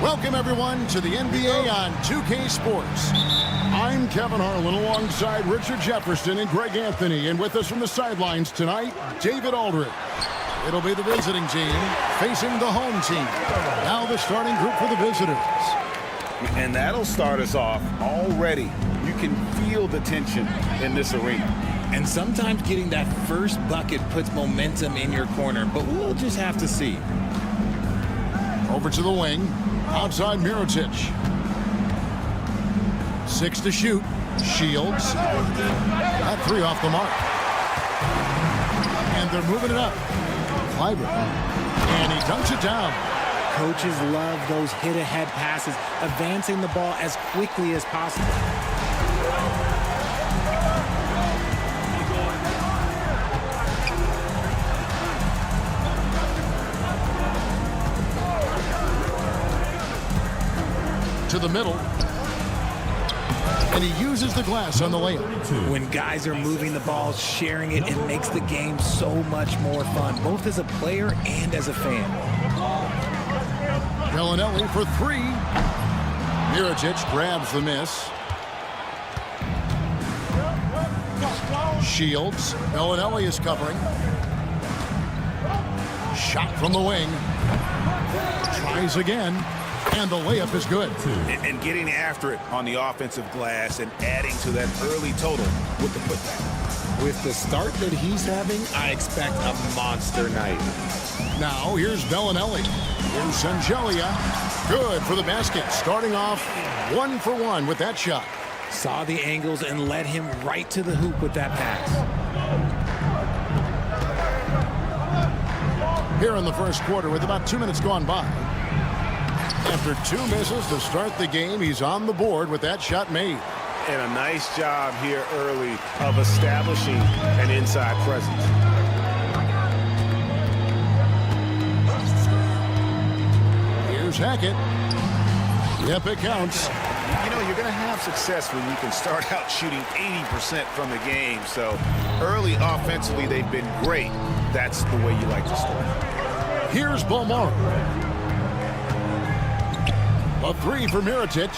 Welcome, everyone, to the NBA on 2K Sports. I'm Kevin Harlan alongside Richard Jefferson and Greg Anthony. And with us from the sidelines tonight, David Aldridge. It'll be the visiting team facing the home team. Now the starting group for the visitors. And that'll start us off already. You can feel the tension in this arena. And sometimes getting that first bucket puts momentum in your corner, but we'll just have to see. Over to the wing. Outside Mirotic. 6 to shoot. Shields. That 3 off the mark. And they're moving it up. Clyburn. And he dunks it down. Coaches love those hit-ahead passes, advancing the ball as quickly as possible. To the middle, and he uses the glass on the layup. When guys are moving the ball, sharing it, it makes the game so much more fun, both as a player and as a fan. Bellinelli for 3. Mirotic grabs the miss. Shields. Bellinelli is covering. Shot from the wing. Tries again. And the layup is good. And getting after it on the offensive glass and adding to that early total with the putback. With the start that he's having, I expect a monster night. Now here's Bellinelli. Here's Sangelia. Good for the basket. Starting off 1 for 1 with that shot. Saw the angles and led him right to the hoop with that pass. Here in the first quarter with about 2 minutes gone by. After 2 misses to start the game, he's on the board with that shot made. And a nice job here early of establishing an inside presence. Here's Hackett. Yep, it counts. You know, you're going to have success when you can start out shooting 80% from the game. So early offensively, they've been great. That's the way you like to start. Here's Bologna. A 3 for Mirotic.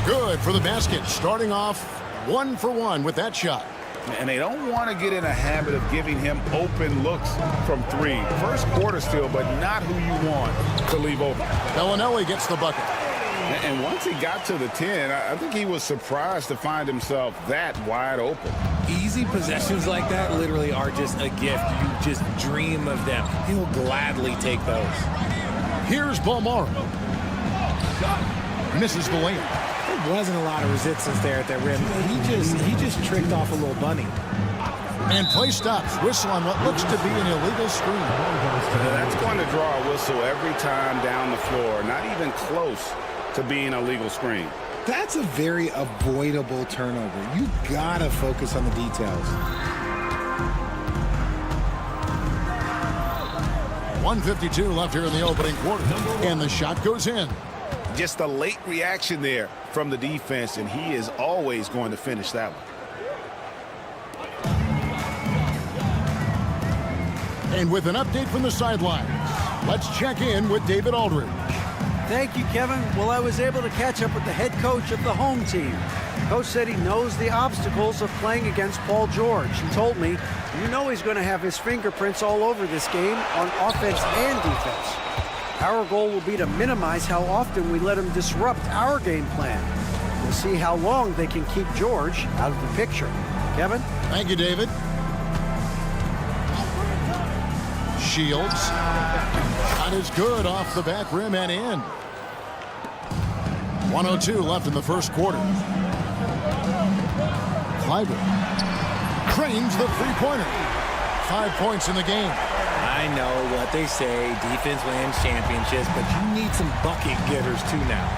Good for the basket. Starting off 1 for 1 with that shot. And they don't want to get in a habit of giving him open looks from 3. First quarter still, but not who you want to leave open. Bellinelli gets the bucket. And once he got to the 10, I think he was surprised to find himself that wide open. Easy possessions like that literally are just a gift. You just dream of them. He'll gladly take those. Here's Bologna. Misses the layup. There wasn't a lot of resistance there at that rim. He just tricked off a little bunny. And play stops. Whistle on what looks to be an illegal screen. That's going to draw a whistle every time down the floor. Not even close to being a legal screen. That's a very avoidable turnover. You gotta focus on the details. 1:52 left here in the opening quarter. And the shot goes in. Just a late reaction there from the defense, and he is always going to finish that one. And with an update from the sidelines, let's check in with David Aldridge. Thank you, Kevin. Well, I was able to catch up with the head coach of the home team. Coach said he knows the obstacles of playing against Paul George. He told me, you know he's going to have his fingerprints all over this game on offense and defense. Our goal will be to minimize how often we let him disrupt our game plan. We'll see how long they can keep George out of the picture. Kevin? Thank you, David. Shields. Shot is good off the back rim and in. 1:02 left in the first quarter. Clyburn cranes the three-pointer. 5 points in the game. I know what they say, defense wins championships, but you need some bucket getters too now.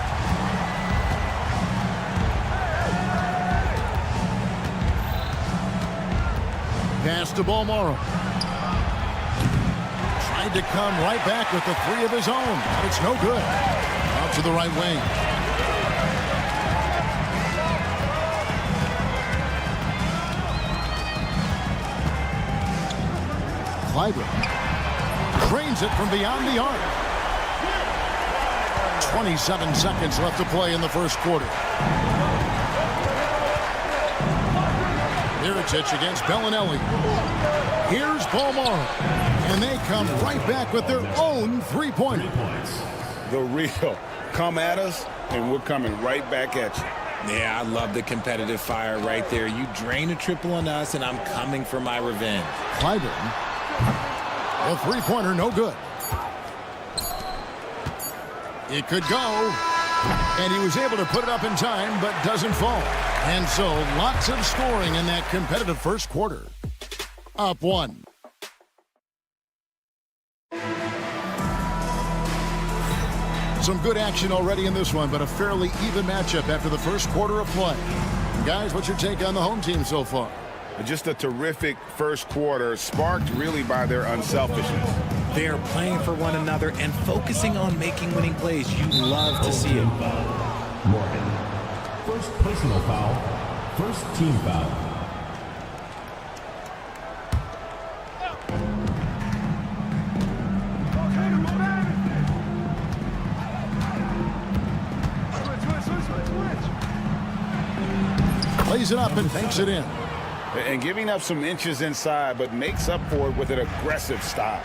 Pass to Balmoro. Tried to come right back with the three of his own, but it's no good. Out to the right wing. Clyburn drains it from beyond the arc. 27 seconds left to play in the first quarter. Miritich against Bellinelli. Here's Balmoro. And they come right back with their own three-pointer. The real. Come at us, and we're coming right back at you. Yeah, I love the competitive fire right there. You drain a triple on us, and I'm coming for my revenge. Clyburn. A three-pointer, no good. It could go. And he was able to put it up in time, but doesn't fall. And so, lots of scoring in that competitive first quarter. Up one. Some good action already in this one, but a fairly even matchup after the first quarter of play. Guys, what's your take on the home team so far? Just a terrific first quarter, sparked really by their unselfishness. They're playing for one another and focusing on making winning plays. You love to see it. Morgan. First personal foul. First team foul. Plays it up and banks it in. And giving up some inches inside, but makes up for it with an aggressive style.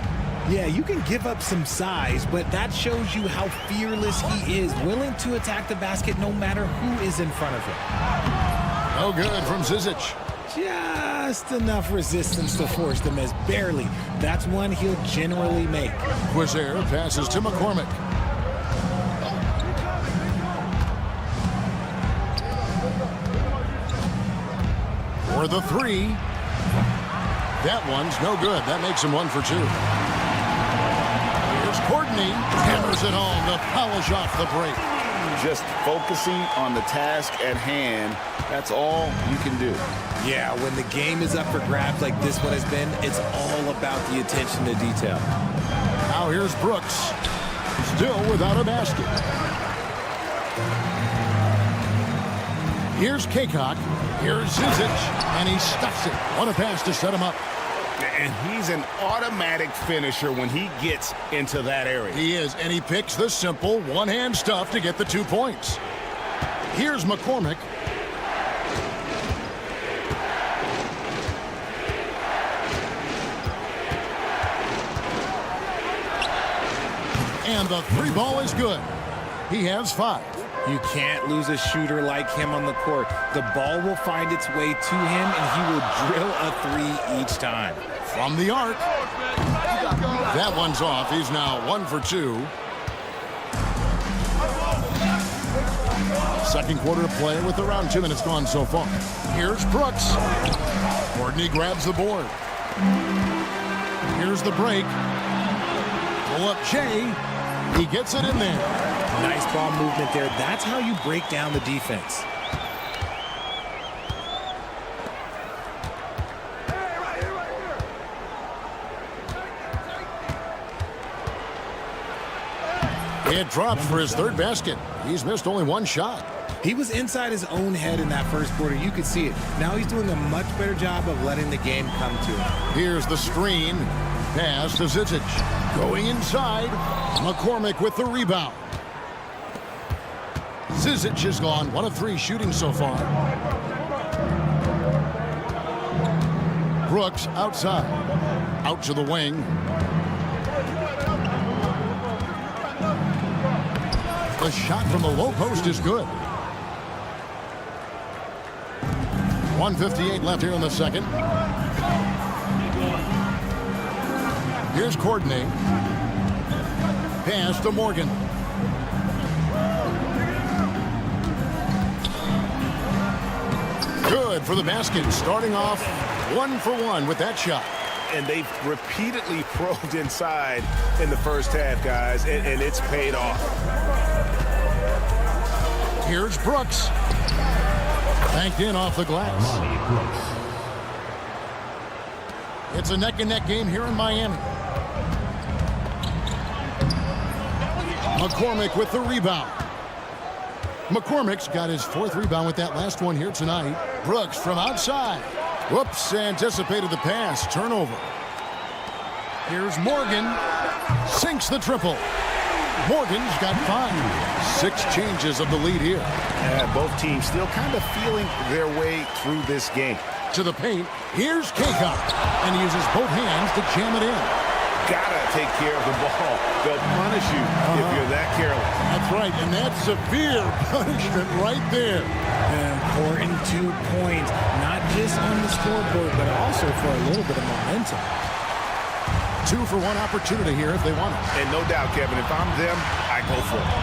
Yeah, you can give up some size, but that shows you how fearless he is, willing to attack the basket no matter who is in front of him. No good from Zizic. Just enough resistance to force the miss, barely. That's one he'll generally make. Quizer passes to McCormick. For the three. That one's no good. That makes him 1 for 2. Here's Courtney. Hammers it home to polish off the break. Just focusing on the task at hand. That's all you can do. Yeah, when the game is up for grabs like this one has been, it's all about the attention to detail. Now here's Brooks. Still without a basket. Here's Kaycock. Here's Zizic. And he stuffs it. What a pass to set him up. And he's an automatic finisher when he gets into that area. He is, and he picks the simple one-hand stuff to get the 2 points. Here's McCormick. And the three ball is good. He has 5. You can't lose a shooter like him on the court. The ball will find its way to him, and he will drill a 3 each time. From the arc. That one's off. He's now 1 for 2. Second quarter of play with around 2 minutes gone so far. Here's Brooks. Courtney grabs the board. Here's the break. Pull up Jay. He gets it in there. Nice ball movement there. That's how you break down the defense. It drops for his 3rd basket. He's missed only 1 shot. He was inside his own head in that first quarter. You could see it. Now he's doing a much better job of letting the game come to him. Here's the screen. Pass to Zizic. Going inside. McCormick with the rebound. Zizic is gone. 1 of 3 shooting so far. Brooks outside. Out to the wing. The shot from the low post is good. 1:58 left here in the second. Here's Courtney. Pass to Morgan. Good for the basket. Starting off 1 for 1 with that shot. And they've repeatedly probed inside in the first half, guys, and it's paid off. Here's Brooks. Banked in off the glass. It's a neck-and-neck game here in Miami. McCormick with the rebound. McCormick's got his 4th rebound with that last one here tonight. Brooks from outside. Whoops, anticipated the pass. Turnover. Here's Morgan. Sinks the triple. Morgan's got 5. 6 changes of the lead here. Both teams still kind of feeling their way through this game. To the paint. Here's Kaycock. And he uses both hands to jam it in. Gotta take care of the ball. They'll punish you if you're that careless. That's right, and that's severe punishment right there. Important 2 points, not just on the scoreboard, but also for a little bit of momentum. 2 for 1 opportunity here if they want it. And no doubt, Kevin, if I'm them, I go for it.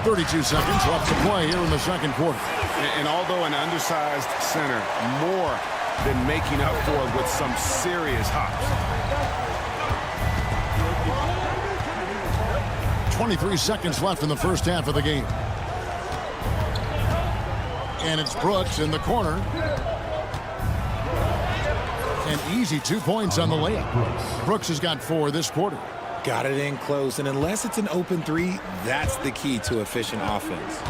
32 seconds left to play here in the second quarter. And although an undersized center, more than making up for it with some serious hops. 23 seconds left in the first half of the game. And it's Brooks in the corner. An easy 2 points on the layup. Brooks has got 4 this quarter. Got it in close, and unless it's an open 3, that's the key to efficient offense.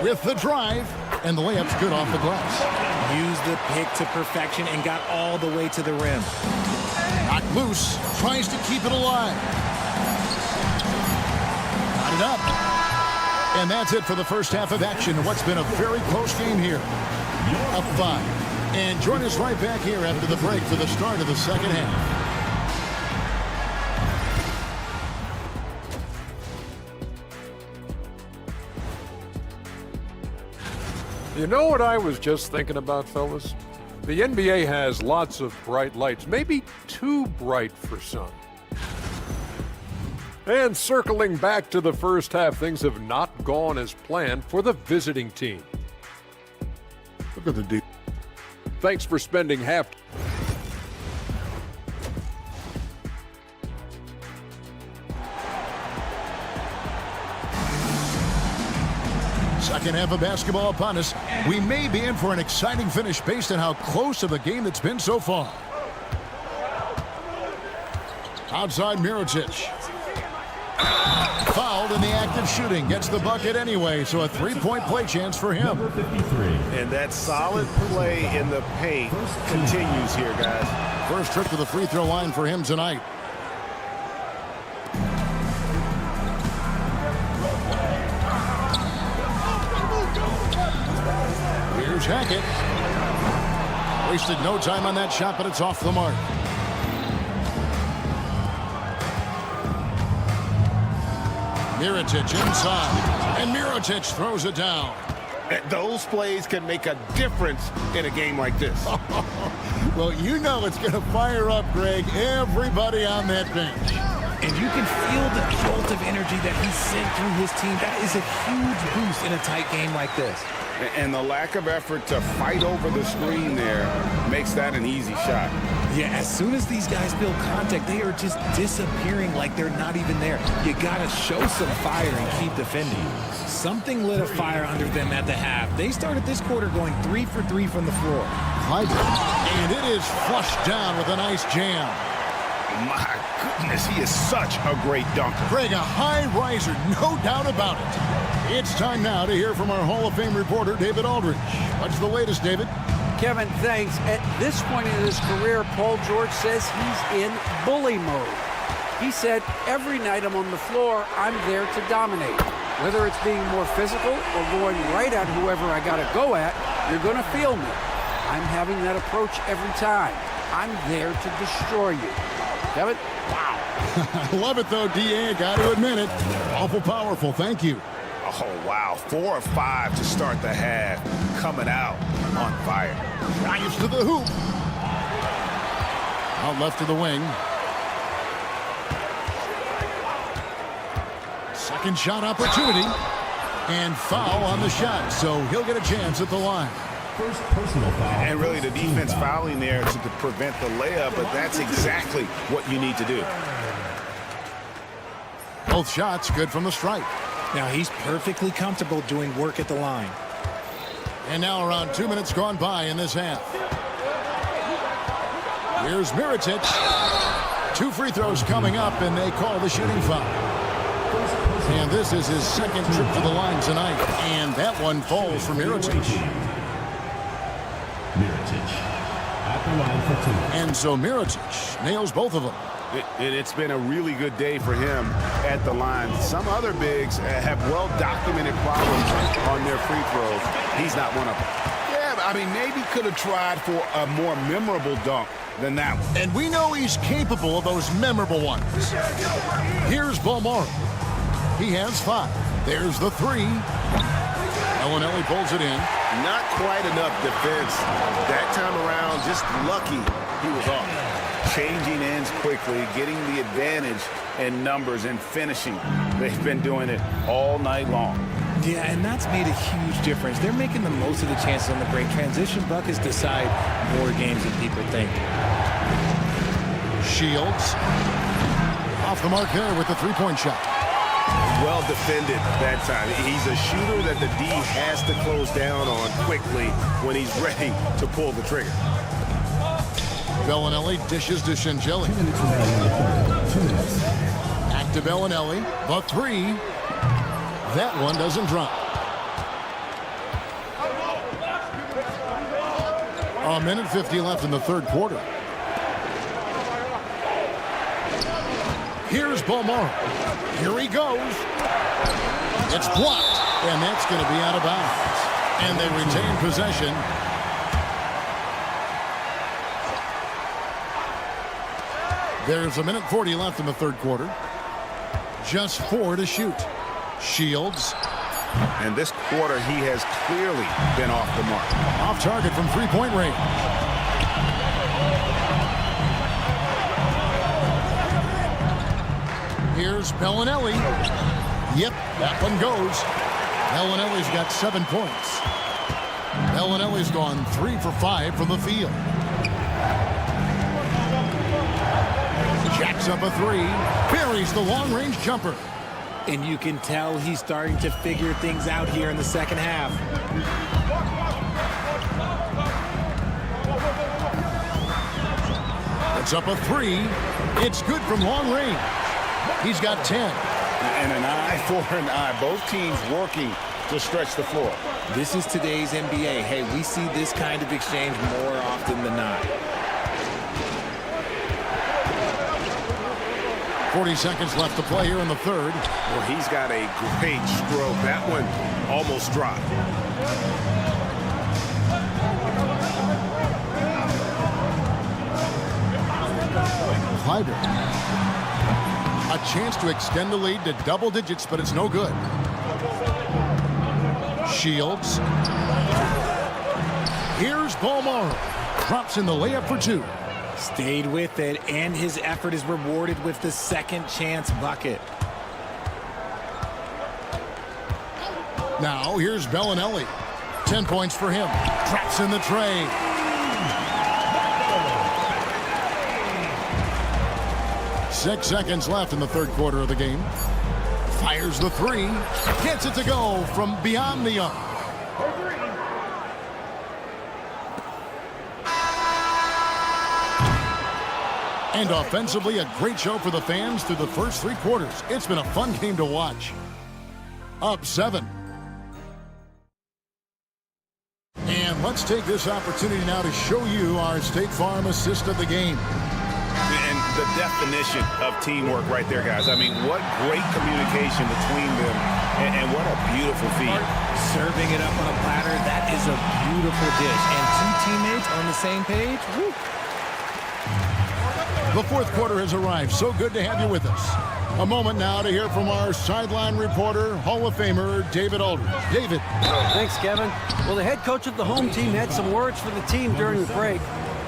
With the drive, and the layup's good off the glass. Used the pick to perfection and got all the way to the rim. Knocked loose, tries to keep it alive. Got it up. And that's it for the first half of action. What's been a very close game here. Up 5. And join us right back here after the break for the start of the second half. You know what I was just thinking about, fellas? The NBA has lots of bright lights, maybe too bright for some. And circling back to the first half, things have not gone as planned for the visiting team. Look at the deep. Thanks for spending half. Second half of basketball upon us. We may be in for an exciting finish based on how close of a game it's been so far. Outside Mirotic. Fouled in the act of shooting. Gets the bucket anyway, so a 3-point play chance for him. Number 53. And that solid play in the paint continues here, guys. First trip to the free throw line for him tonight. Here's Hackett. Wasted no time on that shot, but it's off the mark. Mirotic inside, and Mirotic throws it down. Those plays can make a difference in a game like this. Well, you know it's going to fire up, Greg, everybody on that bench. And you can feel the jolt of energy that he sent through his team. That is a huge boost in a tight game like this. And the lack of effort to fight over the screen there makes that an easy shot. Yeah, as soon as these guys feel contact, they are just disappearing like they're not even there. You got to show some fire and keep defending. Something lit a fire under them at the half. They started this quarter going 3 for 3 from the floor. And it is flushed down with a nice jam. My goodness, he is such a great dunker. Greg, a high riser, no doubt about it. It's time now to hear from our Hall of Fame reporter, David Aldridge. What's the latest, David? Kevin, thanks. At this point in his career, Paul George says he's in bully mode. He said, every night I'm on the floor, I'm there to dominate. Whether it's being more physical or going right at whoever I got to go at, you're going to feel me. I'm having that approach every time. I'm there to destroy you. Kevin? Wow. I love it, though, D.A. Got to admit it. Awful powerful. Thank you. Oh, wow. 4 of 5 to start the half. Coming out on fire. Drives to the hoop. Out left to the wing. Second shot opportunity. And foul on the shot, so he'll get a chance at the line. First personal foul. And really the defense fouling there to prevent the layup, but that's exactly what you need to do. Both shots good from the stripe. Now he's perfectly comfortable doing work at the line. And now around 2 minutes gone by in this half. Here's Mirotic. 2 free throws coming up, and they call the shooting foul. And this is his second trip to the line tonight. And that one falls for Mirotic. Mirotic at the line for 2. And so Mirotic nails both of them. It's been a really good day for him at the line. Some other bigs have well-documented problems on their free throws. He's not one of them. Yeah, I mean, maybe could have tried for a more memorable dunk than that one. And we know he's capable of those memorable ones. Here's Belmar. He has 5. There's the 3. Bellinelli pulls it in. Not quite enough defense. That time around, just lucky he was off. Changing ends quickly, getting the advantage in numbers and finishing. They've been doing it all night long. Yeah, and that's made a huge difference. They're making the most of the chances on the break. Transition buckets decide more games than people think. Shields. Off the mark there with the three-point shot. Well defended that time. He's a shooter that the D has to close down on quickly when he's ready to pull the trigger. Bellinelli dishes to Shingeli. 2 minutes remaining in the third. 2 minutes. Back to Bellinelli. The 3. That one doesn't drop. A minute 50 left in the third quarter. Here's Belmar. Here he goes. It's blocked, and that's going to be out of bounds. And they retain possession. There's a minute 40 left in the third quarter. Just 4 to shoot. Shields. And this quarter, he has clearly been off the mark. Off target from three-point range. Here's Bellinelli. Yep, that one goes. Bellinelli's got 7 points. Bellinelli's gone 3 for 5 from the field. Jacks up a 3. Buries the long-range jumper. And you can tell he's starting to figure things out here in the second half. It's up a 3. It's good from long range. He's got 10. And an eye for an eye. Both teams working to stretch the floor. This is today's NBA. Hey, we see this kind of exchange more often than not. 40 seconds left to play here in the third. Well, he's got a great stroke. That one almost dropped. Kleiber. A chance to extend the lead to double digits, but it's no good. Shields. Here's Belmar. Drops in the layup for 2. Stayed with it, and his effort is rewarded with the second chance bucket. Now here's Bellinelli. 10 points for him. Traps in the tray. Six seconds left in the third quarter of the game. Fires the 3. Gets it to go from beyond the arc. And offensively, a great show for the fans through the first 3 quarters. It's been a fun game to watch. Up 7. And let's take this opportunity now to show you our State Farm assist of the game. And the definition of teamwork right there, guys. I mean, what great communication between them, and what a beautiful feed. Serving it up on a platter, that is a beautiful dish. And 2 teammates on the same page, woo. The fourth quarter has arrived. So good to have you with us. A moment now to hear from our sideline reporter, Hall of Famer, David Aldridge. David. Thanks, Kevin. Well, the head coach of the home team had some words for the team during the break.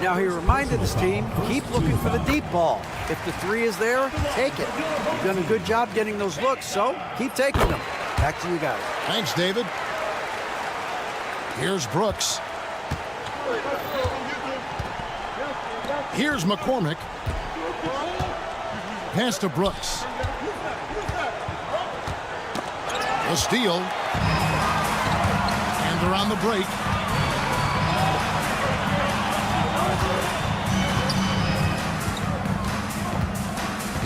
Now, he reminded his team, keep looking for the deep ball. If the 3 is there, take it. You've done a good job getting those looks, so keep taking them. Back to you guys. Thanks, David. Here's Brooks. Here's McCormick. Pass to Brooks. A steal. And they're on the break.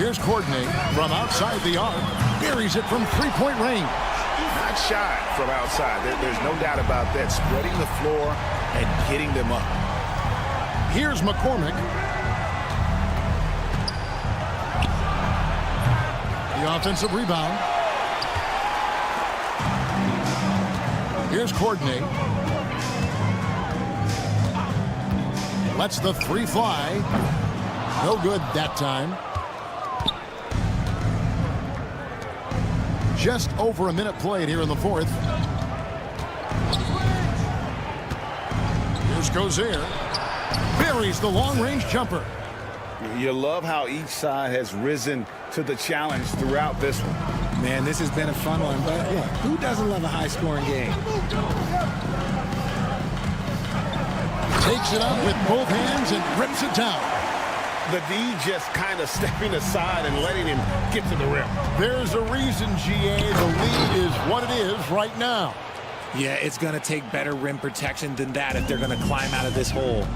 Here's Courtney from outside the arc. Buries it from three-point range. Not shy from outside. There's no doubt about that. Spreading the floor and getting them up. Here's McCormick. The offensive rebound. Here's Courtney. Lets the three fly. No good that time. Just over a minute played here in the fourth. Here's Gozier. Buries the long-range jumper. You love how each side has risen to the challenge throughout this one. Man, this has been a fun one, but look, who doesn't love a high-scoring game? Takes it up with both hands and rips it down. The D just kind of stepping aside and letting him get to the rim. There's a reason, GA, the lead is what it is right now. Yeah, it's going to take better rim protection than that if they're going to climb out of this hole.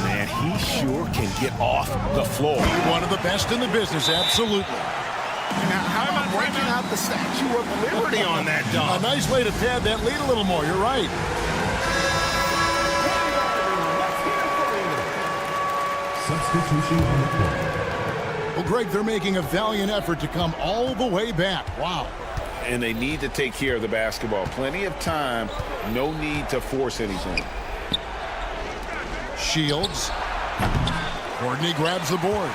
Man, he sure can get off the floor. One of the best in the business, absolutely. Now, how am I breaking out the Statue of Liberty on that A dunk? nice way to pad that lead a little more. You're right. Substitution on the court. Well, Greg, they're making a valiant effort to come all the way back. Wow. And they need to take care of the basketball. Plenty of time. No need to force anything. Shields. Courtney grabs the board.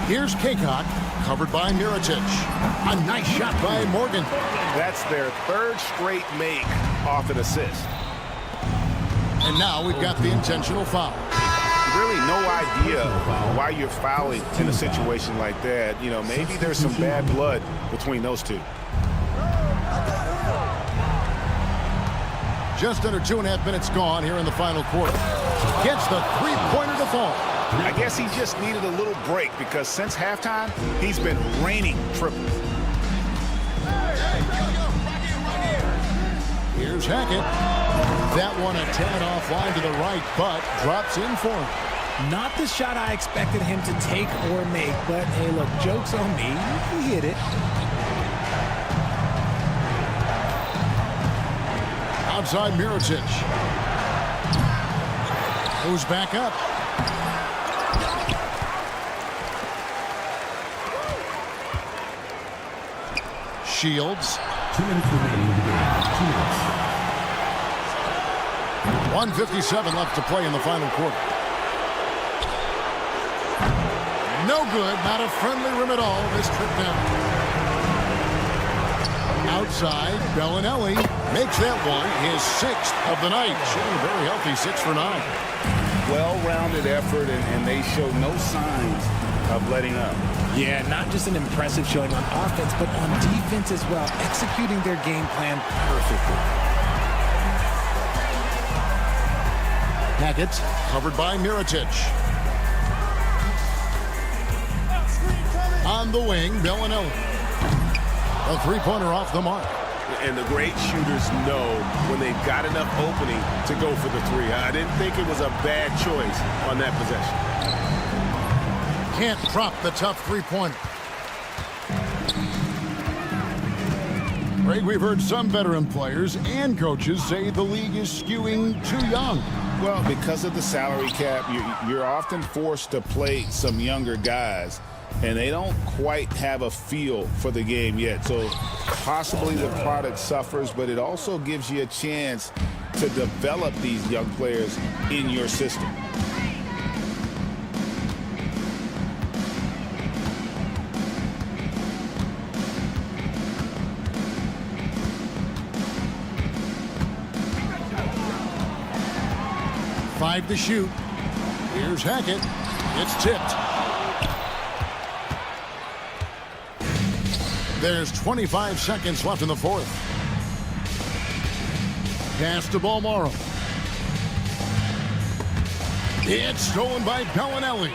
Here's Kaycock, covered by Mirotic. A nice shot by Morgan. That's their third straight make off an assist. And now we've got the intentional foul. Really no idea why you're fouling in a situation like that. You know, maybe there's some bad blood between those two. Just under 2.5 minutes gone here in the final quarter. Gets the three-pointer to fall. I guess he just needed a little break because since halftime, he's been raining triples. Here's Hackett. That one a tad offline to the right, but drops in for him. Not the shot I expected him to take or make, but hey, look, joke's on me. He hit it. Outside Mirotic. Goes back up. Shields. 2 minutes remaining in the game. 2 minutes. 1:57 left to play in the final quarter. No good. Not a friendly rim at all this trip down. Outside, Bellinelli makes that one his 6th of the night. Shooting very healthy, 6 for 9. Well-rounded effort, and they show no signs of letting up. Yeah, not just an impressive showing on offense, but on defense as well, executing their game plan perfectly. Hackett covered by Mirotic. On the wing, Bellinelli. A three-pointer off the mark. And the great shooters know when they've got enough opening to go for the three. I didn't think it was a bad choice on that possession. Can't drop the tough three-pointer. Greg, we've heard some veteran players and coaches say the league is skewing too young. Well, because of the salary cap, you're often forced to play some younger guys, and they don't quite have a feel for the game yet. So possibly the product suffers, but it also gives you a chance to develop these young players in your system. Five to shoot. Here's Hackett. It's tipped. There's 25 seconds left in the fourth. Pass to Balmoro. It's stolen by Bellinelli.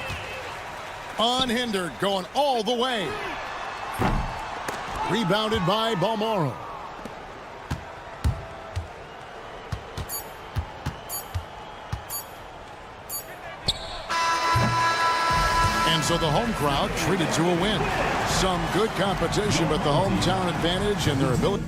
Unhindered, going all the way. Rebounded by Balmoro. so the home crowd treated to a win. Some good competition, but the hometown advantage and their ability.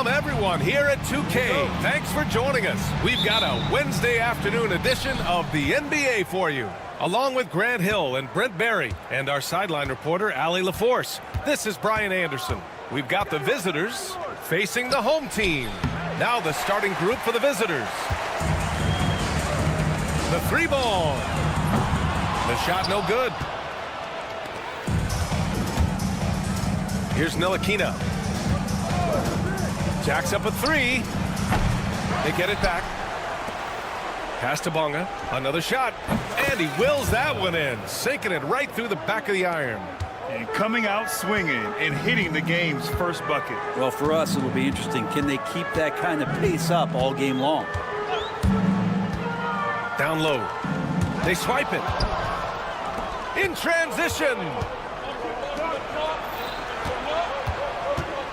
From everyone here at 2K, thanks for joining us. We've got a Wednesday afternoon edition of the NBA for you, along with Grant Hill and Brent Berry and our sideline reporter, Allie LaForce. This is Brian Anderson. We've got the visitors facing the home team. Now the starting group for the visitors. The three ball. The shot no good. Here's Ntilikina. Jacks up a three. They get it back. Pass to Bonga. Another shot. And he wills that one in. Sinking it right through the back of the iron. And coming out swinging and hitting the game's first bucket. Well, for us, it'll be interesting. Can they keep that kind of pace up all game long? Down low. They swipe it. In transition.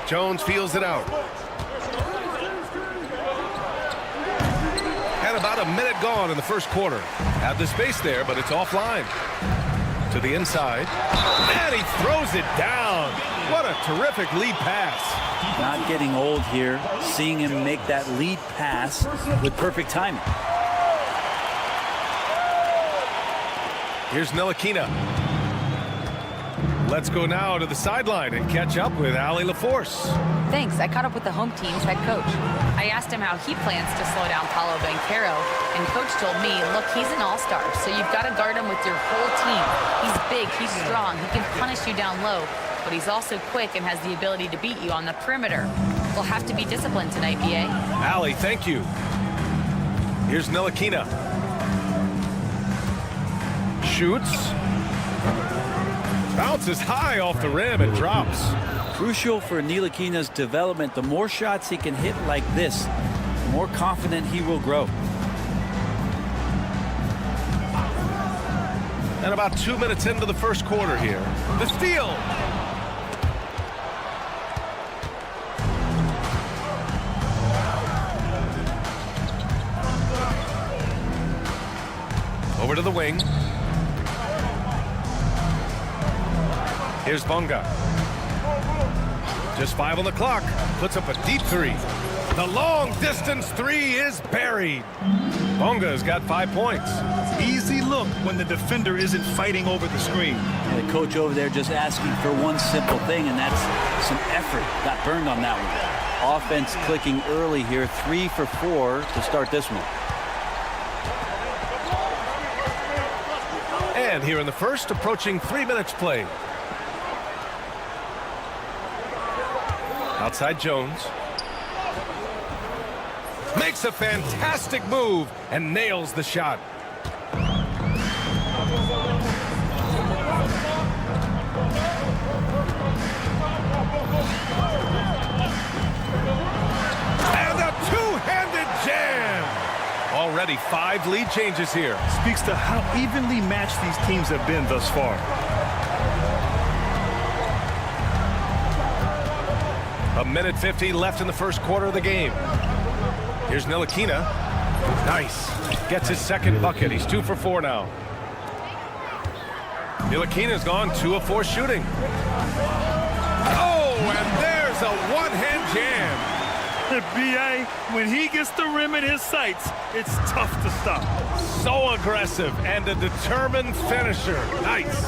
Jones feels it out. And about a minute gone in the first quarter. Had the space there, but it's offline. To the inside. And he throws it down. What a terrific lead pass. Not getting old here. Seeing him make that lead pass with perfect timing. Here's Ntilikina. Let's go now to the sideline and catch up with Allie LaForce. Thanks. I caught up with the home team's head coach. I asked him how he plans to slow down Paolo Banchero, and coach told me, look, he's an all-star, so you've got to guard him with your whole team. He's big, he's strong, he can punish you down low, but he's also quick and has the ability to beat you on the perimeter. We'll have to be disciplined tonight, B.A. Allie, thank you. Here's Ntilikina. Shoots. Bounces high off the rim and drops. Crucial for Ntilikina's development. The more shots he can hit like this, the more confident he will grow. And about 2 minutes into the first quarter here. The steal. Over to the wing. Here's Bonga. Just 5 on the clock. Puts up a deep three. The long distance three is buried. Bonga's got 5 points. Easy look when the defender isn't fighting over the screen. The coach over there just asking for one simple thing, and that's some effort. Got burned on that one. Offense clicking early here. 3 for 4 to start this one. And here in the first, approaching 3 minutes played. Outside Jones. Makes a fantastic move and nails the shot. And a two-handed jam. Already 5 lead changes here. Speaks to how evenly matched these teams have been thus far. A minute 50 left in the first quarter of the game. Here's Ntilikina. Nice. Gets his second bucket. He's 2 for 4 now. Ntilikina's gone 2 of 4 shooting. Oh, and there's a one-hand jam. B.A., when he gets the rim in his sights, it's tough to stop. So aggressive and a determined finisher. Nice.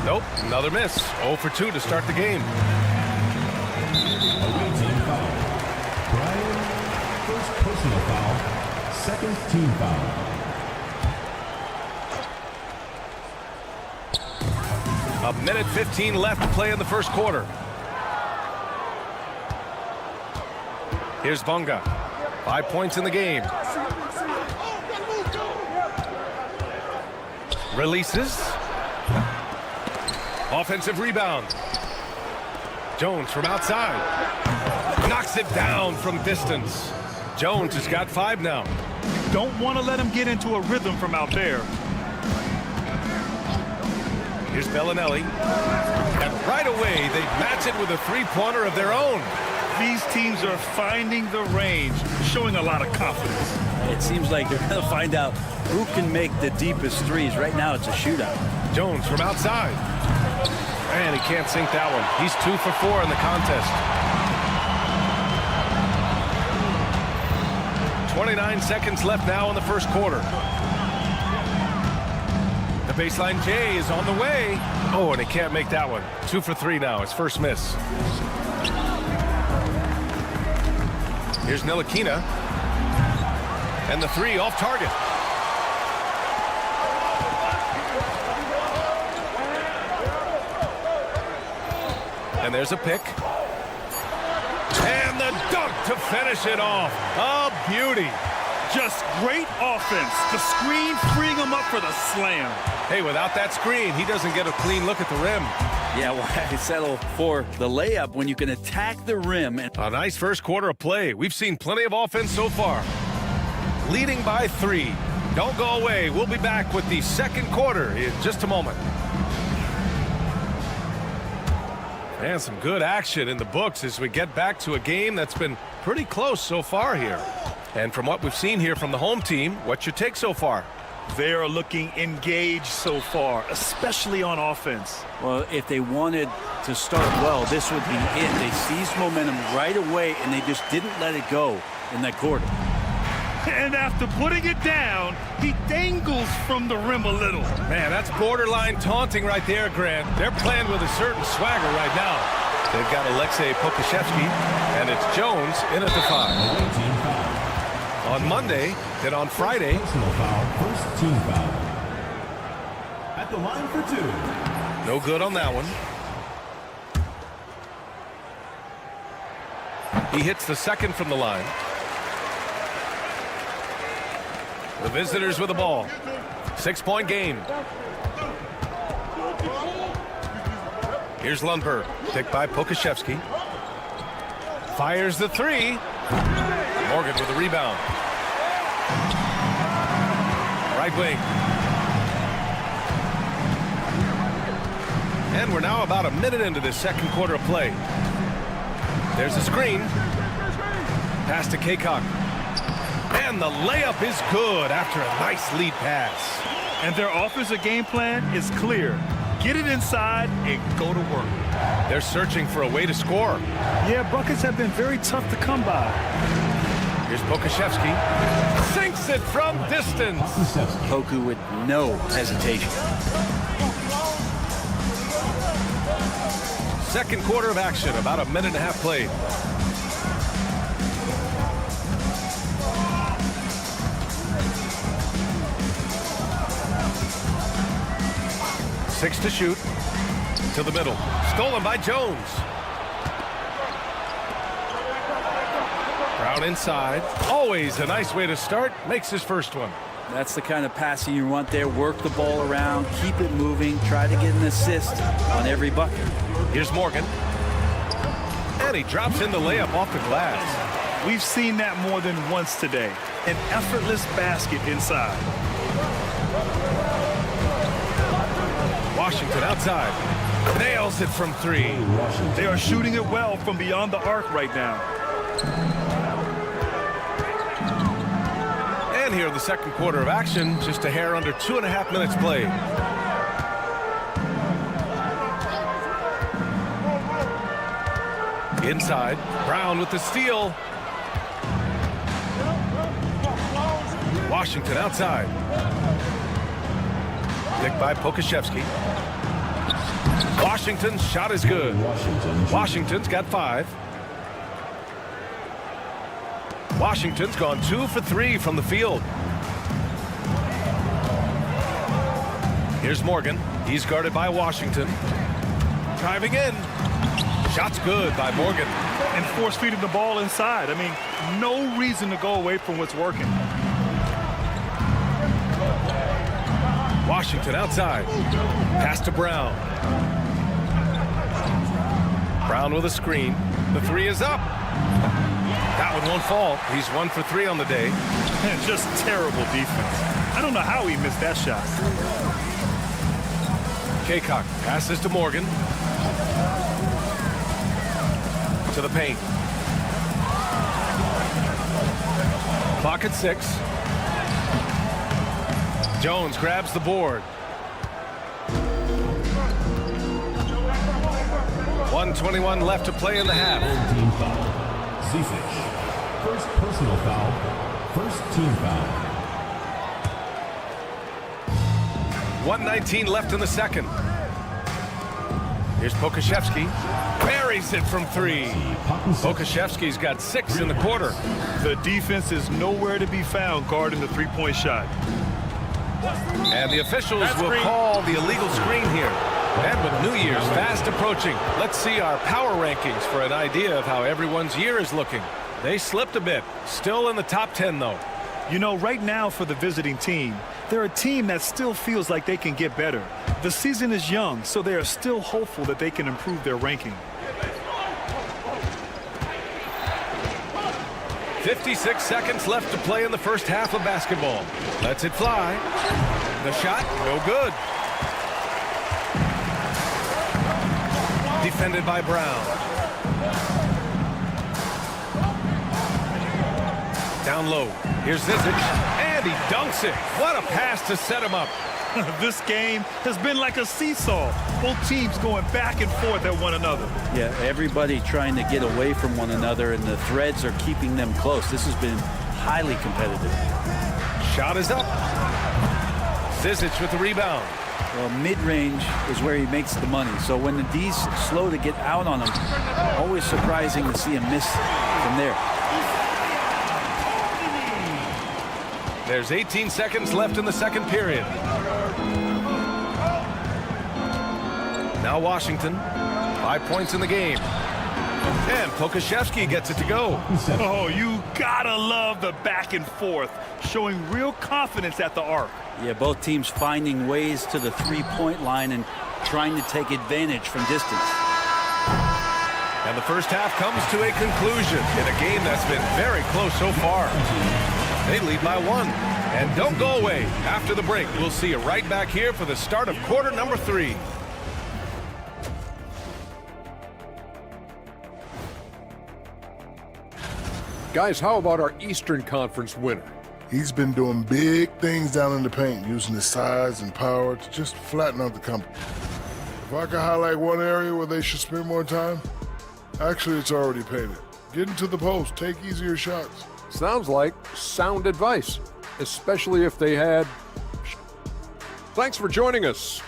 Nope, another miss. 0 for 2 to start the game. Away team foul. Brian, first personal foul. Second team foul. A minute 15 left to play in the first quarter. Here's Bonga. 5 points in the game. Releases. Offensive rebound. Jones from outside. Knocks it down from distance. Jones has got 5 now. Don't want to let him get into a rhythm from out there. Here's Bellinelli. And right away, they match it with a three-pointer of their own. These teams are finding the range, showing a lot of confidence. It seems like they're going to find out who can make the deepest threes. Right now, it's a shootout. Jones from outside. And he can't sink that one. He's 2 for 4 in the contest. 29 seconds left now in the first quarter. The baseline J is on the way. Oh, and he can't make that one. 2 for 3 now. His first miss. Here's Ntilikina. And the 3 off target. And there's a pick. And the dunk to finish it off. A beauty. Just great offense. The screen freeing him up for the slam. Hey, without that screen, he doesn't get a clean look at the rim. Yeah, why settle for the layup when you can attack the rim? A nice first quarter of play. We've seen plenty of offense so far. Leading by 3. Don't go away. We'll be back with the second quarter in just a moment. And some good action in the books as we get back to a game that's been pretty close so far here. And from what we've seen here from the home team, what's your take so far? They are looking engaged so far, especially on offense. Well, if they wanted to start well, this would be it. They seized momentum right away, and they just didn't let it go in that quarter. And after putting it down, he dangles from the rim a little. Man, that's borderline taunting right there, Grant. They're playing with a certain swagger right now. They've got Alexei Pokashevsky, and it's Jones in at the 5. On Monday, then on Friday. Personal foul, first team foul. At the line for 2. No good on that one. He hits the second from the line. The visitors with the ball. 6-point game. Here's Lundberg. Picked by Pokashevsky. Fires the 3. Morgan with the rebound. Right wing. And we're now about a minute into this second quarter of play. There's a screen. Pass to Kaycock. And the layup is good after a nice lead pass. And their offensive game plan is clear. Get it inside and go to work. They're searching for a way to score. Yeah, buckets have been very tough to come by. Here's Pokashevsky. Sinks it from distance. Poku with no hesitation. Second quarter of action, about a minute and a half played. Six to shoot. To the middle. Stolen by Jones. Brown inside. Always a nice way to start. Makes his first one. That's the kind of passing you want there. Work the ball around. Keep it moving. Try to get an assist on every bucket. Here's Morgan. And he drops in the layup off the glass. We've seen that more than once today. An effortless basket inside. Washington outside. Nails it from 3. They are shooting it well from beyond the arc right now. And here in the second quarter of action, just a hair under 2.5 minutes played. Inside, Brown with the steal. Washington outside. Nicked by Pokashevsky. Washington's shot is good. Washington's got 5. Washington's gone 2 for 3 from the field. Here's Morgan. He's guarded by Washington. Driving in. Shot's good by Morgan. And force feeding the ball inside. I mean, no reason to go away from what's working. Washington outside. Pass to Brown. Brown with a screen. The 3 is up. That one won't fall. He's 1 for 3 on the day. And just terrible defense. I don't know how he missed that shot. Kaycock passes to Morgan. To the paint. Clock at 6. Jones grabs the board. 1:21 left to play in the half. Team foul. Zizek. First personal foul. First team foul. 1:19 left in the second. Here's Pokashevsky. Buries it from 3. Pokashevsky's got 6 in the quarter. The defense is nowhere to be found guarding the three-point shot. And the officials will call the illegal screen here. And with New Year's fast approaching, let's see our power rankings for an idea of how everyone's year is looking. They slipped a bit. Still in the top 10, though. You know, right now for the visiting team, they're a team that still feels like they can get better. The season is young, so they are still hopeful that they can improve their ranking. 56 seconds left to play in the first half of basketball. Lets it fly. The shot, no good. Defended by Brown. Down low. Here's Zizic. And he dunks it. What a pass to set him up. This game has been like a seesaw. Both teams going back and forth at one another. Yeah, everybody trying to get away from one another, and the threads are keeping them close. This has been highly competitive. Shot is up. Zizic with the rebound. Well, mid-range is where he makes the money. So when the D's slow to get out on him, always surprising to see him miss from there. There's 18 seconds left in the second period. Now Washington, 5 points in the game. And Pokashevsky gets it to go. Oh, you gotta love the back and forth, showing real confidence at the arc. Yeah, both teams finding ways to the three-point line and trying to take advantage from distance. And the first half comes to a conclusion in a game that's been very close so far. They lead by 1. And don't go away. After the break, we'll see you right back here for the start of quarter number 3. Guys, how about our Eastern Conference winner? He's been doing big things down in the paint, using his size and power to just flatten out the company. If I could highlight one area where they should spend more time, actually it's already painted. Get into the post, take easier shots. Sounds like sound advice, especially if they had... Thanks for joining us.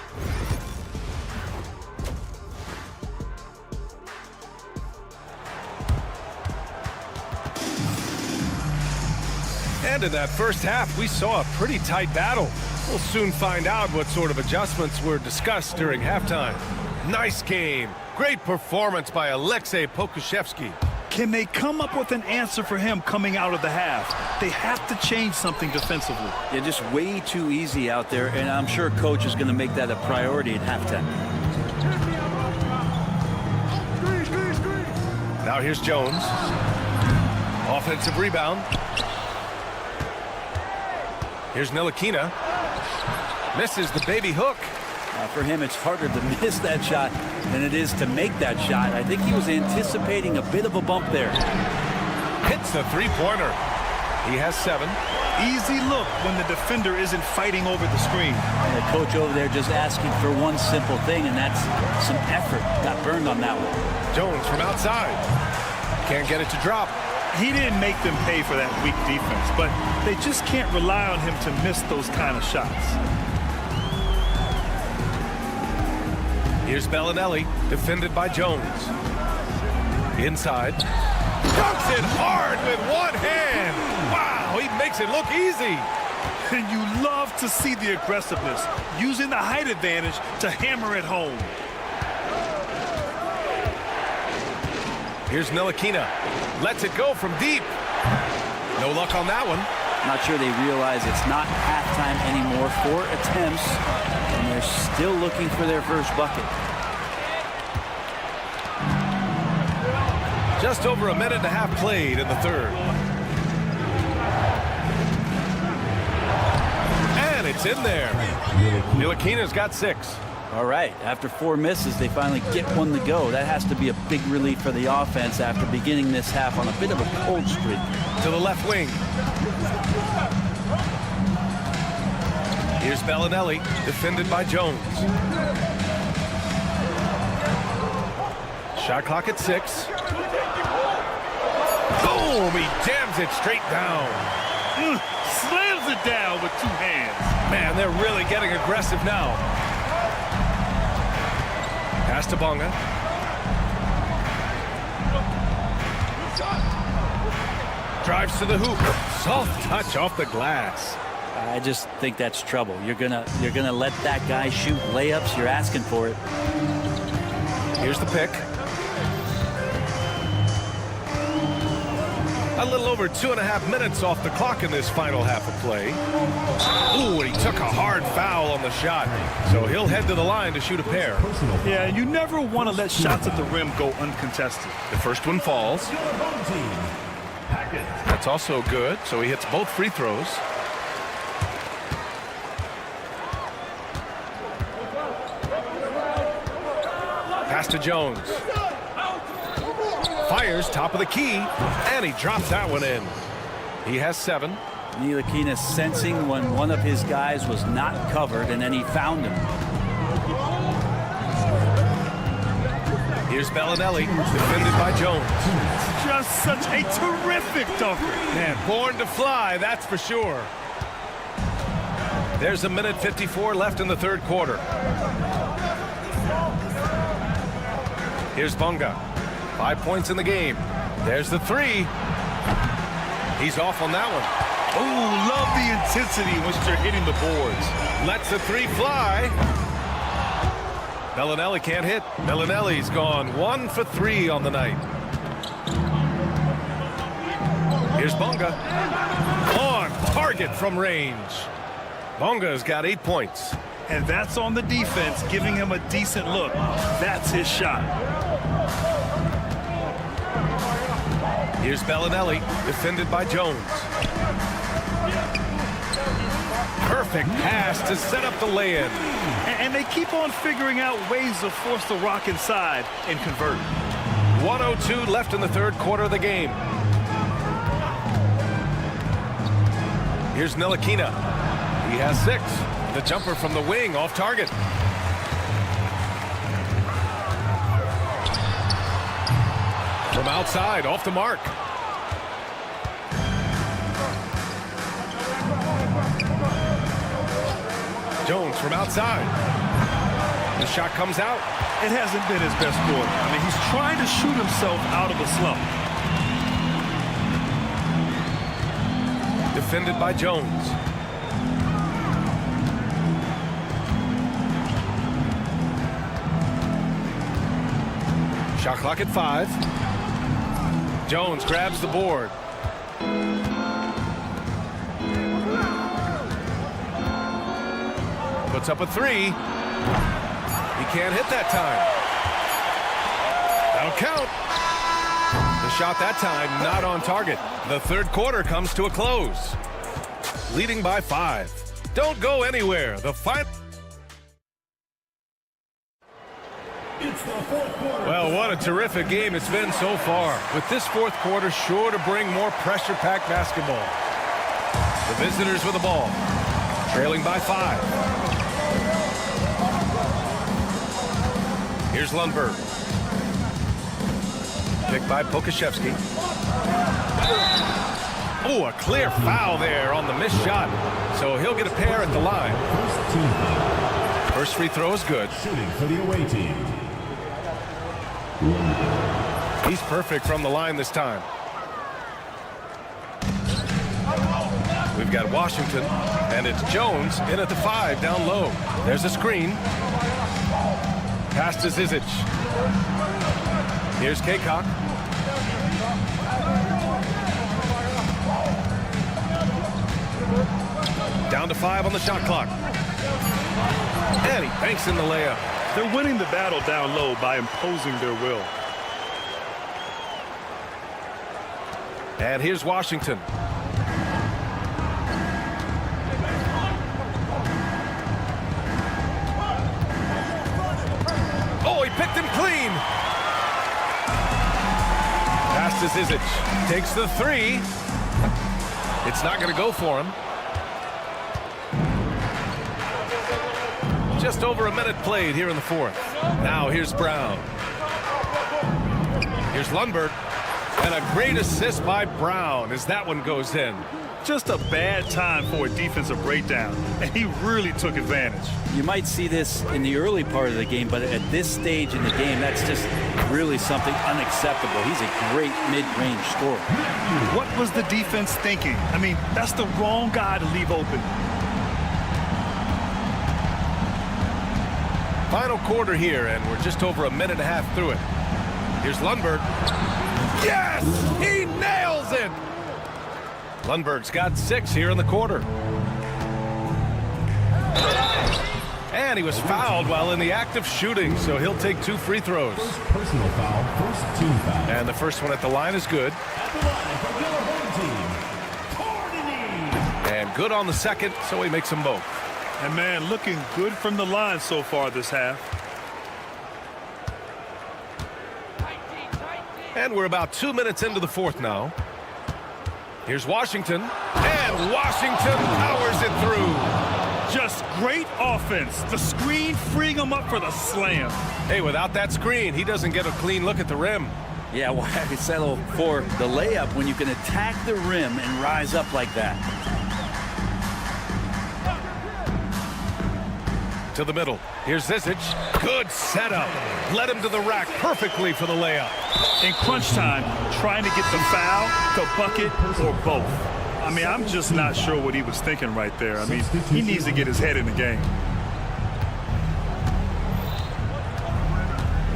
And in that first half, we saw a pretty tight battle. We'll soon find out what sort of adjustments were discussed during halftime. Nice game. Great performance by Alexei Pokashevsky. Can they come up with an answer for him coming out of the half? They have to change something defensively. Yeah, just way too easy out there, and I'm sure coach is going to make that a priority at halftime. Now here's Jones. Offensive rebound. Here's Ntilikina. Misses the baby hook. For him, it's harder to miss that shot than it is to make that shot. I think he was anticipating a bit of a bump there. Hits the three-pointer. He has 7. Easy look when the defender isn't fighting over the screen. And the coach over there just asking for one simple thing, and that's some effort. Got burned on that one. Jones from outside. Can't get it to drop. He didn't make them pay for that weak defense, but they just can't rely on him to miss those kind of shots. Here's Bellinelli, defended by Jones. Inside. Dunks it hard with one hand. Wow, he makes it look easy. And you love to see the aggressiveness, using the height advantage to hammer it home. Here's Ntilikina. Lets it go from deep. No luck on that one. Not sure they realize it's not halftime anymore. 4 attempts, and they're still looking for their first bucket. Just over a minute and a half played in the third. And it's in there. Ntilikina's got 6. All right, after 4 misses, they finally get one to go. That has to be a big relief for the offense after beginning this half on a bit of a cold streak. To the left wing. Here's Bellinelli, defended by Jones. Shot clock at 6. Boom! He jams it straight down. Slams it down with 2 hands. Man, they're really getting aggressive now. Pass to Bonga. Drives to the hoop. Soft touch off the glass. I just think that's trouble. You're gonna let that guy shoot layups. You're asking for it. Here's the pick. A little over 2.5 minutes off the clock in this final half of play. Ooh, and he took a hard foul on the shot. So he'll head to the line to shoot a pair. Yeah, you never want to let shots at the rim go uncontested. The first one falls. That's also good, so he hits both free throws. Pass to Jones. Fires top of the key, and he drops that one in. He has 7. Ntilikina sensing when one of his guys was not covered, and then he found him. Here's Bellinelli, defended by Jones. Just such a terrific dunker. Man, born to fly, that's for sure. There's 1:54 left in the third quarter. Here's Bunga. 5 points in the game. There's the 3. He's off on that one. Oh, love the intensity once you're hitting the boards. Lets the 3 fly. Bellinelli can't hit. Bellinelli's gone 1 for 3 on the night. Here's Bunga. On target from range. Bunga's got 8 points. And that's on the defense, giving him a decent look. That's his shot. Here's Bellinelli, defended by Jones. Perfect pass to set up the lay-in. And they keep on figuring out ways to force the rock inside and convert. 1:02 left in the third quarter of the game. Here's Ntilikina. He has 6. The jumper from the wing off target. From outside, off the mark. Jones from outside. The shot comes out. It hasn't been his best quarter. I mean, he's trying to shoot himself out of a slump. Defended by Jones. Shot clock at 5. Jones grabs the board. Puts up a 3. He can't hit that time. That'll count. The shot that time not on target. The third quarter comes to a close. Leading by 5. Don't go anywhere. The final. Well, what a terrific game it's been so far. With this fourth quarter sure to bring more pressure-packed basketball. The visitors with the ball, trailing by 5. Here's Lundberg. Picked by Pokashevsky. Oh, a clear foul there on the missed shot. So he'll get a pair at the line. First free throw is good. Shooting for the away team. He's perfect from the line this time. We've got Washington, and it's Jones in at the 5 down low. There's a screen. Pass to Zizic. Here's Kaycock. Down to 5 on the shot clock. And he banks in the layup. They're winning the battle down low by imposing their will. And here's Washington. Oh, he picked him clean. Pass to Zizic. Takes the 3. It's not going to go for him. Just over a minute played here in the fourth. Now here's Brown. Here's Lundberg. And a great assist by Brown as that one goes in. Just a bad time for a defensive breakdown, and he really took advantage. You might see this in the early part of the game, but at this stage in the game, that's just really something unacceptable. He's a great mid-range scorer. What was the defense thinking? I mean, that's the wrong guy to leave open. Final quarter here, and we're just over a minute and a half through it. Here's Lundberg. Yes! He nails it! Lundberg's got 6 here in the quarter. And he was fouled while in the act of shooting, so he'll take 2 free throws. First personal foul, first team foul. And the first one at the line is good. At the line for your home team, Odin. And good on the second, so he makes them both. And man, looking good from the line so far this half. And we're about 2 minutes into the fourth now. Here's Washington, and Washington powers it through. Just great offense. The screen freeing him up for the slam. Hey, without that screen, he doesn't get a clean look at the rim. Yeah, why settle for the layup when you can attack the rim and rise up like that? To the middle. Here's Zizic. Good setup. Led him to the rack perfectly for the layup. In crunch time, trying to get the foul, the bucket, or both. I mean, I'm just not sure what he was thinking right there. I mean, he needs to get his head in the game.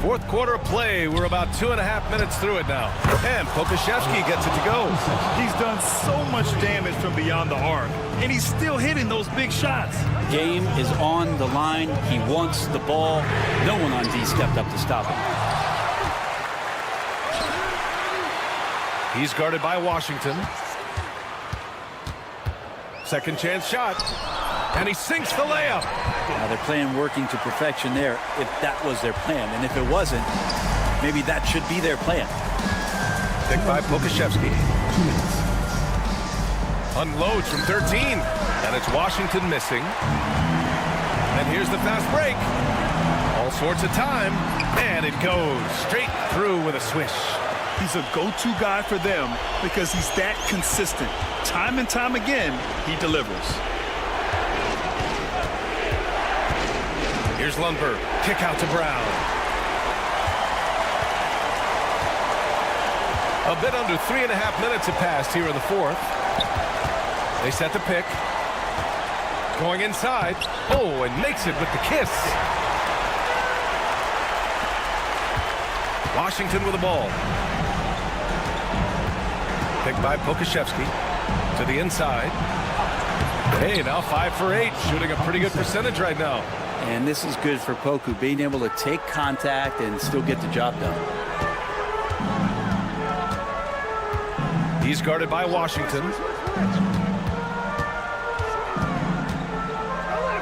Fourth quarter of play. We're about 2.5 minutes through it now. And Pokashevsky gets it to go. He's done so much damage from beyond the arc, and he's still hitting those big shots. Game is on the line. He wants the ball. No one on D stepped up to stop him. He's guarded by Washington. Second chance shot. And he sinks the layup. Now they're playing working to perfection there if that was their plan. And if it wasn't, maybe that should be their plan. Picked by Pokashevsky. Unloads from 13. And it's Washington missing. And here's the fast break. All sorts of time. And it goes straight through with a swish. He's a go-to guy for them because he's that consistent. Time and time again, he delivers. Here's Lundberg. Kick out to Brown. A bit under 3.5 minutes have passed here in the fourth. They set the pick. Going inside. Oh, and makes it with the kiss. Washington with the ball. Picked by Pokashevsky. To the inside. Hey, now 5 for 8. Shooting a pretty good percentage right now. And this is good for Poku, being able to take contact and still get the job done. He's guarded by Washington.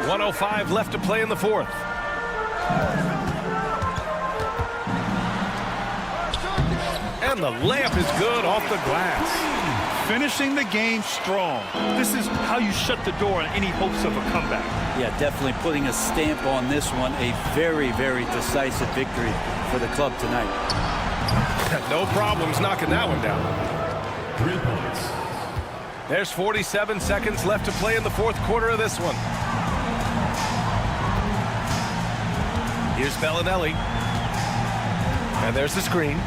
1:05 left to play in the fourth. And the layup is good off the glass. Finishing the game strong. This is how you shut the door on any hopes of a comeback. Yeah, definitely putting a stamp on this one. A very, very decisive victory for the club tonight. No problems knocking that one down. 3 points. There's 47 seconds left to play in the fourth quarter of this one. Here's Bellinelli. And there's the screen.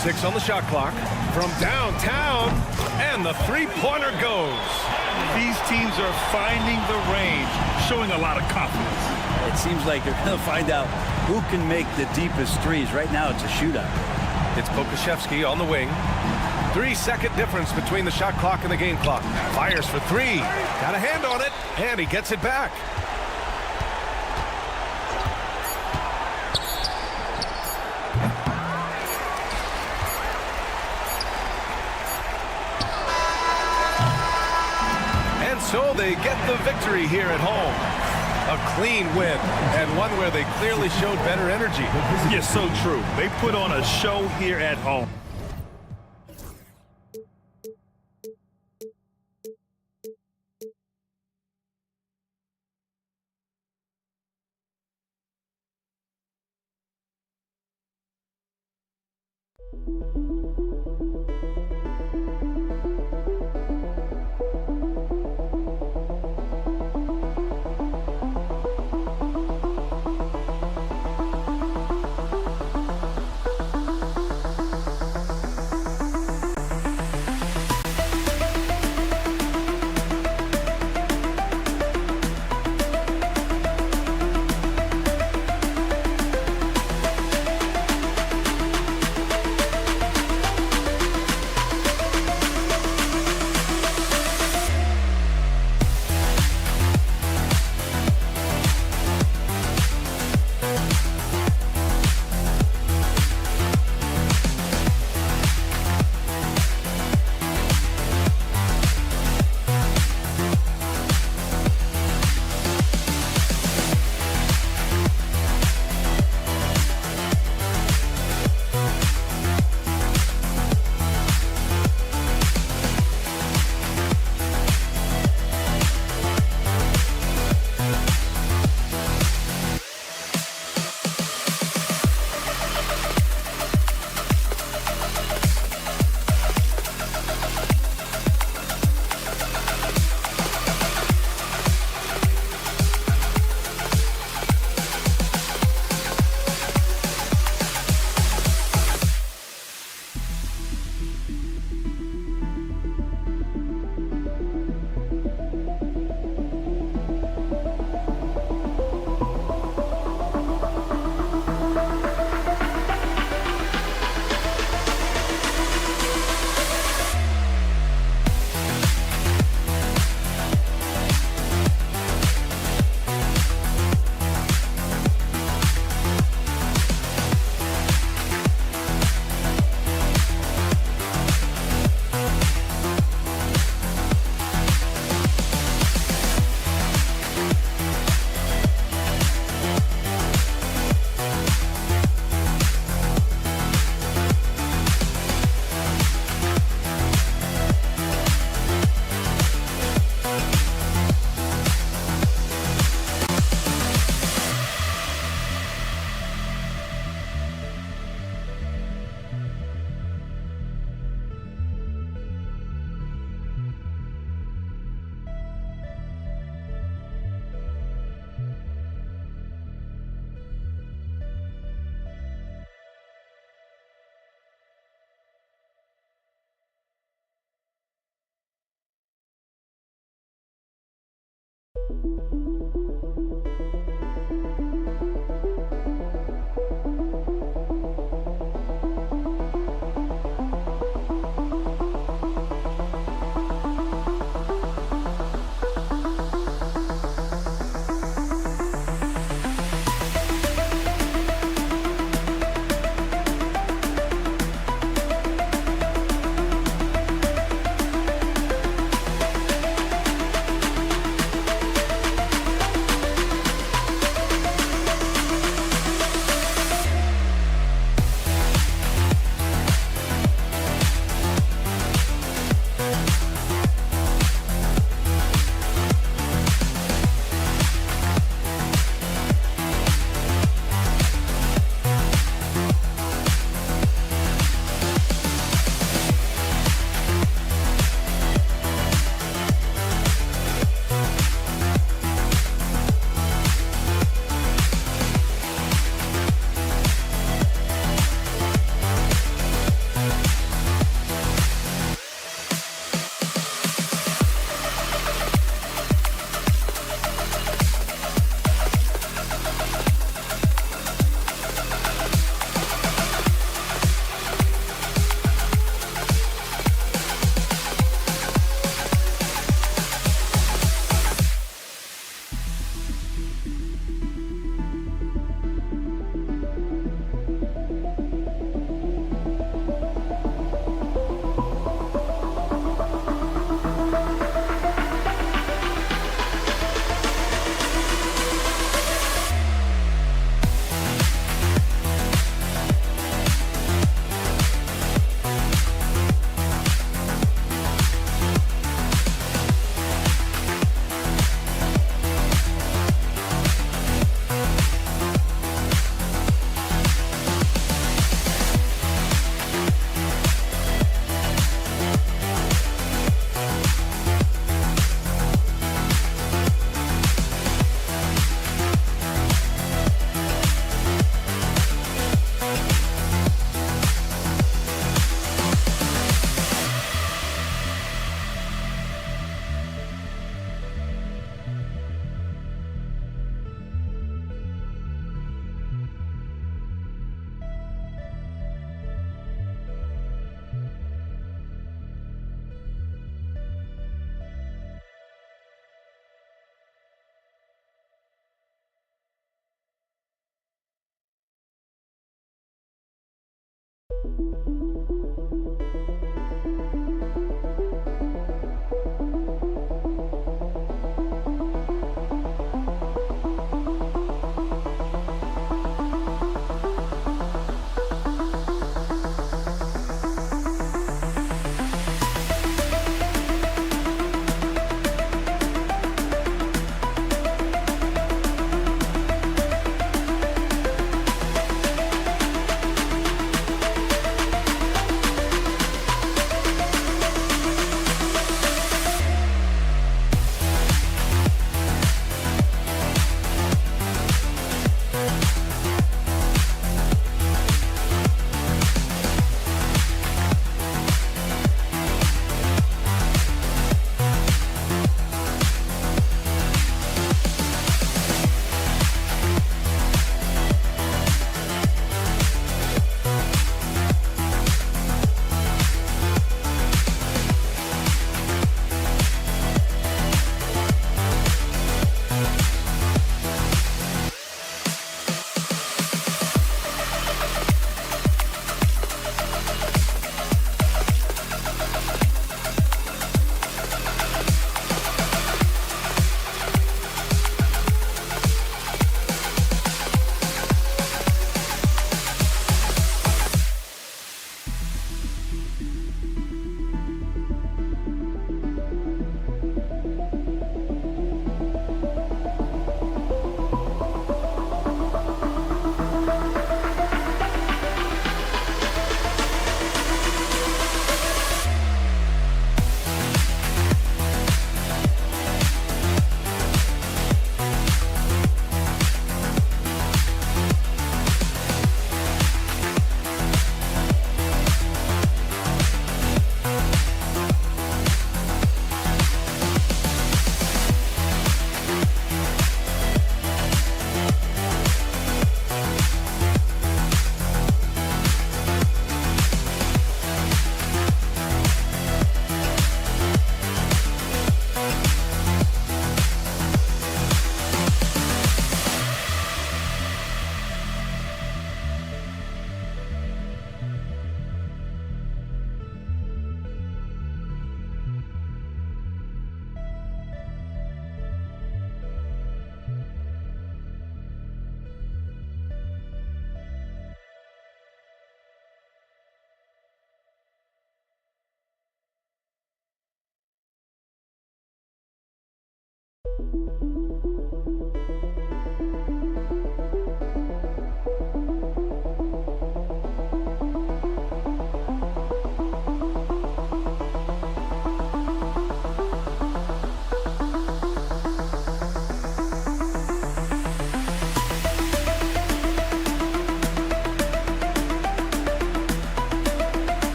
Six on the shot clock from downtown, and the three-pointer goes. These teams are finding the range, showing a lot of confidence. It seems like they're going to find out who can make the deepest threes. Right now, it's a shootout. It's Pokashevsky on the wing. 3-second difference between the shot clock and the game clock. Fires for 3. Got a hand on it, and he gets it back. So they get the victory here at home. A clean win, and one where they clearly showed better energy. Yes, so true. They put on a show here at home.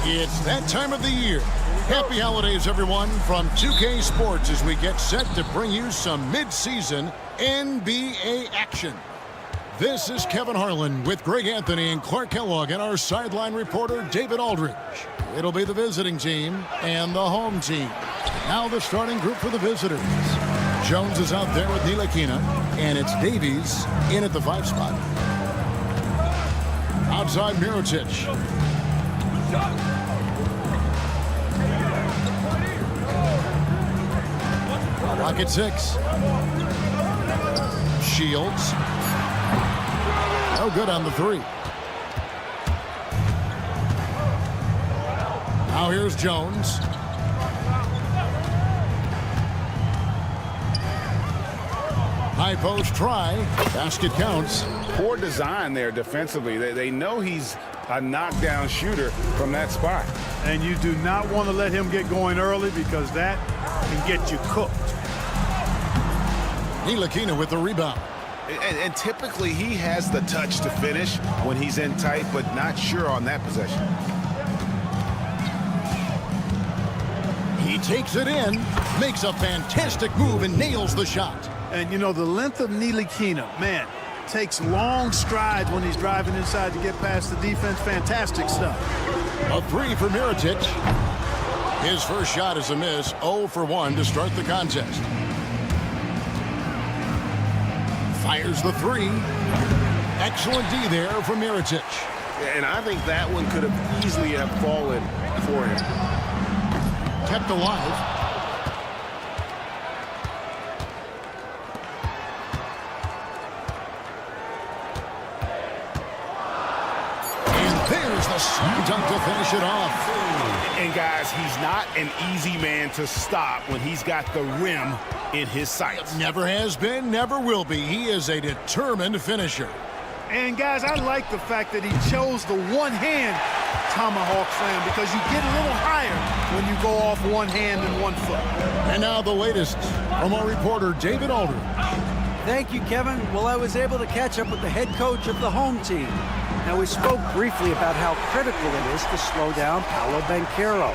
It's that time of the year. Happy holidays, everyone, from 2K Sports as we get set to bring you some mid-season NBA action. This is Kevin Harlan with Greg Anthony and Clark Kellogg and our sideline reporter, David Aldridge. It'll be the visiting team and the home team. Now the starting group for the visitors. Jones is out there with Ntilikina, and it's Davies in at the 5 spot. Outside, Mirotic. Rocket 6. Shields. No good on the 3. Now here's Jones. High post try. Basket counts. Poor design there defensively. They know he's a knockdown shooter from that spot. And you do not want to let him get going early because that can get you cooked. Ntilikina with the rebound. And typically he has the touch to finish when he's in tight, but not sure on that possession. He takes it in, makes a fantastic move, and nails the shot. And, you know, the length of Ntilikina, man, takes long strides when he's driving inside to get past the defense. Fantastic stuff. A 3 for Mirotic. His first shot is a miss, 0 for 1 to start the contest. Fires the 3. Excellent D there from Mirotic. And I think that one could have easily have fallen for him. Kept alive. There's the slam dunk to finish it off. And guys, he's not an easy man to stop when he's got the rim in his sights. Never has been, never will be. He is a determined finisher. And guys, I like the fact that he chose the one-hand tomahawk slam because you get a little higher when you go off one hand and 1 foot. And now the latest from our reporter, David Aldridge. Thank you, Kevin. Well, I was able to catch up with the head coach of the home team. Now, we spoke briefly about how critical it is to slow down Paolo Banchero.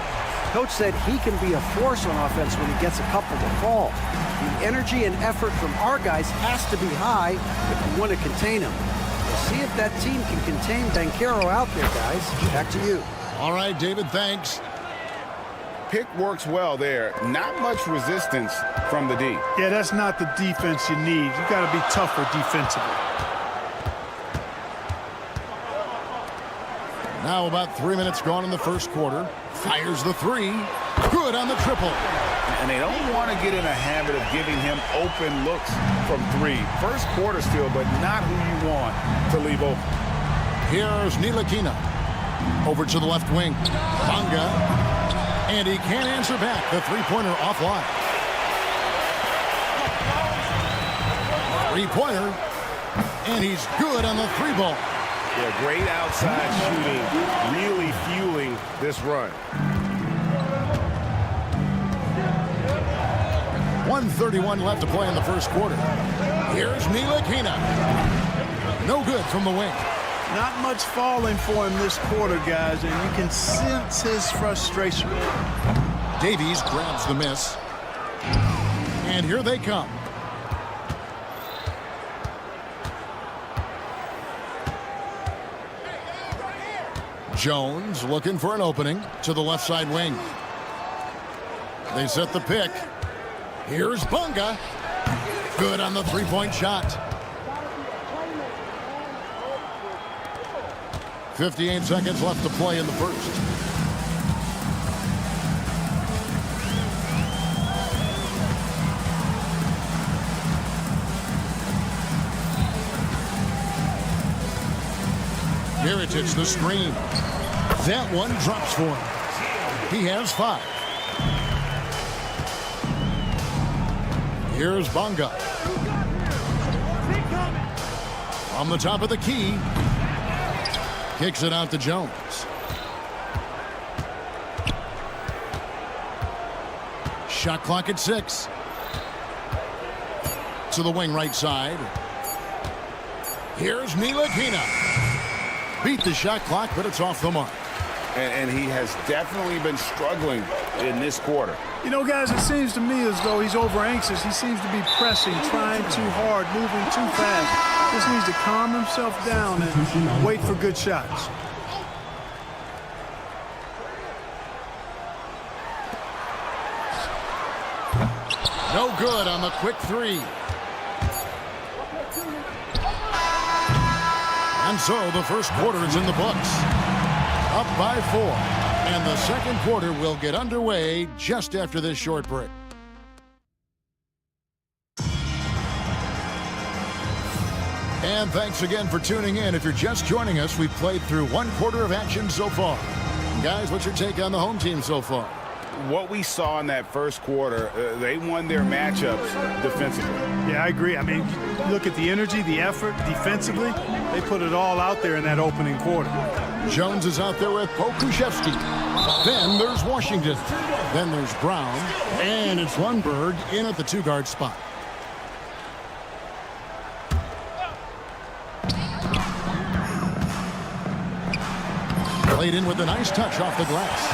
Coach said he can be a force on offense when he gets a couple to fall. The energy and effort from our guys has to be high if we want to contain him. We'll see if that team can contain Banchero out there, guys. Back to you. All right, David, thanks. Pick works well there. Not much resistance from the D. Yeah, that's not the defense you need. You got to be tougher defensively. Now about 3 minutes gone in the first quarter. Fires the 3. Good on the triple. And they don't want to get in a habit of giving him open looks from 3. First quarter still, but not who you want to leave open. Here's Ntilikina. Over to the left wing. Bonga. And he can't answer back. The three-pointer offline. Three-pointer. And he's good on the 3 ball. Yeah, great outside shooting, really fueling this run. 1:31 left to play in the first quarter. Here's Ntilikina. No good from the wing. Not much falling for him this quarter, guys, and you can sense his frustration. Davies grabs the miss. And here they come. Jones looking for an opening to the left side wing. They set the pick. Here's Bonga. Good on the three-point shot. 58 seconds left to play in the first. hits the screen. That one drops for him. He has 5. Here's Bonga. On the top of the key. Kicks it out to Jones. Shot clock at 6. To the wing right side. Here's Ntilikina. Beat the shot clock, but it's off the mark. And he has definitely been struggling in this quarter. You know, guys, it seems to me as though he's over anxious. He seems to be pressing, trying too hard, moving too fast. Just needs to calm himself down and wait for good shots. No good on the quick 3. And so the first quarter is in the books. Up by 4. And the second quarter will get underway just after this short break. And thanks again for tuning in. If you're just joining us, we've played through 1 quarter of action so far. Guys, what's your take on the home team so far? What we saw in that first quarter, they won their matchups defensively. Yeah, I agree. I mean, look at the energy, the effort defensively. They put it all out there in that opening quarter. Jones is out there with Pokusevski. Then there's Washington. Then there's Brown. And it's Lundberg in at the 2-guard spot. Played in with a nice touch off the glass.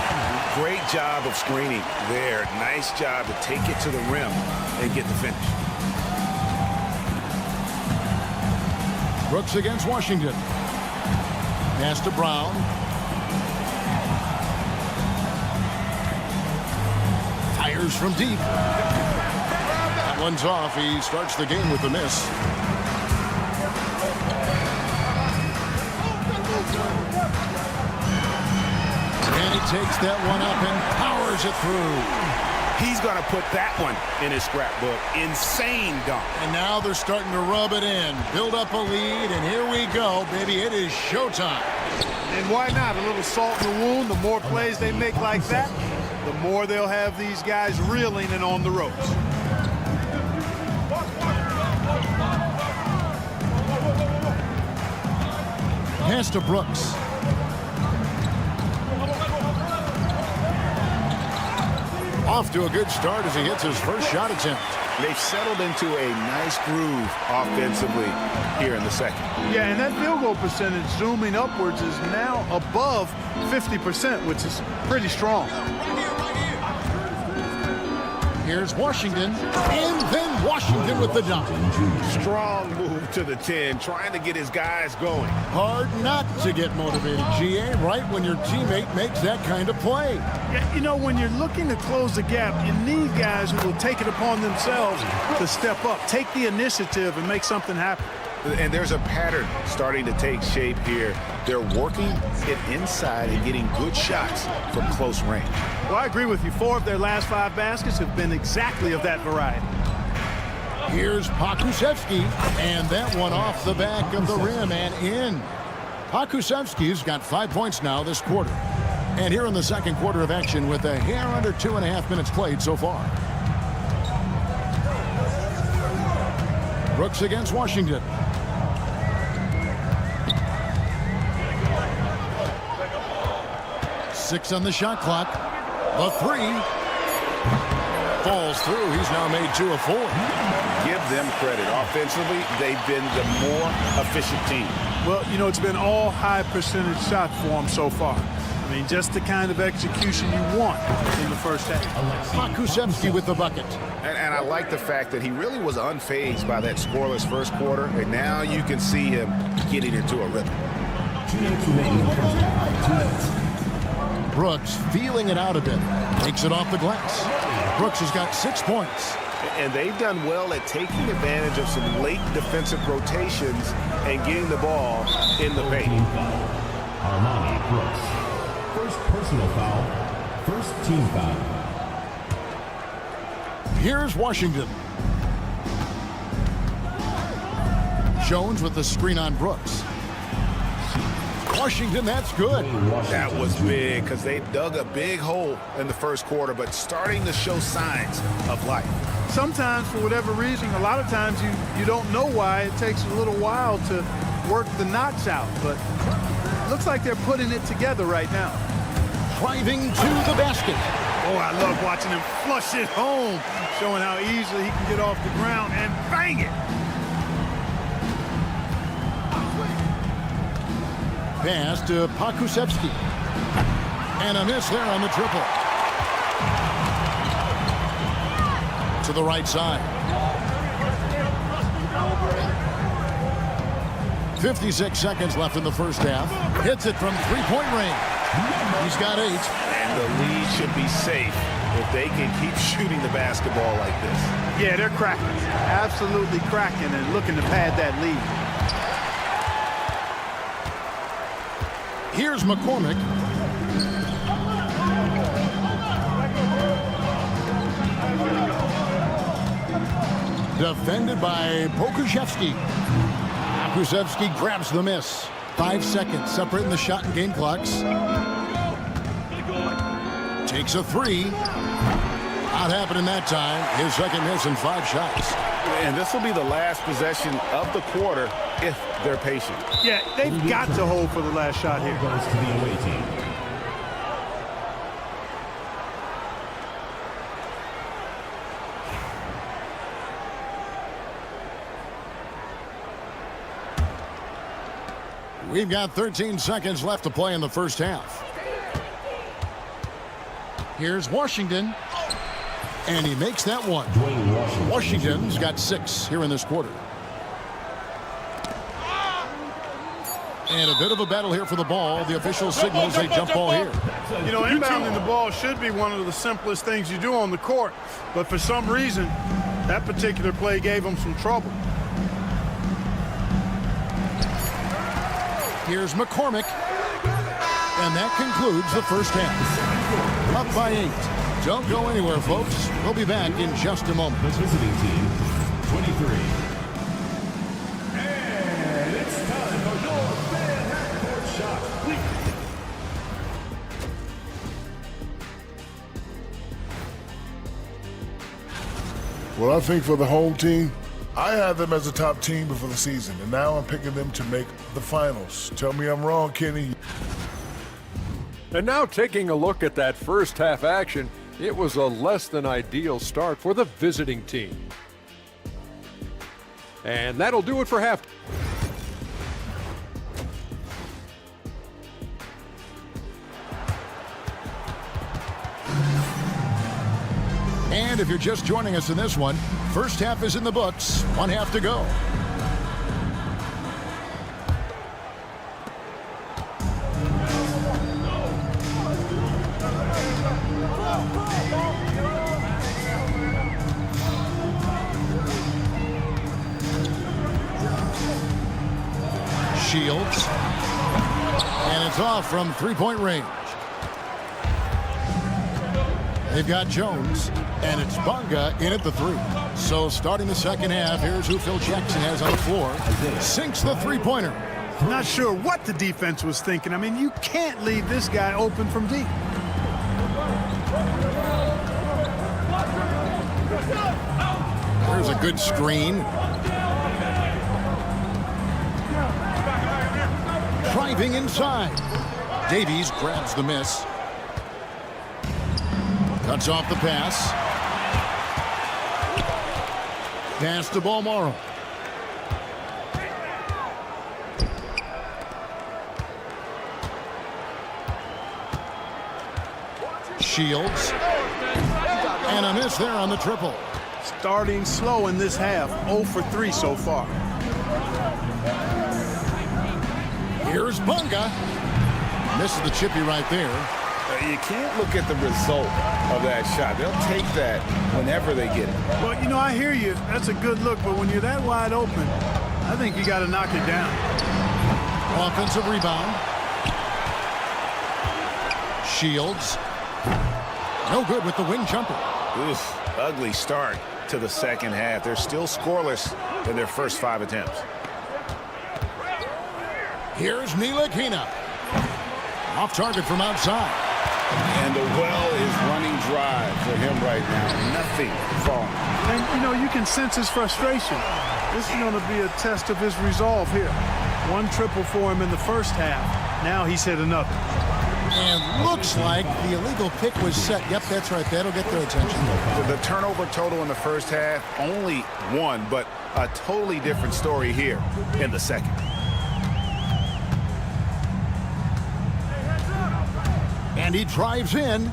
Great job of screening there. Nice job to take it to the rim and get the finish. Brooks against Washington. Pass to Brown. Fires from deep. That one's off. He starts the game with a miss. And he takes that one up and powers it through. He's going to put that one in his scrapbook. Insane dunk. And now they're starting to rub it in. Build up a lead, and here we go, baby. It is showtime. And why not? A little salt in the wound. The more plays they make like that, the more they'll have these guys reeling and on the ropes. Pass to Brooks. Off to a good start as he hits his first shot attempt. They've settled into a nice groove offensively here in the second. Yeah, and that field goal percentage zooming upwards is now above 50%, which is pretty strong. Here's Washington, and then Washington with the dunk. Strong move to the 10, trying to get his guys going. Hard not to get motivated, GA, right when your teammate makes that kind of play. Yeah, you know, when you're looking to close the gap, you need guys who will take it upon themselves to step up, take the initiative, and make something happen. And there's a pattern starting to take shape here. They're working it inside and getting good shots from close range. Well, I agree with you. 4 of their last 5 baskets have been exactly of that variety. Here's Pokusevski, and that one off the back of the rim and in. Pokusevski's got 5 points now this quarter. And here in the second quarter of action with a hair under 2.5 minutes played so far. Brooks against Washington. Six on the shot clock. The 3 falls through. He's now made 2 of 4. Give them credit. Offensively, they've been the more efficient team. Well, you know, it's been all high percentage shot for them so far. I mean, just the kind of execution you want in the first half. Pokusevski with the bucket. And I like the fact that he really was unfazed by that scoreless first quarter, and now you can see him getting into a rhythm. Brooks feeling it out a bit. Takes it off the glass. Brooks has got 6 points. And they've done well at taking advantage of some late defensive rotations and getting the ball in the paint. Armani Brooks. First personal foul. First team foul. Here's Washington. Jones with the screen on Brooks. Washington, that's good. That was big because they dug a big hole in the first quarter, but starting to show signs of life. Sometimes, for whatever reason, a lot of times you don't know why. It takes a little while to work the knots out, but it looks like they're putting it together right now. Driving to the basket. Oh, I love watching him flush it home, showing how easily he can get off the ground and bang it. Pass to Pakusevsky. And a miss there on the triple. To the right side. 56 seconds left in the first half. Hits it from three-point range. He's got 8. And the lead should be safe if they can keep shooting the basketball like this. Yeah, they're cracking. Absolutely cracking and looking to pad that lead. Here's McCormick. Defended by Pokusevsky. Pokusevsky grabs the miss. 5 seconds separating the shot and game clocks. Takes a 3. Not happening that time. His second miss in 5 shots. And this will be the last possession of the quarter if they're patient. Yeah, they've got to hold for the last shot here. Goes to the away team. We've got 13 seconds left to play in the first half. Here's Washington. And he makes that one. Washington's got 6 here in this quarter. And a bit of a battle here for the ball. The official signals a jump ball here. You know, inbounding the ball should be one of the simplest things you do on the court. But for some reason, that particular play gave them some trouble. Here's McCormick. And that concludes the first half. Up by 8. Don't go anywhere, folks. We'll be back in just a moment. The visiting team, 23. And it's time for your fan half-court shot weekly. Well, I think for the home team, I had them as a top team before the season, and now I'm picking them to make the finals. Tell me I'm wrong, Kenny. And now taking a look at that first half action, it was a less than ideal start for the visiting team. And that'll do it for half. And if you're just joining us in this one, first half is in the books. 1 half to go. Shields. And it's off from three-point range. They've got Jones, and it's Bonga in at the 3. So starting the second half, here's who Phil Jackson has on the floor. Sinks the three-pointer. Not sure what the defense was thinking. I mean, you can't leave this guy open from deep. There's a good screen. Driving inside. Davies grabs the miss. Cuts off the pass. Pass to Balmaro. Shields. And a miss there on the triple. Starting slow in this half. 0 for 3 so far. Here's Bunga. Misses the chippy right there. You can't look at the result of that shot. They'll take that whenever they get it. Well, you know, I hear you. That's a good look, but when you're that wide open, I think you got to knock it down. Offensive rebound. Shields. No good with the wing jumper. Oof, ugly start to the second half. They're still scoreless in their first 5 attempts. Here's Ntilikina. Off target from outside. And the well is running dry for him right now. Nothing falling. And, you know, you can sense his frustration. This is going to be a test of his resolve here. One triple for him in the first half. Now he's hit another. And looks like the illegal pick was set. Yep, that's right. That'll get their attention. The turnover total in the first half, only one, but a totally different story here in the second. And he drives in.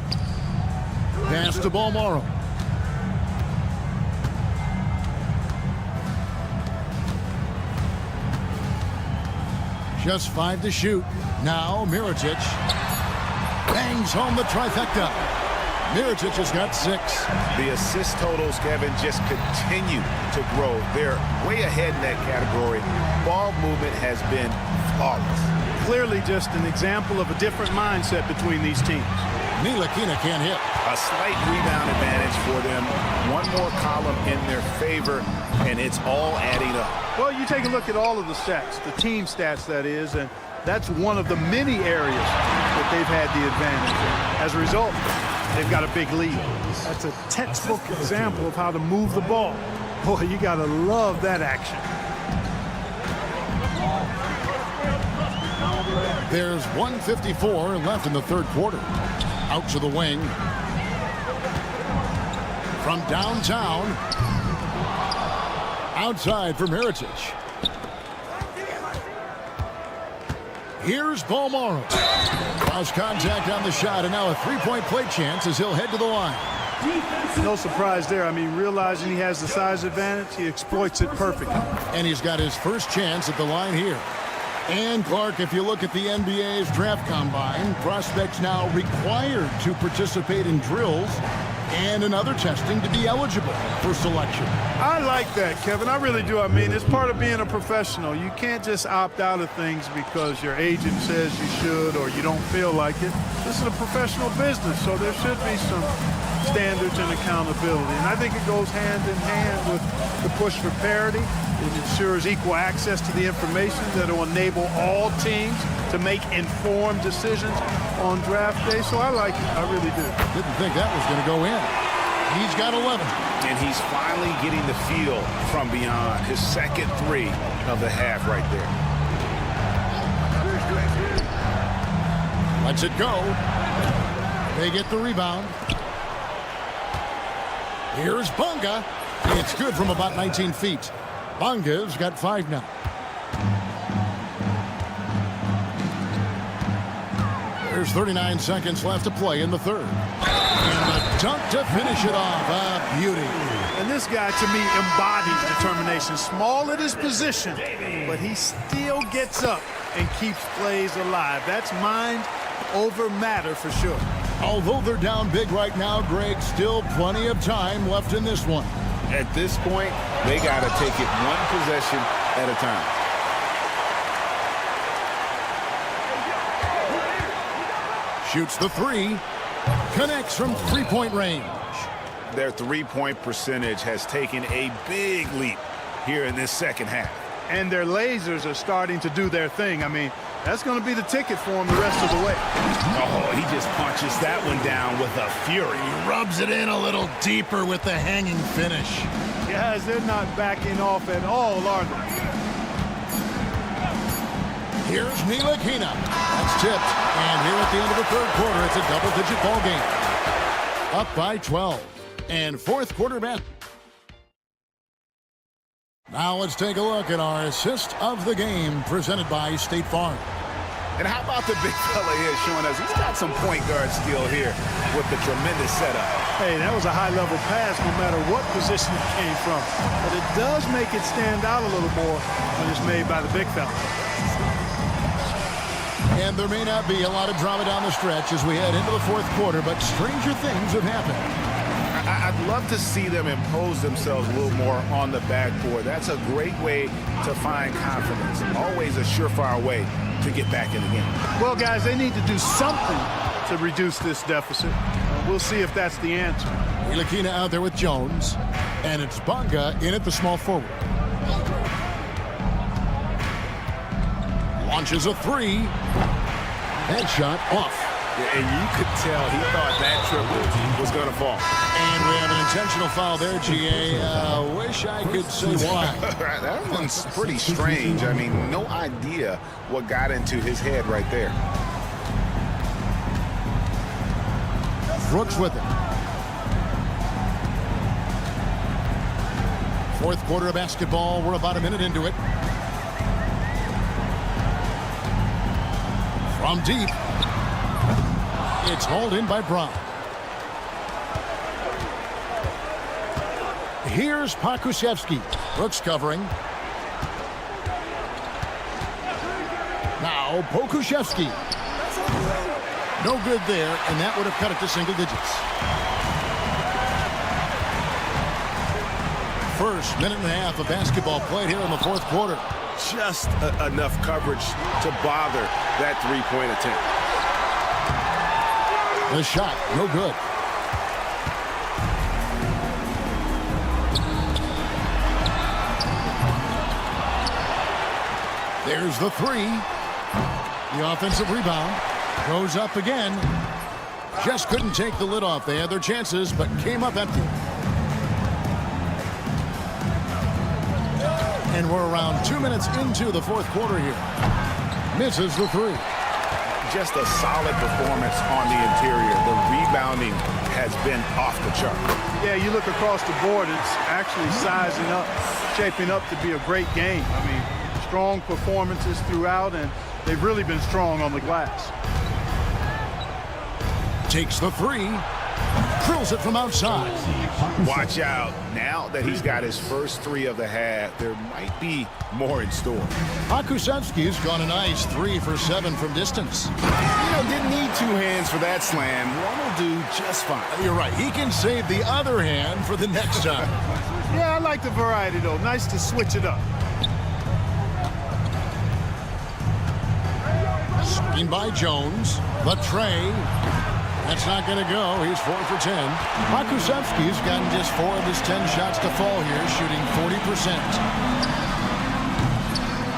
Pass to Balmoro. Just 5 to shoot. Now Mirotic bangs home the trifecta. Mirotic has got 6. The assist totals, Kevin, just continue to grow. They're way ahead in that category. Ball movement has been flawless. Clearly just an example of a different mindset between these teams. Ntilikina can't hit. A slight rebound advantage for them. One more column in their favor, and it's all adding up. Well, you take a look at all of the stats, the team stats that is, and that's one of the many areas that they've had the advantage. As a result, they've got a big lead. That's a textbook example of how to move the ball. Boy, you got to love that action. There's 1:54 left in the third quarter. Out to the wing. From downtown. Outside for Mirotic. Here's Balmoro. Lost contact on the shot, and now a three-point play chance as he'll head to the line. No surprise there. I mean, realizing he has the size advantage, he exploits it perfectly. And he's got his first chance at the line here. And, Clark, if you look at the NBA's draft combine, prospects now required to participate in drills and in other testing to be eligible for selection. I like that, Kevin. I really do. I mean, it's part of being a professional. You can't just opt out of things because your agent says you should or you don't feel like it. This is a professional business, so there should be some standards and accountability. And I think it goes hand in hand with the push for parity. It ensures equal access to the information that will enable all teams to make informed decisions on draft day. So I like it. I really do. Didn't think that was going to go in. He's got 11. And he's finally getting the feel from beyond. His second three of the half right there. Lets it go. They get the rebound. Here's Bunga. It's good from about 19 feet. Bunga's got 5 now. There's 39 seconds left to play in the third. And a dunk to finish it off. A beauty. And this guy, to me, embodies determination. Small at his position, but he still gets up and keeps plays alive. That's mind over matter for sure. Although they're down big right now, Greg, still plenty of time left in this one. At this point, they got to take it one possession at a time. Shoots the three. Connects from three-point range. Their three-point percentage has taken a big leap here in this second half. And their lasers are starting to do their thing. I mean, that's going to be the ticket for them the rest of the way. Oh, he just punches that one down with a fury. He rubs it in a little deeper with the hanging finish. Guys, they're not backing off at all, are they? Here's Ntilikina. That's tipped. And here at the end of the third quarter, it's a double-digit ball game. Up by 12. And fourth quarter bat. Now let's take a look at our assist of the game presented by State Farm. And how about the big fella here showing us he's got some point guard skill here with the tremendous setup. Hey, that was a high-level pass no matter what position it came from. But it does make it stand out a little more when it's made by the big fella. And there may not be a lot of drama down the stretch as we head into the fourth quarter, but stranger things have happened. I'd love to see them impose themselves a little more on the backboard. That's a great way to find confidence. Always a surefire way to get back in the game. Well, guys, they need to do something to reduce this deficit. We'll see if that's the answer. Ntilikina out there with Jones, and it's Bunga in at the small forward. Launches a three. That shot off. And you could tell he thought that triple was going to fall. And we have an intentional foul there, GA. Wish I could say why. That one's pretty strange. I mean, no idea what got into his head right there. Brooks with it. Fourth quarter of basketball. We're about a minute into it. From deep. It's hauled in by Brown. Here's Pokusevski. Brooks covering. Now Pokusevski. No good there, and that would have cut it to single digits. First minute and a half of basketball played here in the fourth quarter. Just enough coverage to bother that three-point attempt. The shot, no good. There's the three. The offensive rebound goes up again. Just couldn't take the lid off. They had their chances, but came up empty. And we're around 2 minutes into the fourth quarter here. Misses the three. Just a solid performance on the interior. The rebounding has been off the chart. Yeah, you look across the board, it's actually sizing up, shaping up to be a great game. I mean, strong performances throughout, and they've really been strong on the glass. Takes the three. Drills it from outside. Watch out. Now that he's got his first three of the half, there might be more in store. Pokusevski's gone a nice 3 for 7 from distance. Didn't need two hands for that slam. One will do just fine. You're right. He can save the other hand for the next time. Yeah, I like the variety, though. Nice to switch it up. Screen by Jones. The tray. That's not going to go. He's 4 for 10. Pokusevski's gotten just 4 of his 10 shots to fall here, shooting 40%.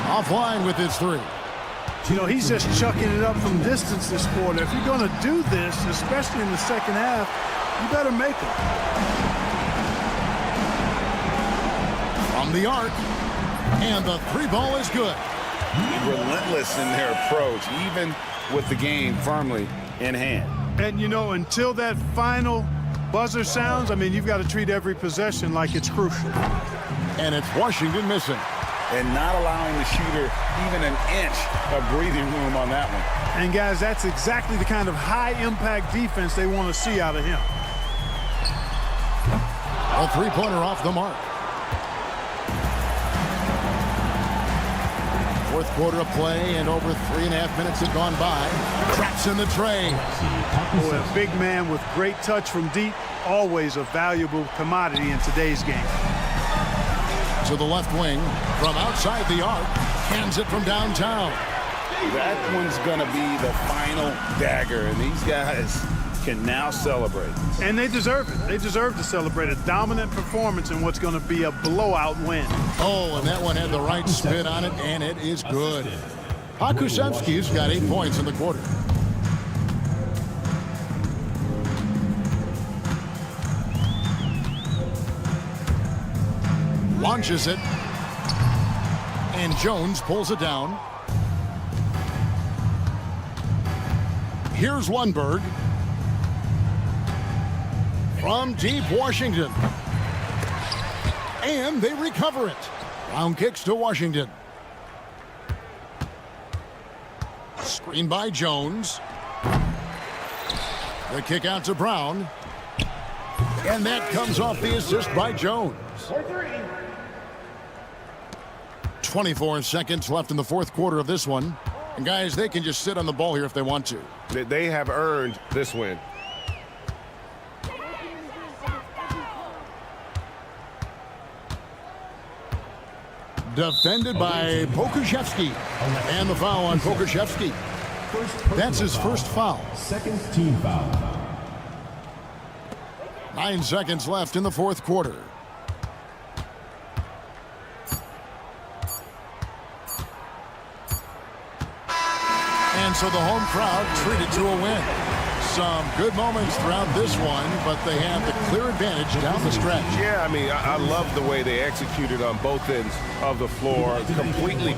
Offline with his three. He's just chucking it up from distance this quarter. If you're going to do this, especially in the second half, you better make it. From the arc. And the three ball is good. Relentless in their approach, even with the game firmly in hand. And, until that final buzzer sounds, I mean, you've got to treat every possession like it's crucial. And it's Washington missing. And not allowing the shooter even an inch of breathing room on that one. And, guys, that's exactly the kind of high-impact defense they want to see out of him. A three-pointer off the mark. Fourth quarter of play, and over 3.5 minutes have gone by. Traps in the tray. Boy, a big man with great touch from deep, always a valuable commodity in today's game. To the left wing, from outside the arc, hands it from downtown. That one's going to be the final dagger, and these guys can now celebrate. And they deserve it. They deserve to celebrate a dominant performance in what's going to be a blowout win. Oh, and that one had the right spin on it, and it is good. Pokusevski's got 8 points in the quarter. Launches it. And Jones pulls it down. Here's Lundberg. From deep Washington. And they recover it. Brown kicks to Washington. Screen by Jones. The kick out to Brown. And that comes off the assist by Jones. 24 seconds left in the fourth quarter of this one. And guys, they can just sit on the ball here if they want to. They have earned this win. Defended by Pokusevski. And the foul on Pokusevski. That's his first foul. Second team foul. 9 seconds left in the fourth quarter. And So the home crowd treated to a win. Some good moments throughout this one, but they have the clear advantage down the stretch. Yeah, I mean, I love the way they executed on both ends of the floor. Completely.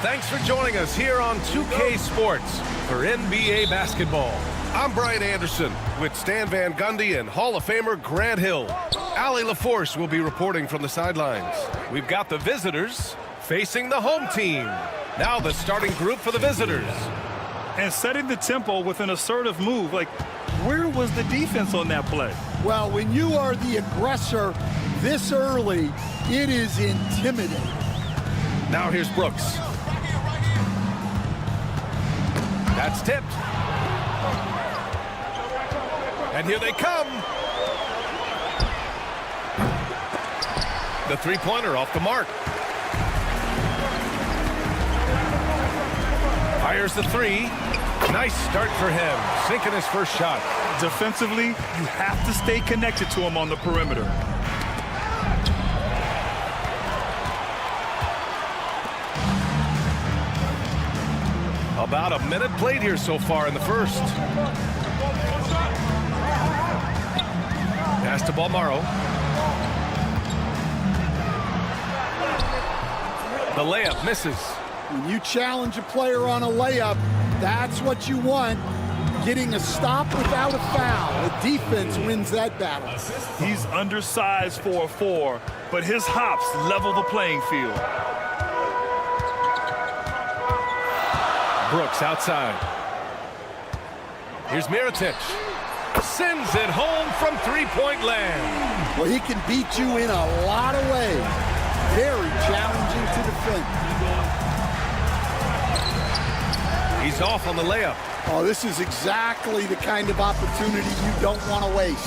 Thanks for joining us here on 2K Sports for NBA basketball. I'm Brian Anderson with Stan Van Gundy and Hall of Famer Grant Hill. Allie LaForce will be reporting from the sidelines. We've got the visitors facing the home team. Now the starting group for the visitors. And setting the tempo with an assertive move. Like, Where was the defense on that play? Well, when you are the aggressor this early, it is intimidating. Now here's Brooks. That's tipped. And here they come. The three-pointer off the mark. Fires the three. Nice start for him. Sinking his first shot. Defensively, you have to stay connected to him on the perimeter. About a minute played here so far in the first. Pass to Balmaro. The layup misses. When you challenge a player on a layup, that's what you want. Getting a stop without a foul. The defense wins that battle. He's undersized for a 4, but his hops level the playing field. Brooks outside. Here's Mirotic. Sends it home from three-point land. Well, he can beat you in a lot of ways. Very challenging to defend. He's off on the layup. Oh, this is exactly the kind of opportunity you don't want to waste.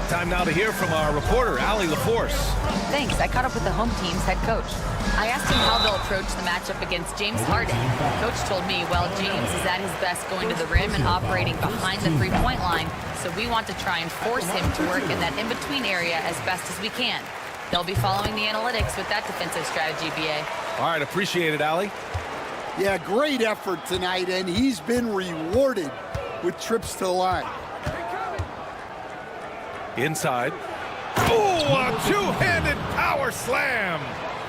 Time now to hear from our reporter, Allie LaForce. Thanks. I caught up with the home team's head coach. I asked him how they'll approach the matchup against James Harden. Coach told me, well, James is at his best going to the rim and operating behind the three-point line, so we want to try and force him to work in that in-between area as best as we can. They'll be following the analytics with that defensive strategy, BA. All right, appreciate it, Allie. Yeah, great effort tonight, and he's been rewarded with trips to the line. Inside. Oh, a two-handed power slam.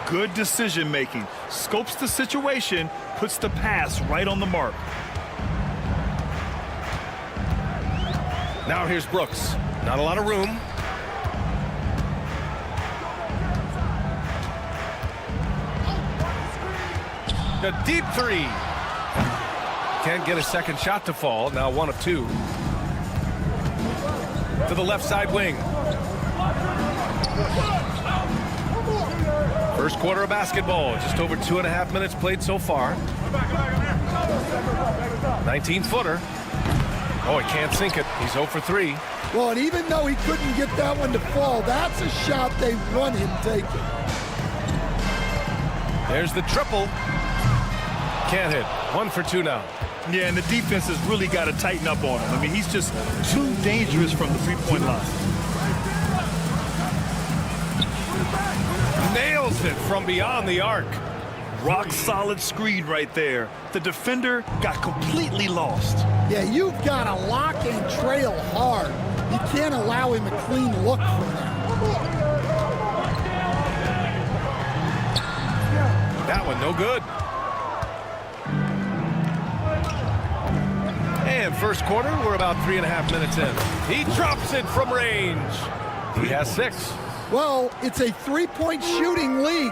Good decision making. Scopes the situation, puts the pass right on the mark. Now here's Brooks. Not a lot of room. A deep three. Can't get a second shot to fall. Now 1 of 2. To the left side wing. First quarter of basketball. Just over 2.5 minutes played so far. 19-footer. Oh, he can't sink it. He's 0 for 3. Well, and even though he couldn't get that one to fall, that's a shot they want him taking. There's the triple. Can't hit. 1 for 2 now. Yeah, and the defense has really got to tighten up on him. I mean, he's just too dangerous from the three-point line. Nails it from beyond the arc. Rock solid screen right there. The defender got completely lost. Yeah, you've got to lock and trail hard. You can't allow him a clean look from that. That one no good. And first quarter, we're about 3.5 minutes in. He drops it from range. He has 6. Well, it's a three-point shooting league.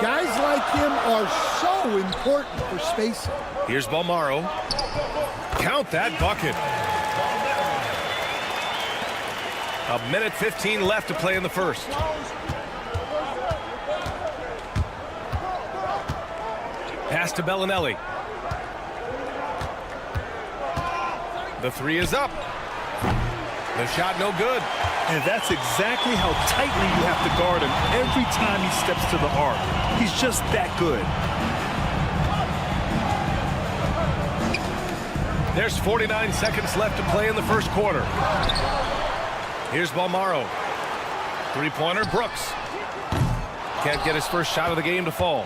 Guys like him are so important for spacing. Here's Balmaro. Count that bucket. 1:15 left to play in the first. Pass to Bellinelli. The three is up. The shot no good. And that's exactly how tightly you have to guard him every time he steps to the arc. He's just that good. There's 49 seconds left to play in the first quarter. Here's Balmaro. Three-pointer, Brooks. Can't get his first shot of the game to fall.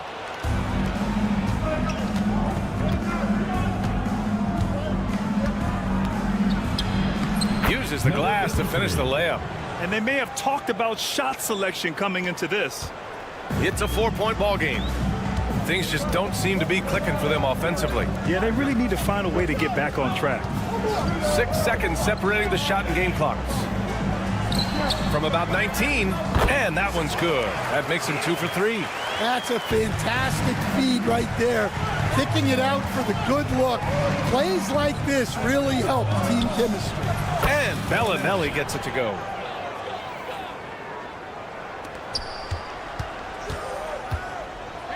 Uses the glass to finish the layup. And they may have talked about shot selection coming into this. It's a 4-point ball game. Things just don't seem to be clicking for them offensively. Yeah, they really need to find a way to get back on track. 6 seconds separating the shot and game clocks. From about 19, and that one's good. That makes him 2 for 3. That's a fantastic feed right there. kicking it out for the good look. Plays like this really help team chemistry. And Bellinelli gets it to go.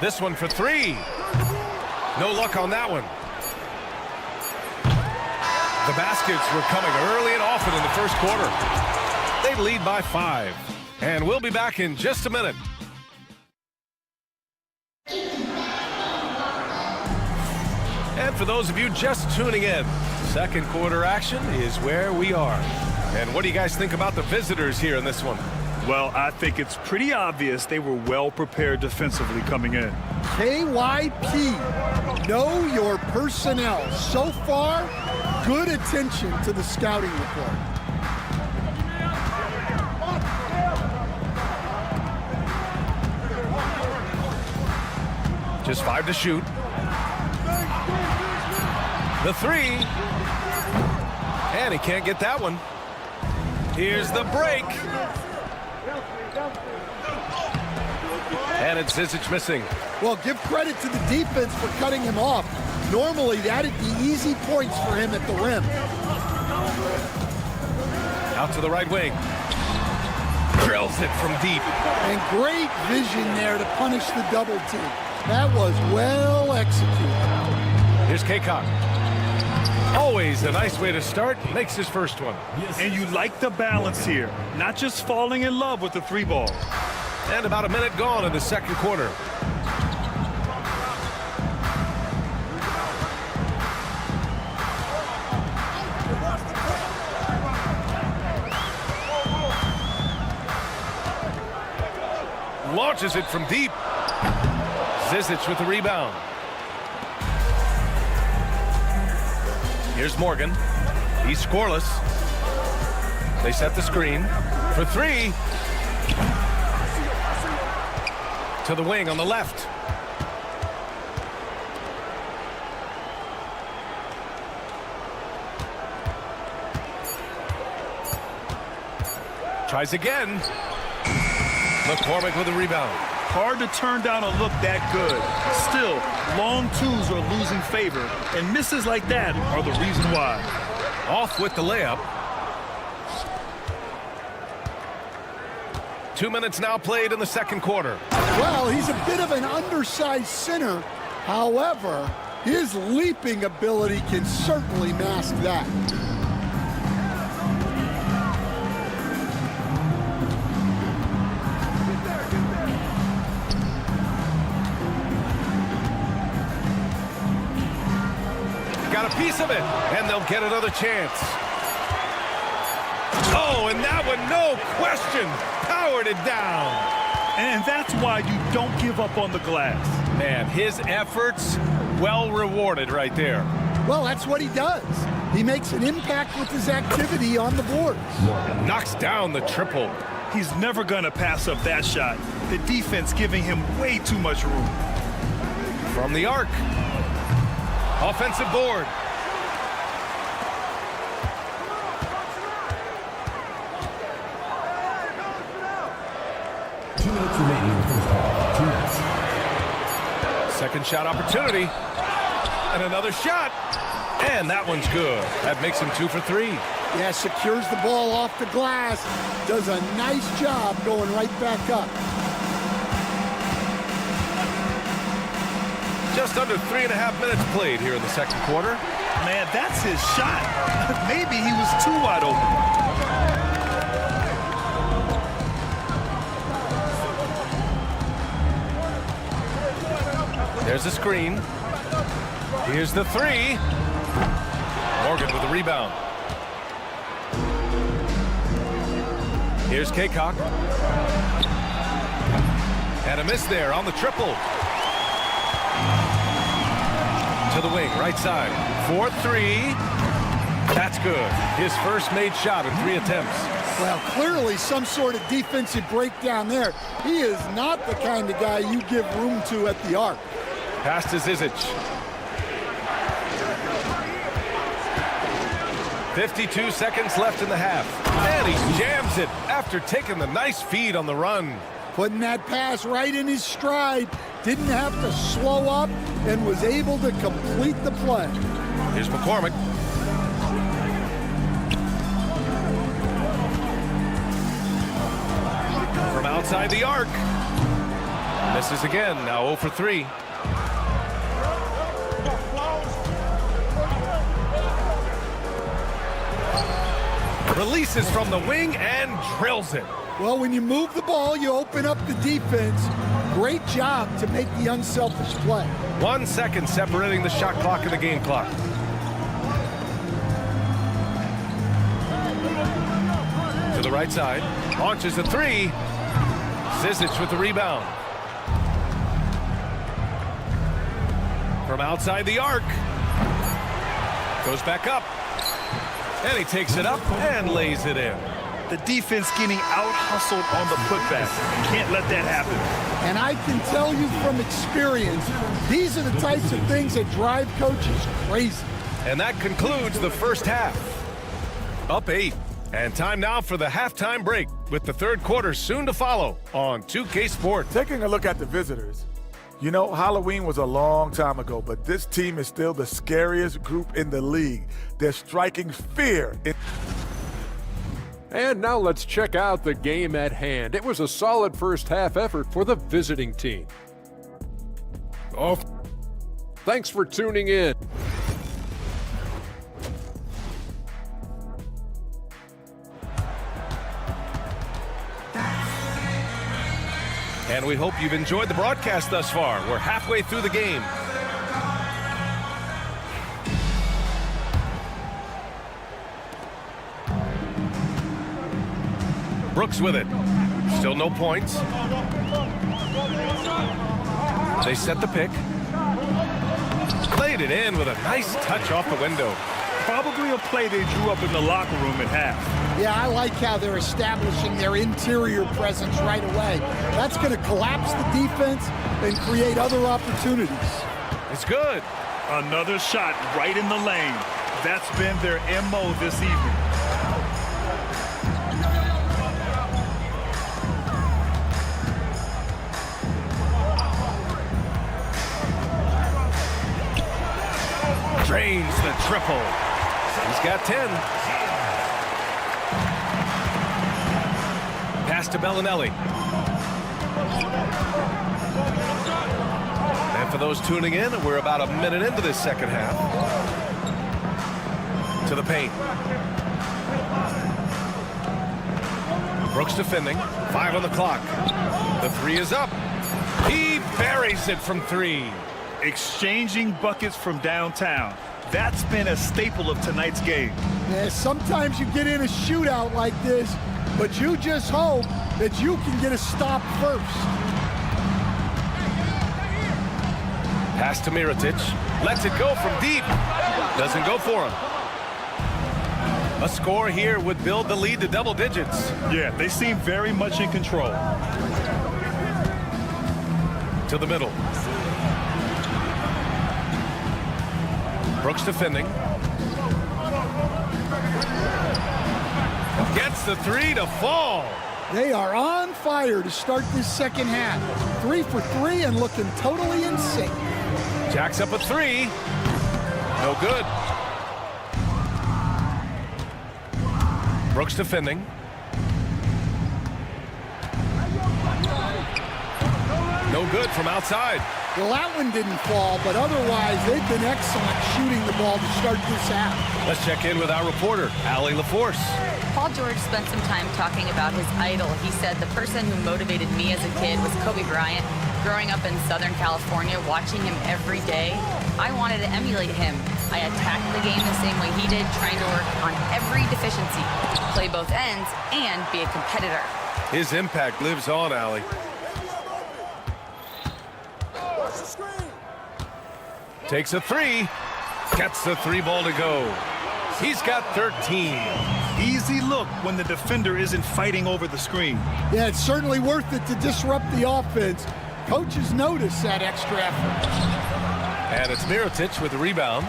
This one for three. No luck on that one. The baskets were coming early and often in the first quarter. They lead by 5. And we'll be back in just a minute. And for those of you just tuning in, second quarter action is where we are. And what do you guys think about the visitors here in this one? Well, I think it's pretty obvious they were well prepared defensively coming in. KYP, know your personnel. So far, good attention to the scouting report. Just 5 to shoot. The 3. And he can't get that one. Here's the break. And it's Zizic missing. Well, give credit to the defense for cutting him off. Normally, that'd be easy points for him at the rim. Out to the right wing. Drills it from deep. And great vision there to punish the double team. That was well executed. Here's Kaycock. Always a nice way to start. Makes his first one. And you like the balance here. Not just falling in love with the 3 ball. And about a minute gone in the second quarter. Launches it from deep. Zizic with the rebound. Here's Morgan. He's scoreless. They set the screen for 3. To the wing on the left. Tries again. McCormick with the rebound. Hard to turn down a look that good. Still, long twos are losing favor, and misses like that are the reason why. Off with the layup. 2 minutes now played in the second quarter. Well, he's a bit of an undersized center. However, his leaping ability can certainly mask that. Got a piece of it, and they'll get another chance. Oh, and that one, no question, powered it down. And that's why you don't give up on the glass. Man, his efforts, well rewarded right there. Well, that's what he does. He makes an impact with his activity on the board. Knocks down the triple. He's never going to pass up that shot. The defense giving him way too much room. From the arc. Offensive board. Second shot opportunity. And another shot. And that one's good. That makes him 2 for 3. Yeah, secures the ball off the glass. Does a nice job going right back up. Just under 3.5 minutes played here in the second quarter. Man, that's his shot. Maybe he was too wide open. There's a screen. Here's the 3. Morgan with the rebound. Here's Kaycock. And a miss there on the triple. To the wing, right side. 4-3. That's good. His first made shot in 3 attempts. Well, clearly some sort of defensive breakdown there. He is not the kind of guy you give room to at the arc. Pass to Zizic. 52 seconds left in the half. And he jams it after taking the nice feed on the run. Putting that pass right in his stride. didn't have to slow up and was able to complete the play. Here's McCormick. From outside the arc. Misses again, now 0 for 3. Releases from the wing and drills it. Well, when you move the ball, you open up the defense. Great job to make the unselfish play. 1 second separating the shot clock and the game clock. To the right side, launches a 3. Zizic with the rebound. From outside the arc. Goes back up. And he takes it up and lays it in. The defense getting out-hustled on the putback. Can't let that happen. And I can tell you from experience, these are the types of things that drive coaches crazy. And that concludes the first half. Up 8. And time now for the halftime break, with the third quarter soon to follow on 2K Sports. Taking a look at the visitors. You know, Halloween was a long time ago, but this team is still the scariest group in the league. They're striking fear. And now let's check out the game at hand. It was a solid first half effort for the visiting team. Thanks for tuning in. And we hope you've enjoyed the broadcast thus far. We're halfway through the game. Brooks with it. Still no points. They set the pick. Played it in with a nice touch off the window. Probably a play they drew up in the locker room at half. Yeah, I like how they're establishing their interior presence right away. That's going to collapse the defense and create other opportunities. It's good. Another shot right in the lane. That's been their MO this evening. Drains the triple. He's got 10. Pass to Bellinelli. And for those tuning in, we're about a minute into this second half. To the paint. Brooks defending. 5 on the clock. The 3 is up. He buries it from 3. Exchanging buckets from downtown. That's been a staple of tonight's game. Yeah, sometimes you get in a shootout like this, but you just hope that you can get a stop first. Pass to Mirotic. Lets it go from deep. Doesn't go for him. A score here would build the lead to double digits. Yeah, they seem very much in control. To the middle. Brooks defending. Gets the 3 to fall. They are on fire to start this second half. 3 for 3 and looking totally in sync. Jacks up a 3. No good. Brooks defending. No good from outside. Well, that one didn't fall, but otherwise they've been excellent shooting the ball to start this half. Let's check in with our reporter, Allie LaForce. Paul George spent some time talking about his idol. He said the person who motivated me as a kid was Kobe Bryant. Growing up in Southern California, watching him every day, I wanted to emulate him. I attacked the game the same way he did, trying to work on every deficiency, play both ends, and be a competitor. His impact lives on, Allie. Takes a 3. Gets the 3 ball to go. He's got 13. Easy look when the defender isn't fighting over the screen. Yeah, it's certainly worth it to disrupt the offense. Coaches notice that extra effort. And it's Mirotic with the rebound.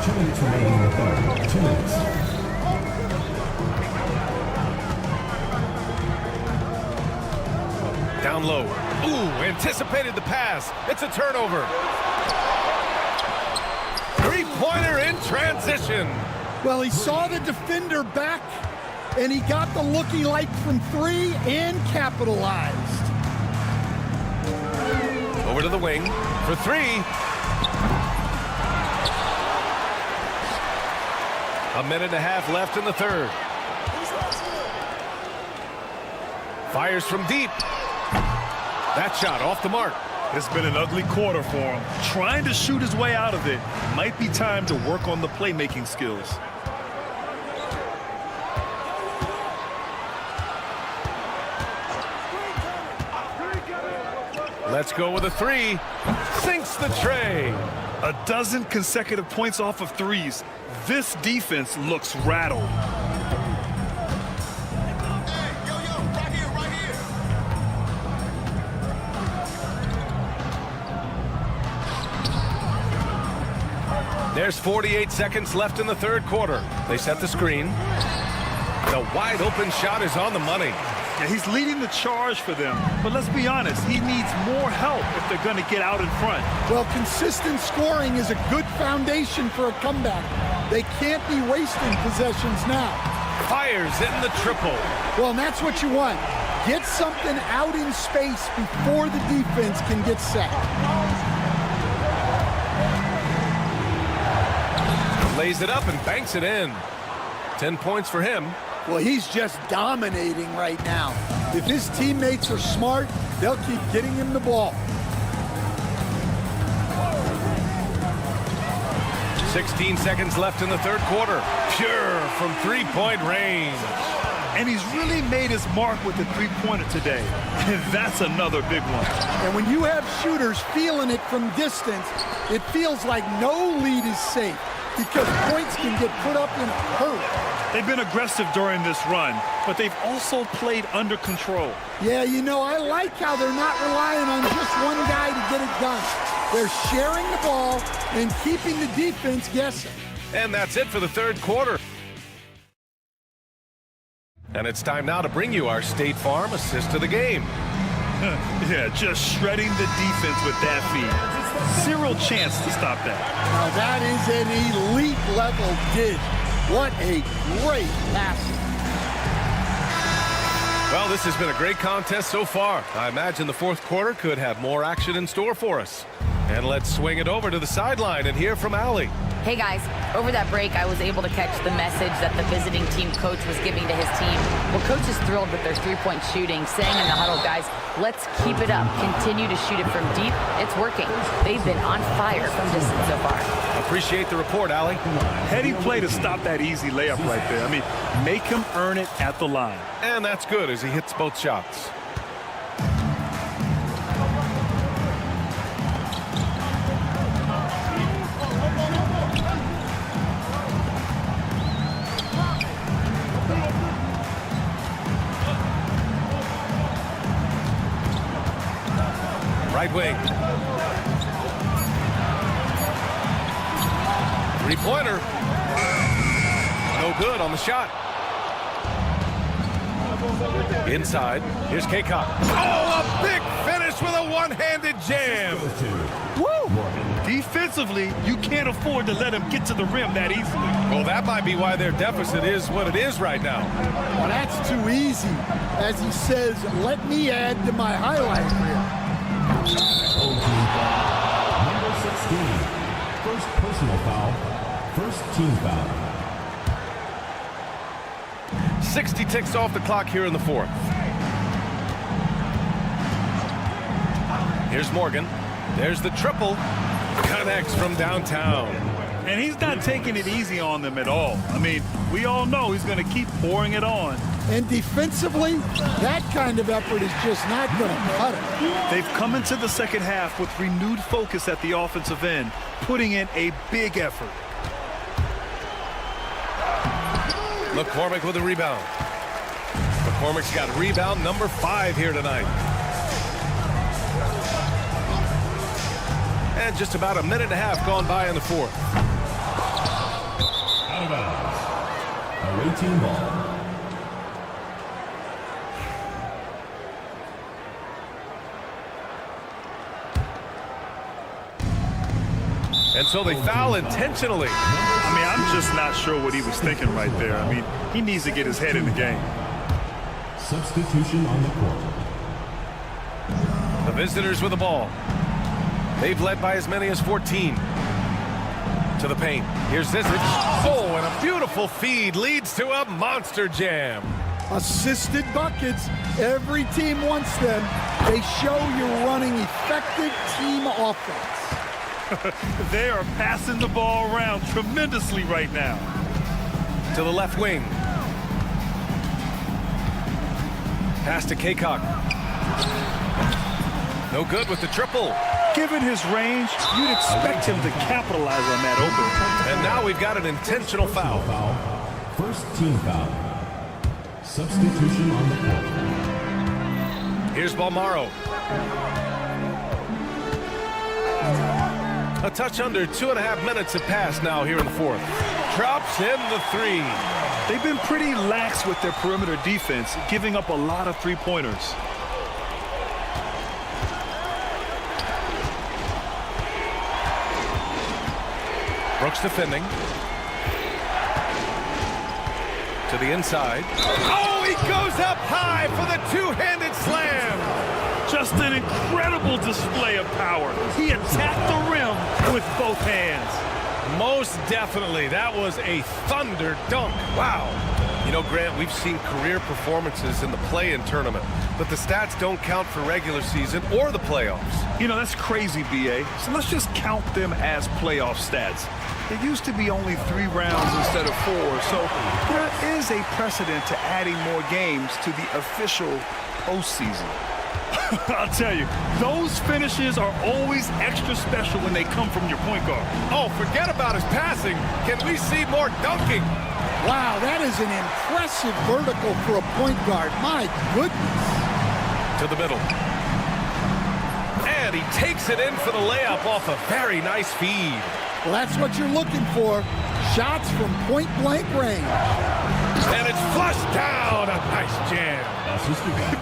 2 minutes remaining in the third. 2 minutes. Down low. Ooh, anticipated the pass. It's a turnover. Three-pointer in transition. Well, he saw the defender back, and he got the looky like from three and capitalized. Over to the wing for three. A minute and a half left in the third. Fires from deep. That shot off the mark. It's been an ugly quarter for him. Trying to shoot his way out of it. Might be time to work on the playmaking skills. Let's go with a three. Sinks the tray. A dozen consecutive points off of threes. This defense looks rattled. There's 48 seconds left in the third quarter. They set the screen. The wide open shot is on the money. Yeah, he's leading the charge for them. But let's be honest, he needs more help if they're going to get out in front. Well, consistent scoring is a good foundation for a comeback. They can't be wasting possessions now. Fires in the triple. Well, and that's what you want. Get something out in space before the defense can get set. Lays it up and banks it in. 10 points for him. Well, he's just dominating right now. If his teammates are smart, they'll keep getting him the ball. 16 seconds left in the third quarter. Pure from three-point range. And he's really made his mark with the three-pointer today. And that's another big one. And when you have shooters feeling it from distance, it feels like no lead is safe because points can get put up in a hurry. They've been aggressive during this run, but they've also played under control. Yeah, you know, I like how they're not relying on just one guy to get it done. They're sharing the ball and keeping the defense guessing. And that's it for the third quarter. And it's time now to bring you our State Farm assist of the game. Yeah, just shredding the defense with that feed. Zero chance to stop that. Now that is an elite level dish. What a great pass. Well, this has been a great contest so far. I imagine the fourth quarter could have more action in store for us. And let's swing it over to the sideline and hear from Allie. Hey guys, over that break I was able to catch the message that the visiting team coach was giving to his team. Well, coach is thrilled with their three-point shooting, saying in the huddle, guys, let's keep it up. Continue to shoot it from deep. It's working. They've been on fire from distance so far. Appreciate the report, Allie. Heady play to stop that easy layup right there. I mean, make him earn it at the line. And that's good as he hits both shots. Right wing. Three-pointer. No good on the shot. Inside. Here's Kaycock. Oh, a big finish with a one-handed jam. Woo! Defensively, you can't afford to let him get to the rim that easily. Well, that might be why their deficit is what it is right now. Well, that's too easy. As he says, let me add to my highlight reel. Number 16, first personal foul, first team foul. 60 ticks off the clock here in the fourth. Here's Morgan. There's the triple. Connects from downtown. And he's not taking it easy on them at all. I mean, we all know he's going to keep pouring it on. And defensively, that kind of effort is just not going to cut it. They've come into the second half with renewed focus at the offensive end, putting in a big effort. McCormick with a rebound. McCormick's got rebound number 5 here tonight. And just about a minute and a half gone by in the fourth. Out of bounds. Away team ball. And so they foul intentionally. I mean, I'm just not sure what he was thinking right there. I mean, he needs to get his head in the game. Substitution on the court. The visitors with the ball. They've led by as many as 14. To the paint. Here's Zizic. Oh, and a beautiful feed leads to a monster jam. Assisted buckets. Every team wants them. They show you're running effective team offense. They are passing the ball around tremendously right now. To the left wing. Pass to Kaycock. No good with the triple. Given his range, you'd expect him to capitalize on that open. And now we've got an intentional foul. First team foul. Substitution on the court. Here's Balmaro. A touch under 2.5 minutes have passed now here in the fourth. Drops in the three. They've been pretty lax with their perimeter defense, giving up a lot of three-pointers. Brooks defending. To the inside. Oh, he goes up high for the two-handed slam. Just an incredible display of power. He attacked the rim with both hands. Most definitely. That was a thunder dunk. Wow. You know, Grant, we've seen career performances in the play-in tournament, but the stats don't count for regular season or the playoffs. You know, that's crazy, B.A. So let's just count them as playoff stats. It used to be only 3 rounds instead of 4, so there is a precedent to adding more games to the official postseason. I'll tell you, those finishes are always extra special when they come from your point guard. Oh, forget about his passing. Can we see more dunking? Wow, that is an impressive vertical for a point guard. My goodness. To the middle. And he takes it in for the layup off a very nice feed. Well, that's what you're looking for. Shots from point-blank range. And it's flushed down. A nice jam.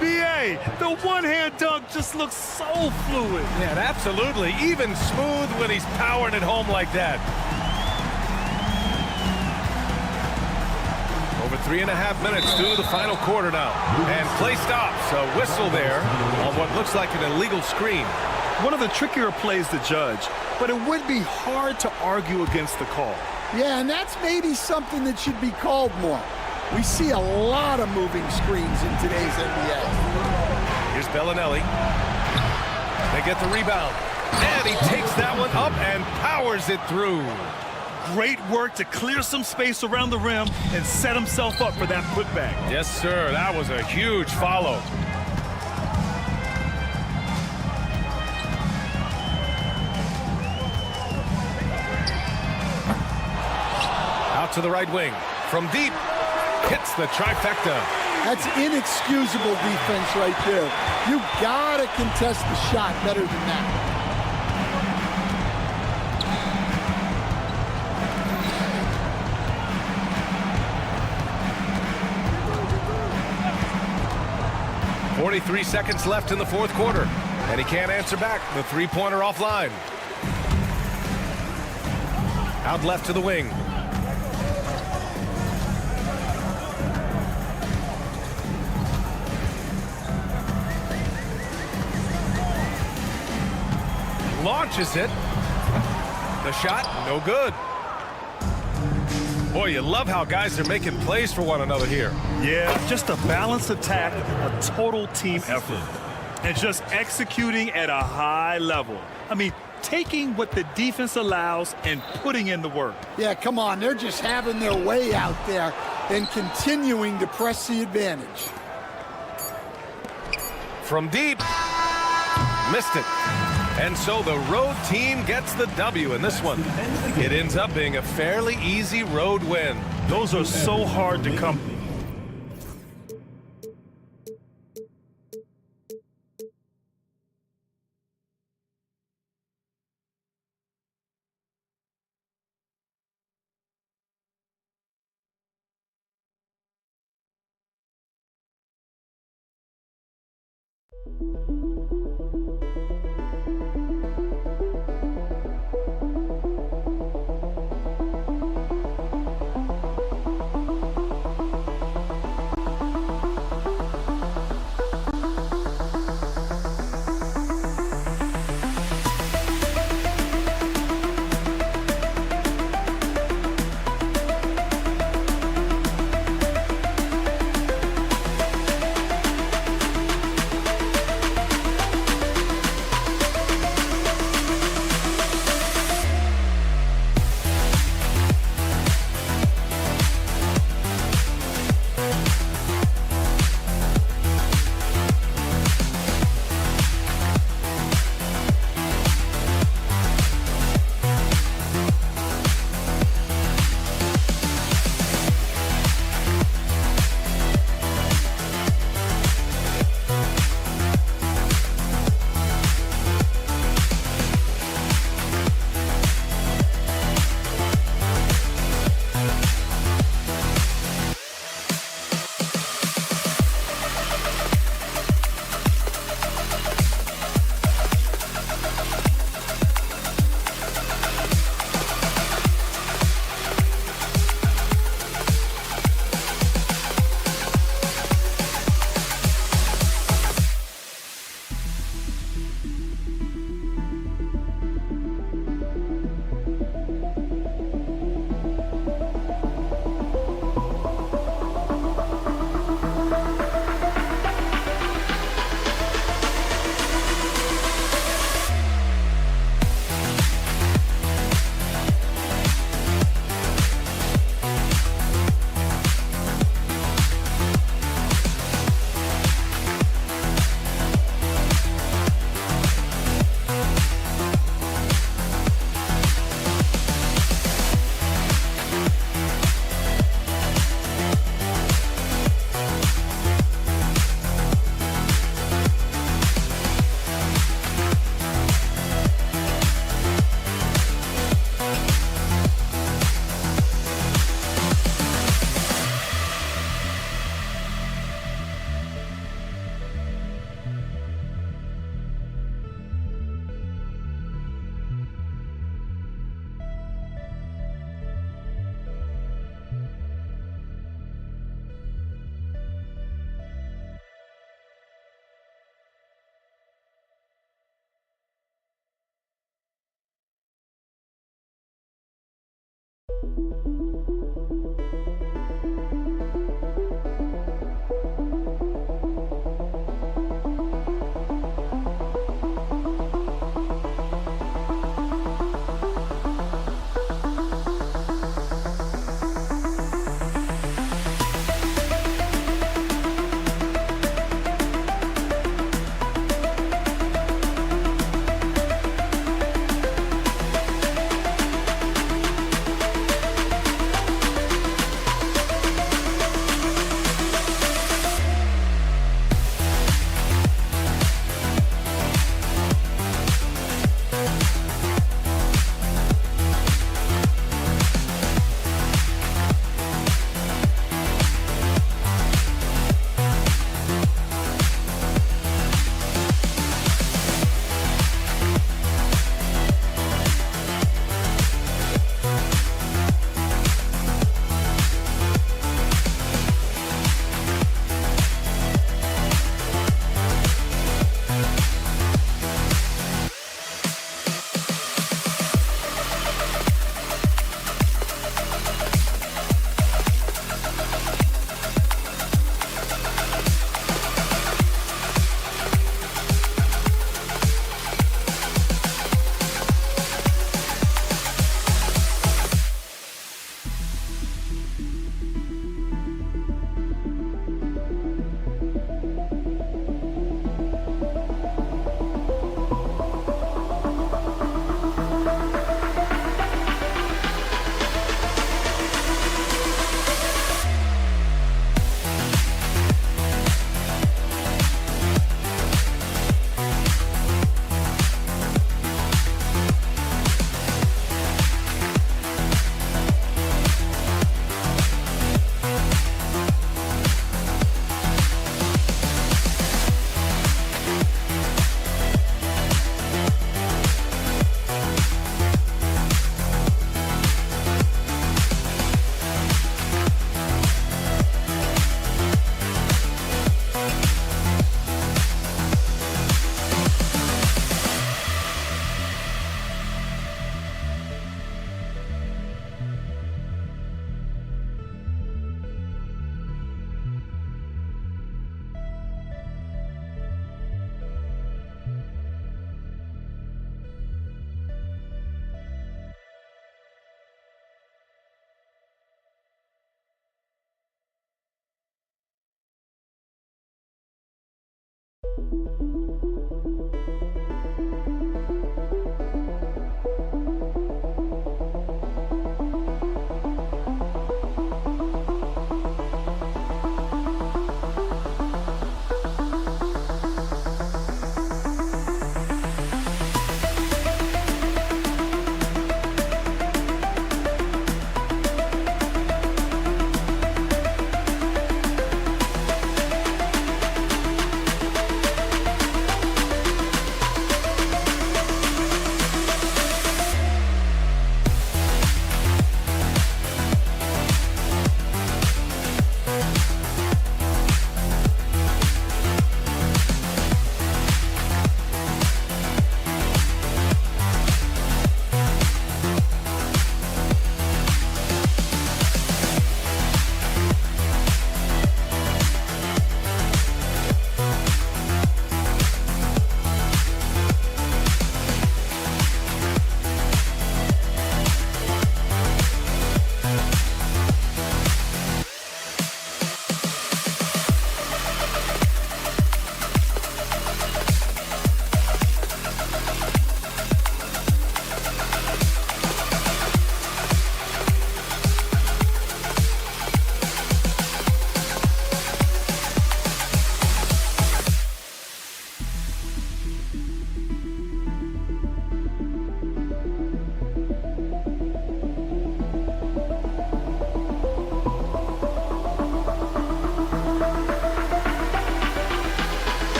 B.A., the one-hand dunk just looks so fluid. Yeah, absolutely. Even smooth when he's powering it home like that. Over 3.5 minutes through the final quarter now. And play stops. A whistle there on what looks like an illegal screen. One of the trickier plays to judge, but it would be hard to argue against the call. Yeah, and that's maybe something that should be called more. We see a lot of moving screens in today's NBA. Here's Bellinelli. They get the rebound. And he takes that one up and powers it through. Great work to clear some space around the rim and set himself up for that putback. Yes, sir. That was a huge follow. Out to the right wing. From deep. Hits the trifecta. That's inexcusable defense right there. You gotta contest the shot better than that. .43 seconds left in the fourth quarter, and he can't answer back. The three-pointer offline. Out left to the wing. Launches it. The shot, no good. Boy, you love how guys are making plays for one another here. Yeah, just a balanced attack, a total team effort. And just executing at a high level. I mean, taking what the defense allows and putting in the work. Yeah, come on. They're just having their way out there and continuing to press the advantage. From deep. Missed it. And so the road team gets the W in this one. It ends up being a fairly easy road win. Those are so hard to come.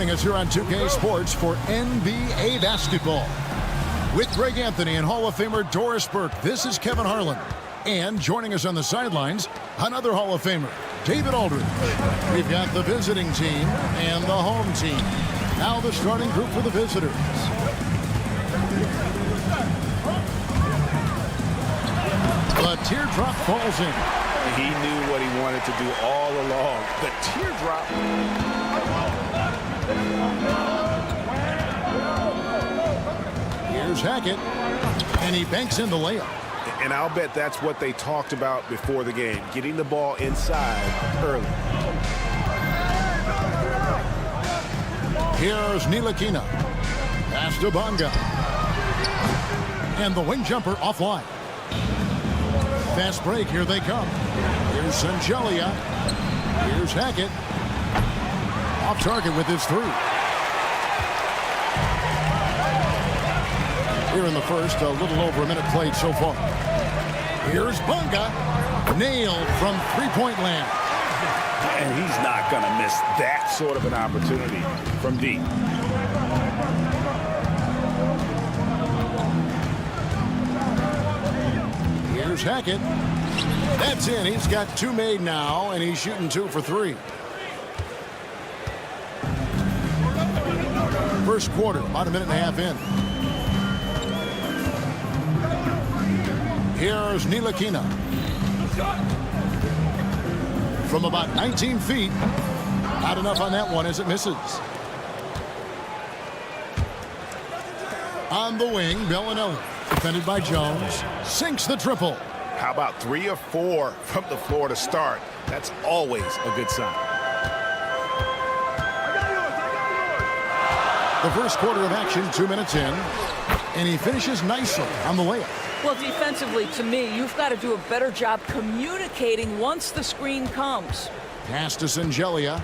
joining us here on 2K Sports for NBA basketball. With Greg Anthony and Hall of Famer Doris Burke, this is Kevin Harlan. And joining us on the sidelines, another Hall of Famer, David Aldridge. We've got the visiting team and the home team. Now the starting group for the visitors. The teardrop falls in. He knew what he wanted to do all along. The teardrop. Here's Hackett, and he banks in the layup. And I'll bet that's what they talked about before the game, getting the ball inside early. Here's Ntilikina. Pass to Bonga. And the wing jumper offline. Fast break, here they come. Here's Sangelia. Here's Hackett. Off target with his three. Here in the first, a little over a minute played so far. Here's Bonga. Nailed from three-point land. And he's not going to miss that sort of an opportunity from deep. Here's Hackett. That's in. He's got two made now, and he's shooting 2 for 3. First quarter, about a minute and a half in. Here's Ntilikina. From about 19 feet. Not enough on that one as it misses. On the wing, Bellinelli. Defended by Jones. Sinks the triple. How about 3 or 4 from the floor to start? That's always a good sign. The first quarter of action, 2 minutes in. And he finishes nicely on the layup. Well, defensively, to me, you've got to do a better job communicating once the screen comes. Pass to Sangelia.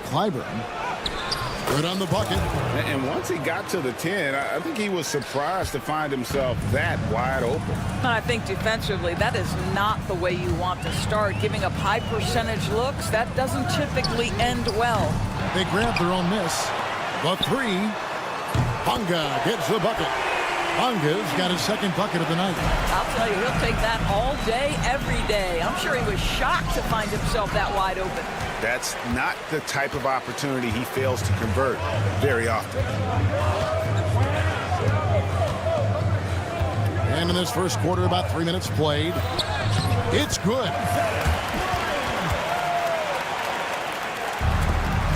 Clyburn. Good on the bucket. And once he got to the 10, I think he was surprised to find himself that wide open. And I think defensively, that is not the way you want to start. Giving up high percentage looks, that doesn't typically end well. They grab their own miss. The 3. Bonga gets the bucket. Bonga's got his second bucket of the night. I'll tell you, he'll take that all day, every day. I'm sure he was shocked to find himself that wide open. That's not the type of opportunity he fails to convert very often. And in this first quarter, about 3 minutes played. It's good.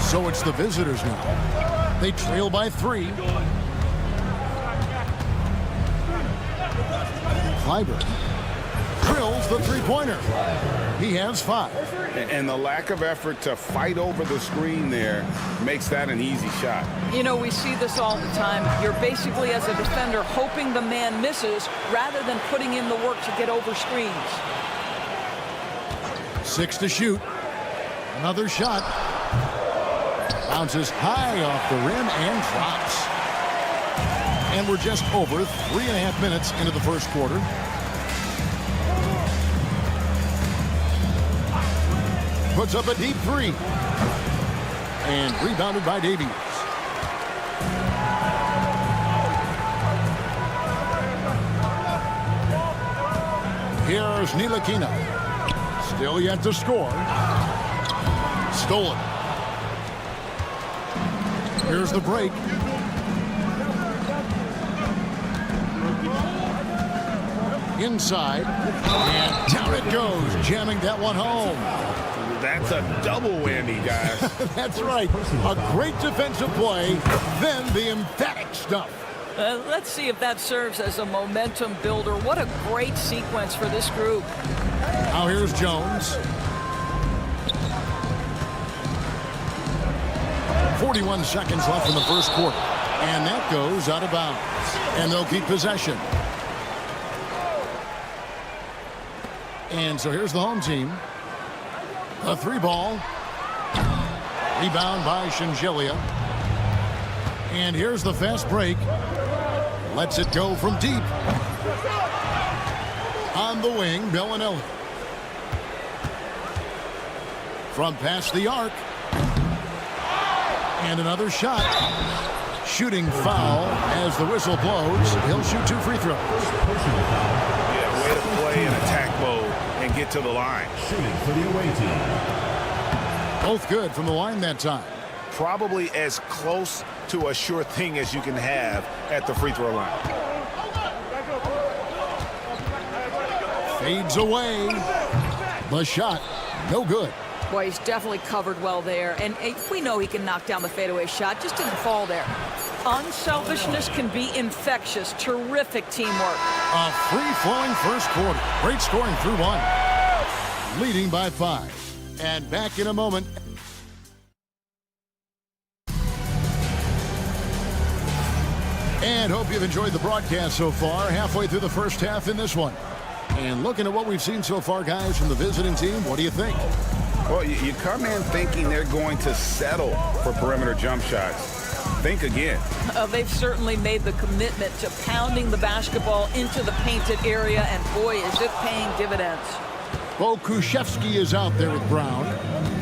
So it's the visitors now. They trail by 3. Clyburn drills the three-pointer. He has 5. And the lack of effort to fight over the screen there makes that an easy shot. You know, we see this all the time. You're basically, as a defender, hoping the man misses rather than putting in the work to get over screens. 6 to shoot. Another shot. Bounces high off the rim and drops. And we're just over 3.5 minutes into the first quarter. Puts up a deep 3. And rebounded by Davies. Here's Ntilikina. Still yet to score. Stolen. Here's the break. Inside. And down it goes. Jamming that one home. That's a double whammy, guys. That's right. A great defensive play, then the emphatic stuff. Let's see if that serves as a momentum builder. What a great sequence for this group. Now here's Jones. 41 seconds left in the first quarter. And that goes out of bounds. And they'll keep possession. And so here's the home team. A 3-ball. Rebound by Sangelia. And here's the fast break. Lets it go from deep. On the wing, Bellinelli. from past the arc. And another shot. Shooting foul as the whistle blows. He'll shoot 2 free throws. Yeah, way to play in attack mode and get to the line. Shooting for the away team. Both good from the line that time. Probably as close to a sure thing as you can have at the free throw line. Fades away. The shot, no good. Boy, he's definitely covered well there. And we know he can knock down the fadeaway shot. Just didn't fall there. Unselfishness can be infectious. Terrific teamwork. A free-flowing first quarter. Great scoring through 1. Leading by 5. And back in a moment. And hope you've enjoyed the broadcast so far. Halfway through the first half in this one. And looking at what we've seen so far, guys, from the visiting team, what do you think? Well, you come in thinking they're going to settle for perimeter jump shots. Think again. They've certainly made the commitment to pounding the basketball into the painted area, and boy, is it paying dividends. Kuszewski is out there with Brown.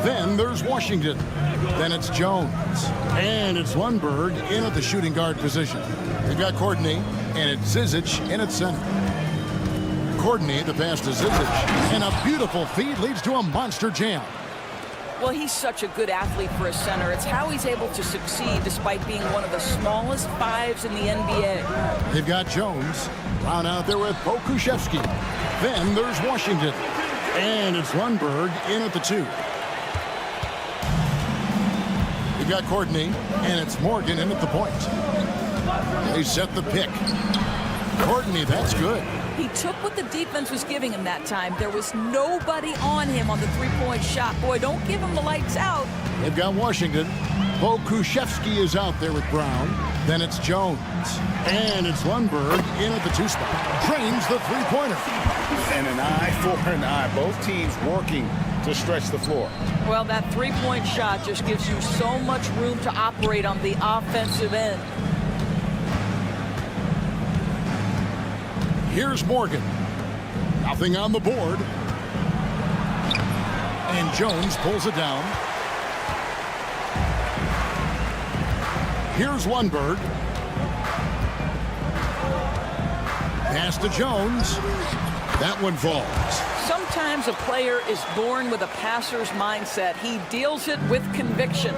Then there's Washington. Then it's Jones. And it's Lundberg in at the shooting guard position. They've got Courtney, and it's Zizic in at center. Courtney, the pass to Zizic, and a beautiful feed leads to a monster jam. Well, he's such a good athlete for a center. It's how he's able to succeed despite being one of the smallest 5s in the NBA. They've got Jones. Brown out there with Kuszewski. Then there's Washington. And it's Lundberg in at the 2. They've got Courtney, and it's Morgan in at the point. They set the pick. Courtney, that's good. He took what the defense was giving him that time. There was nobody on him on the three-point shot. Boy, don't give him the lights out. They've got Washington. Kuszewski is out there with Brown. Then it's Jones. And it's Lundberg in at the 2 spot. Drains the three-pointer. And an eye for an eye. Both teams working to stretch the floor. Well, that three-point shot just gives you so much room to operate on the offensive end. Here's Morgan. Nothing on the board. And Jones pulls it down. Here's Lundberg. Pass to Jones. That one falls. Sometimes a player is born with a passer's mindset. He deals it with conviction.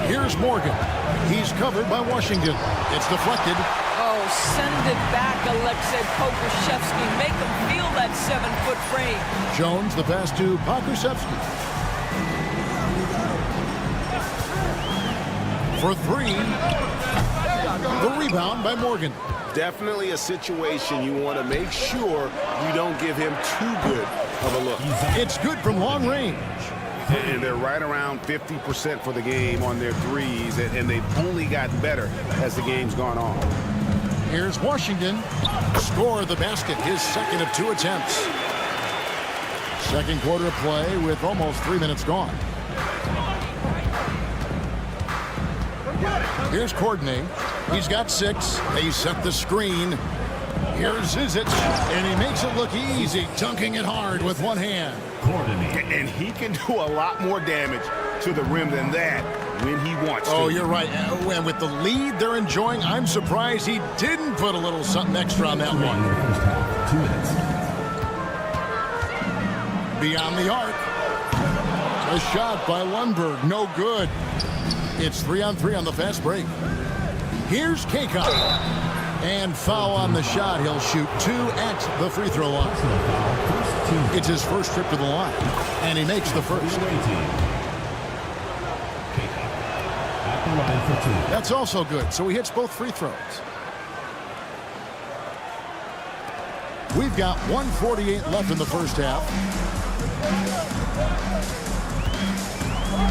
Here's Morgan. He's covered by Washington. It's deflected. Oh, send it back, Alexei Pokusevski. Make him feel that 7-foot frame. Jones, the pass to Pokusevski. For 3. The rebound by Morgan. Definitely a situation you want to make sure you don't give him too good of a look. It's good from long range. And they're right around 50% for the game on their threes, and they've only gotten better as the game's gone on. Here's Washington. Score the basket, his second of 2 attempts. Second quarter of play with almost 3 minutes gone. Here's Courtney. He's got 6. They set the screen. Here's Zizic, and he makes it look easy, dunking it hard with one hand. And he can do a lot more damage to the rim than that when he wants to. Oh, you're right. And with the lead they're enjoying, I'm surprised he didn't put a little something extra on that one. 2 minutes. Beyond the arc. A shot by Lundberg. No good. It's 3-on-3 on the fast break. Here's Kakop. And foul on the shot. He'll shoot 2 at the free throw line. It's his first trip to the line. And he makes the first. That's also good. So he hits both free throws. We've got 1:48 left in the first half.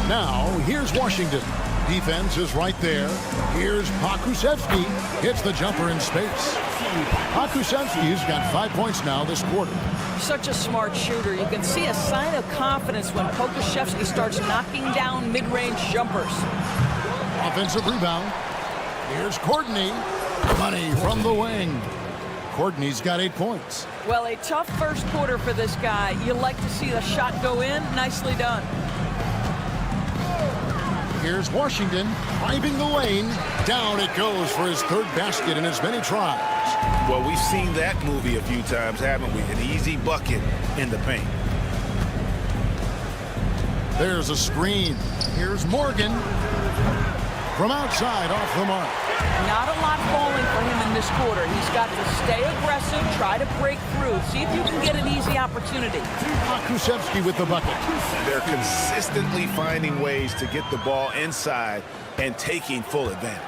Now, here's Washington. Defense is right there. Here's Pokusevski. Hits the jumper in space. Pokusevski's got 5 points now this quarter. Such a smart shooter. You can see a sign of confidence when Pokusevski starts knocking down mid-range jumpers. Offensive rebound. Here's Courtney. Money from the wing. court, and he's got 8 points. Well, a tough first quarter for this guy. You like to see the shot go in. Nicely done. Here's Washington driving the lane. Down it goes for his 3rd basket in as many tries. Well, we've seen that movie a few times, haven't we? An easy bucket in the paint. There's a screen. Here's Morgan. From outside, off the mark. Not a lot falling for him in this quarter. He's got to stay aggressive, try to break through, see if you can get an easy opportunity. Krusevsky with the bucket. They're consistently finding ways to get the ball inside and taking full advantage.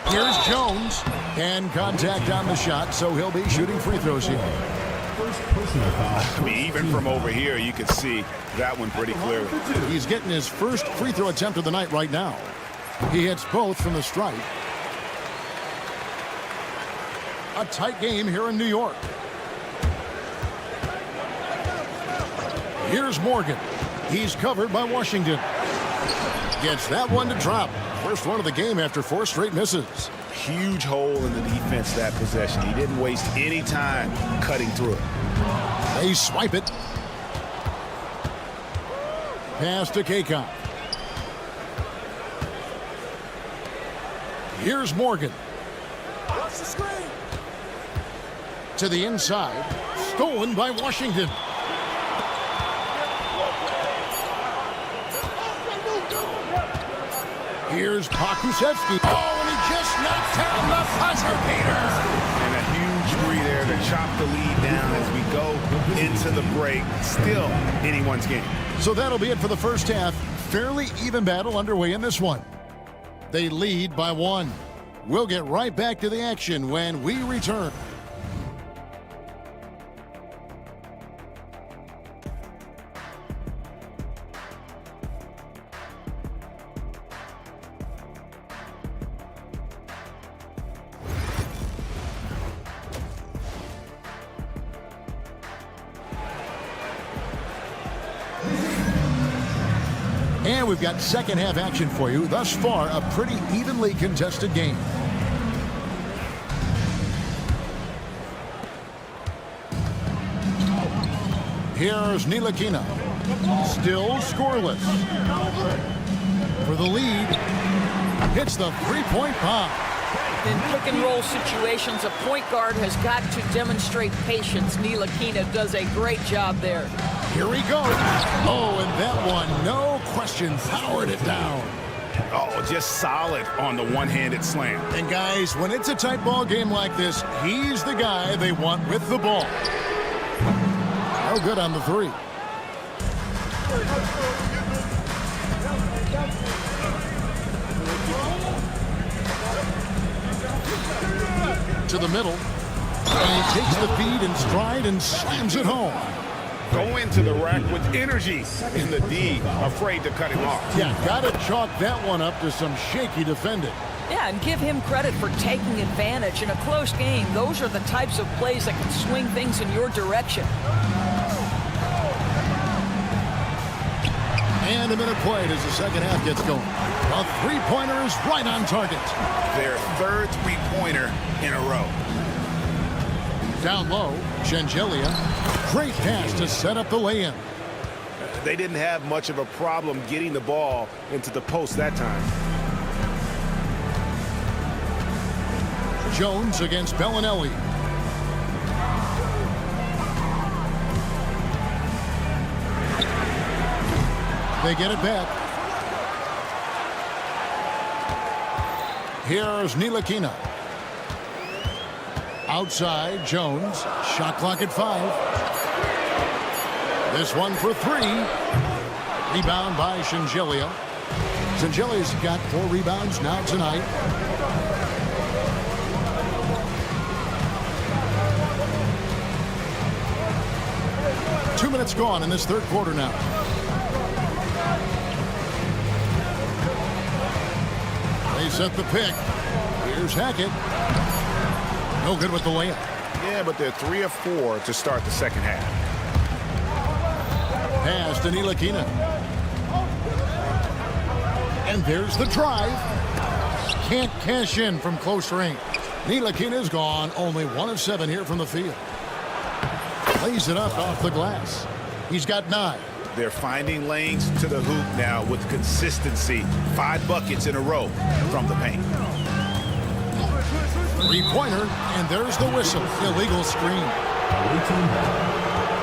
Here's Jones. And contact on the shot, so he'll be shooting free throws here. First personal foul. I mean, even from over here, you can see that one pretty clearly. He's getting his first free throw attempt of the night right now. He hits both from the stripe. A tight game here in New York. Here's Morgan. He's covered by Washington. Gets that one to drop. First one of the game after 4 straight misses. Huge hole in the defense that possession. He didn't waste any time cutting through it. They swipe it. Pass to Kakon. Here's Morgan. To the inside. Stolen by Washington. Here's Krusevsky. Oh, and he just knocked down the buzzer beater. And a huge three there to chop the lead down as we go into the break. Still anyone's game. So that'll be it for the first half. Fairly even battle underway in this one. They lead by 1. We'll get right back to the action when we return. And we've got second half action for you. Thus far, a pretty evenly contested game. Here's Ntilikina. Still scoreless. For the lead, hits the three-point bomb. In pick-and-roll situations, a point guard has got to demonstrate patience. Ntilikina does a great job there. Here he goes. Oh, and that one, no question, powered it down. Oh, just solid on the one-handed slam. And guys, when it's a tight ball game like this, he's the guy they want with the ball. No good on the 3. To the middle. And he takes the feed in stride and slams it home. Go into the rack with energy in the D, afraid to cut him off. Yeah, gotta chalk that one up to some shaky defending. Yeah, and give him credit for taking advantage in a close game. Those are the types of plays that can swing things in your direction. And a minute played as the second half gets going. A three-pointer is right on target. Their 3rd three-pointer in a row. Down low, Shengelia. Great pass to set up the lay-in. They didn't have much of a problem getting the ball into the post that time. Jones against Bellinelli. They get it back. Here's Ntilikina. Outside, Jones. Shot clock at 5. This one for 3. Rebound by Shengelia. Shengelia's got 4 rebounds now tonight. Two minutes gone in this third quarter now. They set the pick. Here's Hackett. No good with the layup. Yeah, but they're 3 of 4 to start the second half. Pass to Ntilikina. And there's the drive. can't cash in from close range. Ntilikina's gone, only 1 of 7 here from the field. Lays it up off the glass. He's got 9. They're finding lanes to the hoop now with consistency. 5 buckets in a row from the paint. Three-pointer, and there's the whistle. Illegal screen.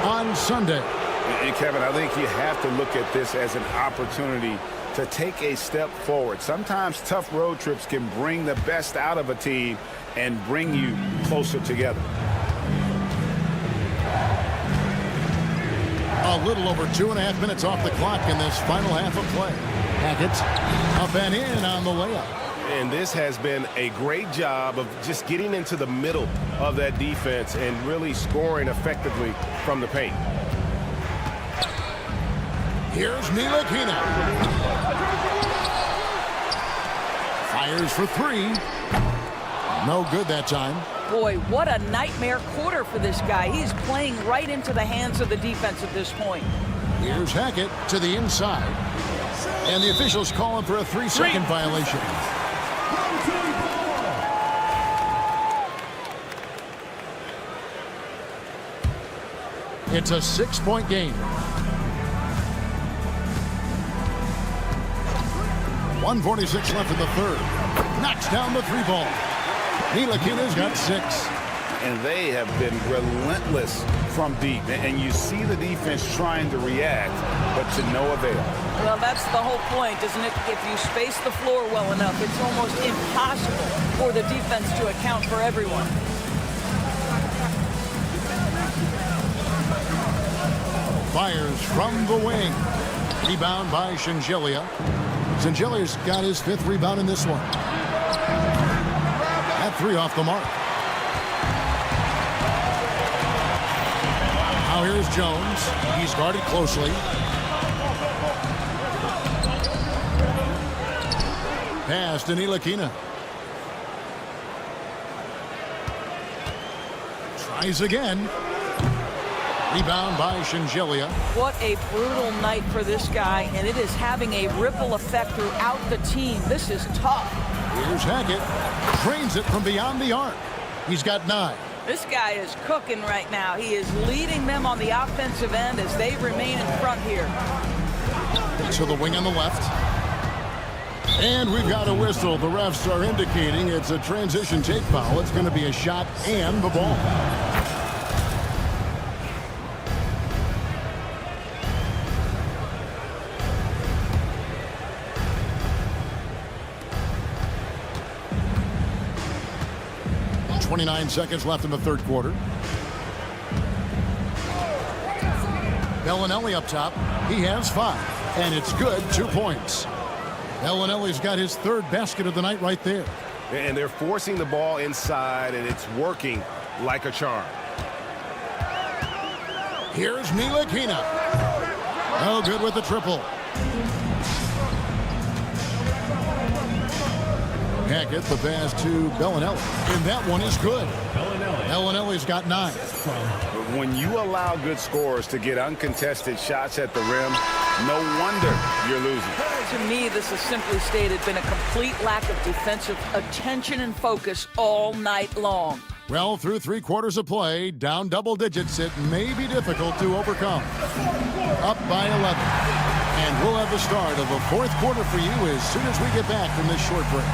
On Sunday. And Kevin, I think you have to look at this as an opportunity to take a step forward. Sometimes tough road trips can bring the best out of a team and bring you closer together. A little over 2.5 minutes off the clock in this final half of play. Hackett up and in on the layup. And this has been a great job of just getting into the middle of that defense and really scoring effectively from the paint. Here's Ntilikina. Fires for 3. No good that time. Boy, what a nightmare quarter for this guy. He's playing right into the hands of the defense at this point. Here's Hackett to the inside. And the officials call him for a 3-second violation. It's a 6-point game. 1:46 left in the third. Knocks down the 3 ball. Ntilikina's got 6. And they have been relentless from deep. And you see the defense trying to react, but to no avail. Well, that's the whole point, isn't it? If you space the floor well enough, it's almost impossible for the defense to account for everyone. Fires from the wing. Rebound by Shingelia. Shingelia's got his 5th rebound in this one. That 3 off the mark. Now here's Jones. He's guarded closely. Pass to Ntilikina. Tries again. Rebound by Shingelia. What a brutal night for this guy, and it is having a ripple effect throughout the team. This is tough. Here's Hackett. Trains it from beyond the arc. He's got 9. This guy is cooking right now. He is leading them on the offensive end as they remain in front here. To the wing on the left. And we've got a whistle. The refs are indicating it's a transition take foul. It's going to be a shot and the ball. .29 seconds left in the third quarter. Bellinelli up top. He has 5, and it's good. 2 points. Bellinelli's got his 3rd basket of the night right there. And they're forcing the ball inside, and it's working like a charm. Here's Ntilikina. Oh, good with the triple. Hackett, the pass to Bellinelli. And that one is good. Bellinelli's got 9. When you allow good scorers to get uncontested shots at the rim, no wonder you're losing. To me, this has simply stated been a complete lack of defensive attention and focus all night long. Well, through 3 quarters of play, down double digits, it may be difficult to overcome. Up by 11. And we'll have the start of the 4th quarter for you as soon as we get back from this short break.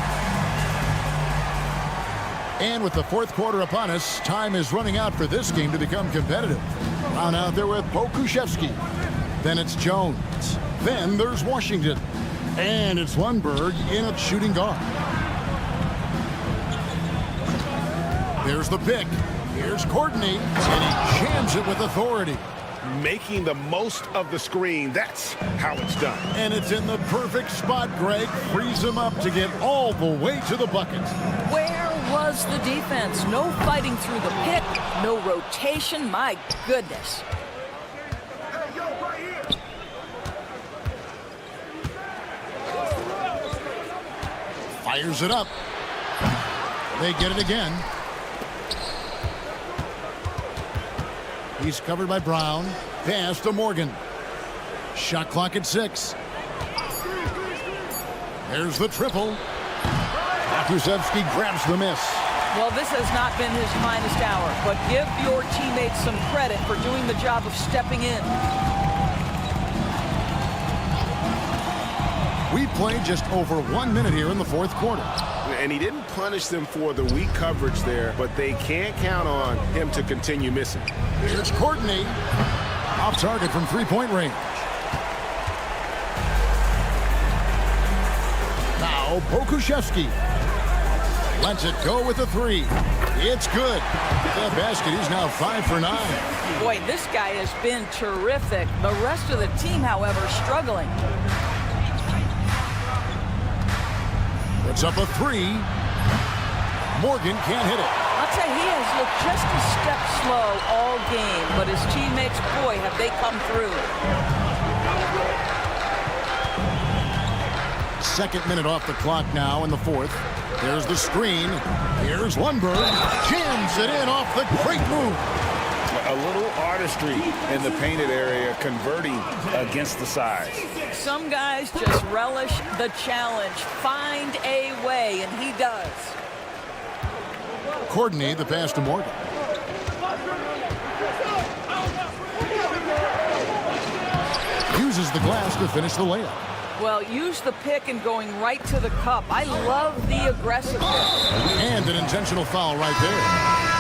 And with the 4th quarter upon us, time is running out for this game to become competitive. Brown out there with Pokuševski. Then it's Jones. Then there's Washington. And it's Lundberg in at shooting guard. There's the pick. Here's Courtney. And he jams it with authority. Making the most of the screen. That's how it's done. And it's in the perfect spot, Greg. Frees him up to get all the way to the bucket. Where was the defense? No fighting through the pick, no rotation. My goodness. Fires it up. They get it again. He's covered by Brown. Pass to Morgan. Shot clock at 6. There's the triple. Pokusevski grabs the miss. Well, this has not been his finest hour, but give your teammates some credit for doing the job of stepping in. We played just over 1 minute here in the fourth quarter. And he didn't punish them for the weak coverage there, but they can't count on him to continue missing. Here's Courtney. Off target from three-point range. Now Pokusevski lets it go with a three. It's good. That basket, he's now 5 for 9. Boy, this guy has been terrific. The rest of the team, however, struggling. Puts up a three. Morgan can't hit it. I'll tell you, he has looked just a step slow all game, but his teammates, boy, have they come through. Second minute off the clock now in the fourth. There's the screen. Here's Lundberg. Jams it in off the great move. A little artistry in the painted area, converting against the size. Some guys just relish the challenge. Find a way, and he does. Courtney, the pass to Morgan. Uses the glass to finish the layup. Well, use the pick and going right to the cup. I love the aggressiveness. And an intentional foul right there.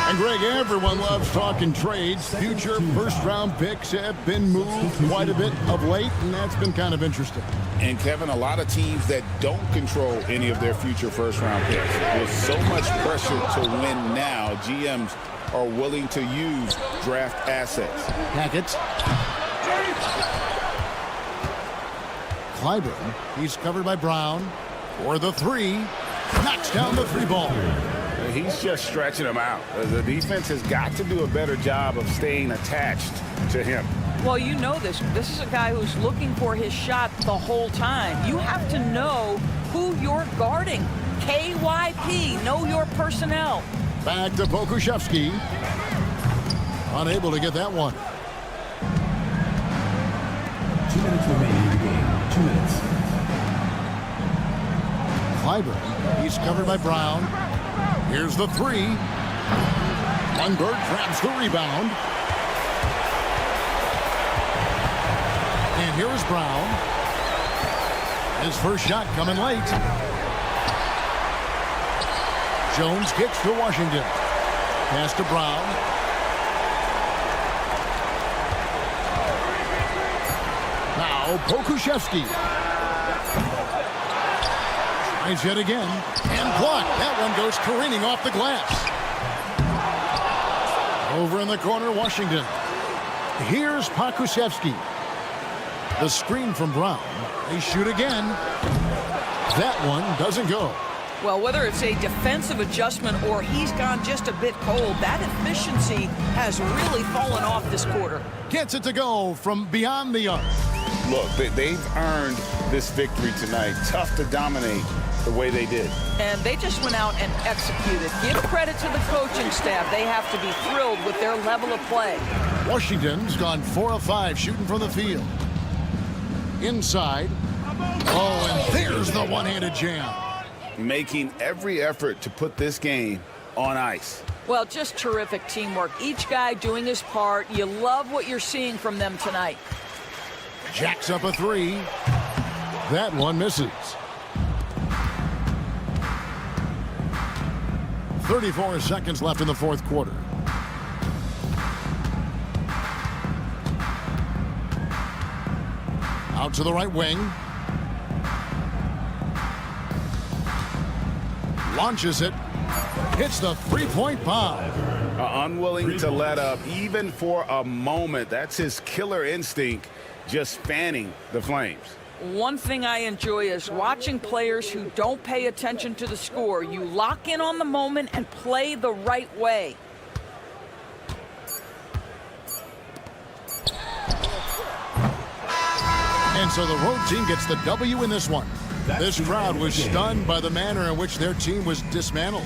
And Greg, everyone loves talking trades. Future first-round picks have been moved quite a bit of late, and that's been kind of interesting. And Kevin, a lot of teams that don't control any of their future first-round picks. With so much pressure to win now, GMs are willing to use draft assets. Hackett. Clyburn, he's covered by Brown for the three. Knocks down the three ball. He's just stretching him out. The defense has got to do a better job of staying attached to him. Well, you know this. This is a guy who's looking for his shot the whole time. You have to know who you're guarding. KYP, know your personnel. Back to Pokusevski. Unable to get that one. 2 minutes remaining in the game. 2 minutes. Clyburn, he's covered by Brown. Here's the three. Lundberg grabs the rebound. And here is Brown. His first shot coming late. Jones kicks to Washington. Pass to Brown. Now Pokusevski. Tries yet again. And blocked. That one goes careening off the glass. Over in the corner, Washington. Here's Pokusevski. The screen from Brown. They shoot again. That one doesn't go. Well, whether it's a defensive adjustment or he's gone just a bit cold, that efficiency has really fallen off this quarter. Gets it to go from beyond the arc. Look, they've earned this victory tonight. Tough to dominate the way they did. And they just went out and executed. Give credit to the coaching staff. They have to be thrilled with their level of play. Washington's gone 4 of 5 shooting from the field. Inside. Oh, and there's the one-handed jam. Making every effort to put this game on ice. Well, just terrific teamwork. Each guy doing his part. You love what you're seeing from them tonight. Jacks up a three. That one misses. 34 seconds left in the fourth quarter. Out to the right wing. Launches it. Hits the three-point bomb. Unwilling to let up even for a moment. That's his killer instinct, just fanning the flames. One thing I enjoy is watching players who don't pay attention to the score. You lock in on the moment and play the right way. And so the road team gets the W in this one. This crowd was stunned by the manner in which their team was dismantled.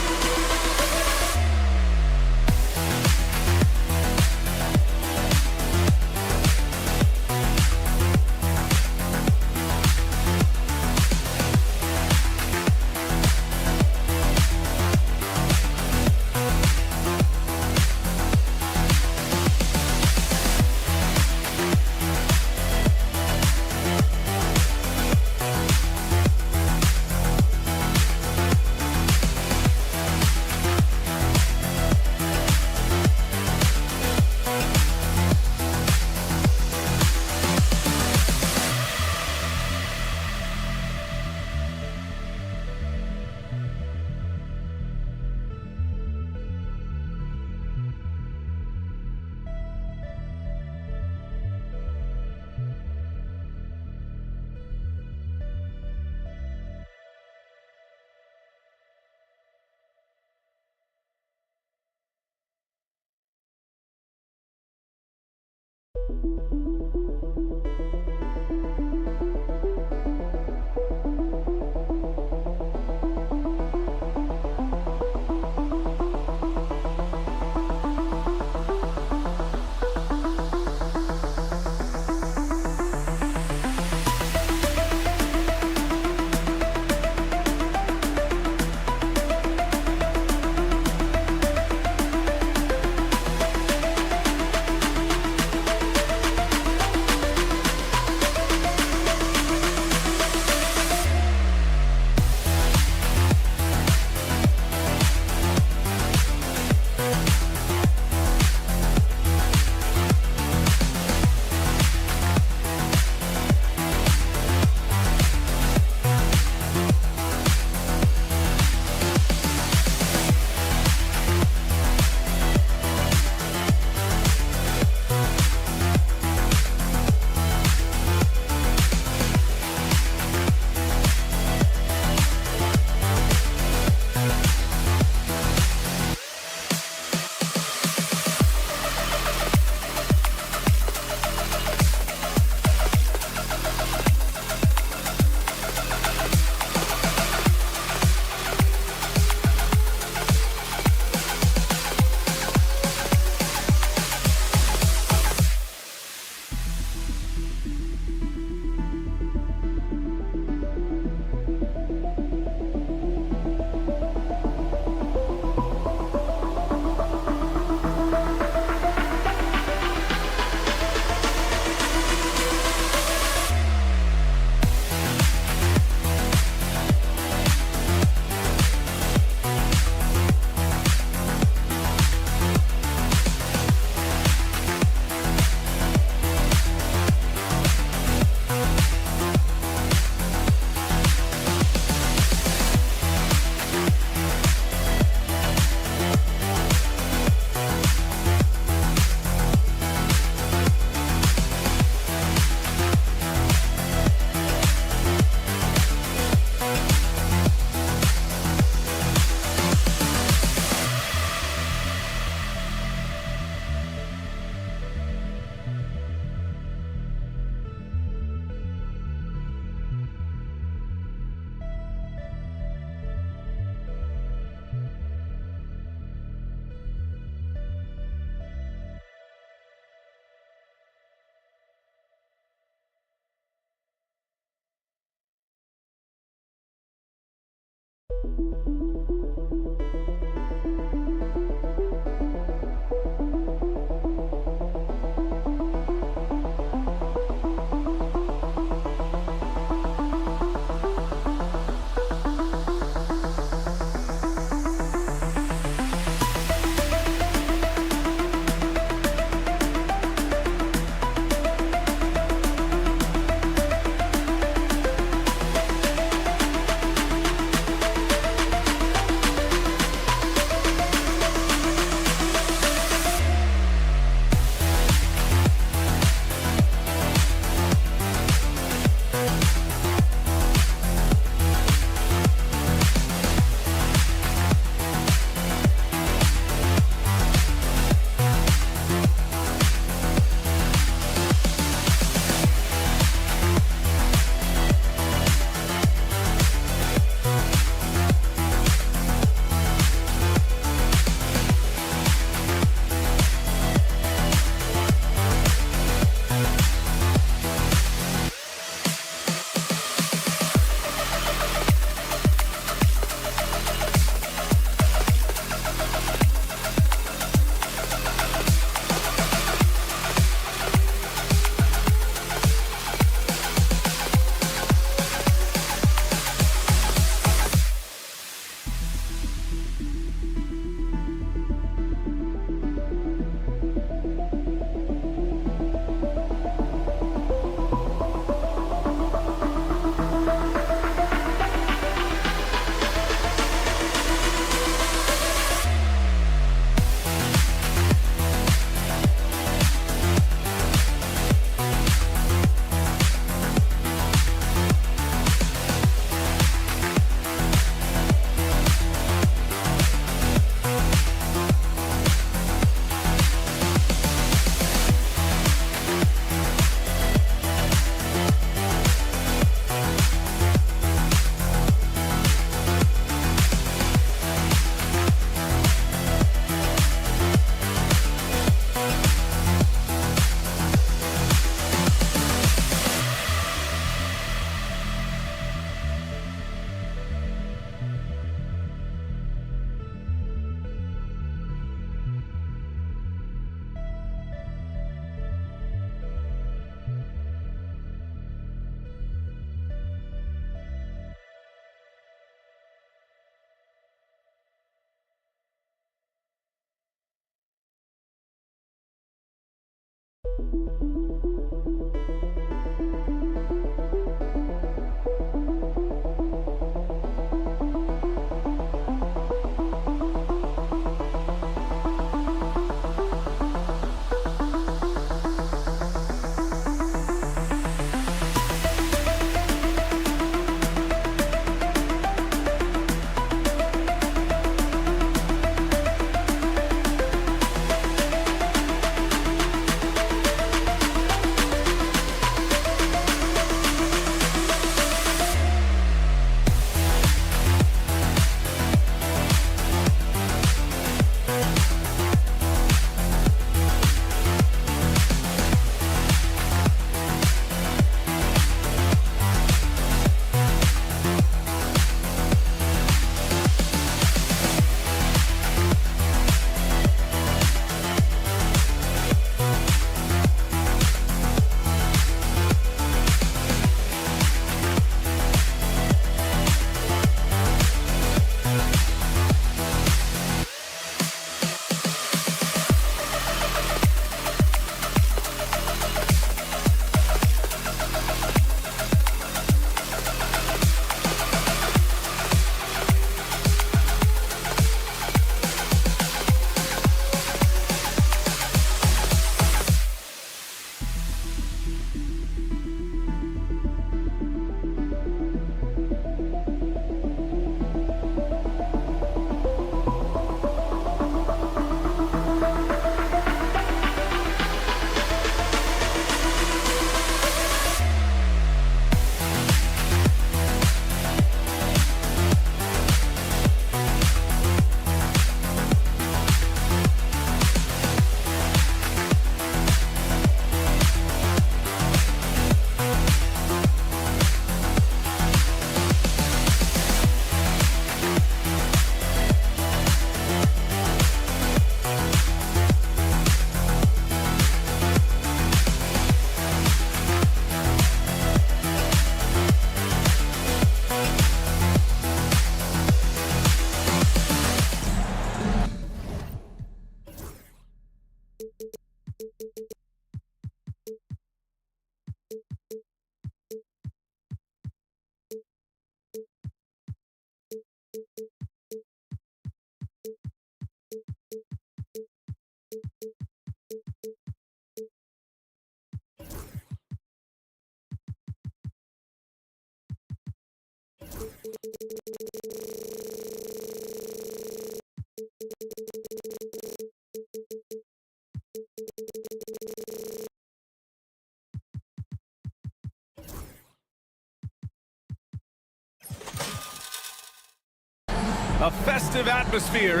A festive atmosphere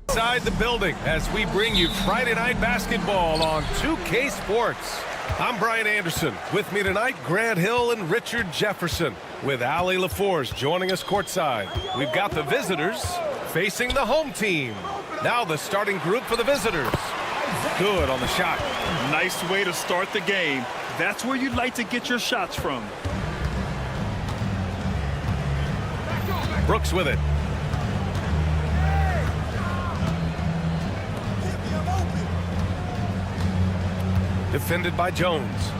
inside the building as we bring you Friday Night Basketball on 2K Sports. I'm Brian Anderson. With me tonight, Grant Hill and Richard Jefferson, with Allie LaForce joining us courtside. We've got the visitors facing the home team. Now the starting group for the visitors. Good on the shot. Nice way to start the game. That's where you'd like to get your shots from. Brooks with it. Defended by Jones.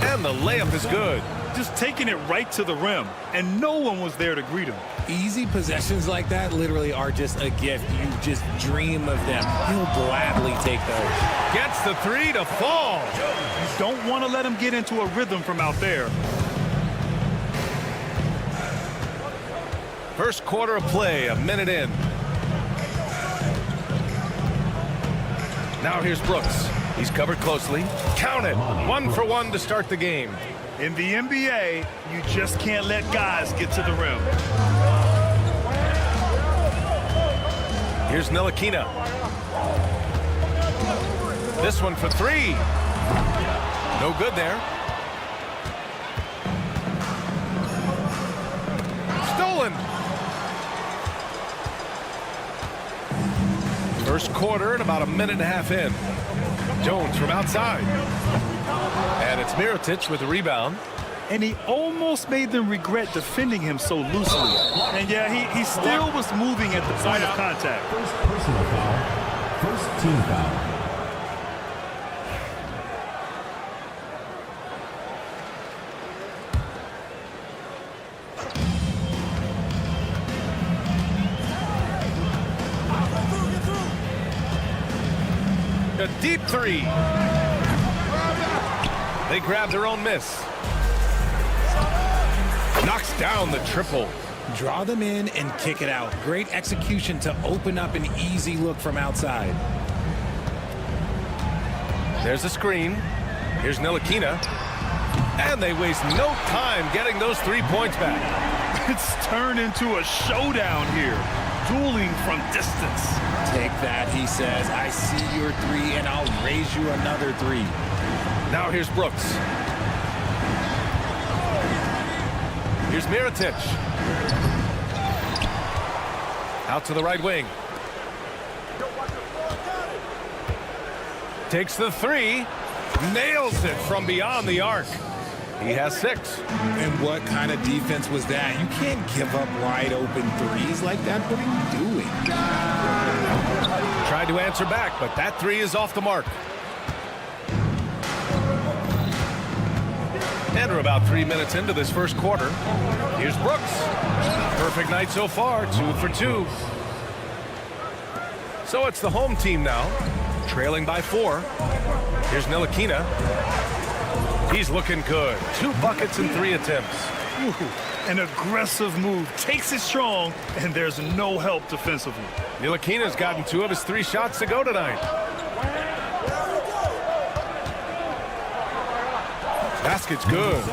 And the layup is good. Just taking it right to the rim, and no one was there to greet him. Easy possessions like that literally are just a gift. You just dream of them. He'll gladly take those. Gets the three to fall. You don't want to let him get into a rhythm from out there. First quarter of play, a minute in. Now here's Brooks. He's covered closely. Count it. 1 for 1 to start the game. In the NBA, you just can't let guys get to the rim. Here's Ntilikina. This one for 3. No good there. Stolen. First quarter and about a minute and a half in. Jones from outside. And it's Mirotic with the rebound. And he almost made them regret defending him so loosely. And yeah, he still was moving at the point of contact. First personal foul. First team foul. A deep three. They grab their own miss. Knocks down the triple. Draw them in and kick it out. Great execution to open up an easy look from outside. There's a screen. Here's Ntilikina. And they waste no time getting those 3 points back. It's turned into a showdown here. Dueling from distance. Take that, he says. I see your 3, and I'll raise you another 3. Now here's Brooks. Here's Mirotic. Out to the right wing. Takes the 3. Nails it from beyond the arc. He has 6. And what kind of defense was that? You can't give up wide open threes like that. What are you doing? Tried to answer back, but that 3 is off the mark. And we're about 3 minutes into this first quarter. Here's Brooks. Perfect night so far, 2 for 2. So it's the home team now, trailing by 4. Here's Ntilikina. He's looking good. 2 buckets and 3 attempts. Ooh, an aggressive move. Takes it strong, and there's no help defensively. Ntilikina's gotten 2 of his 3 shots to go tonight. Basket's good.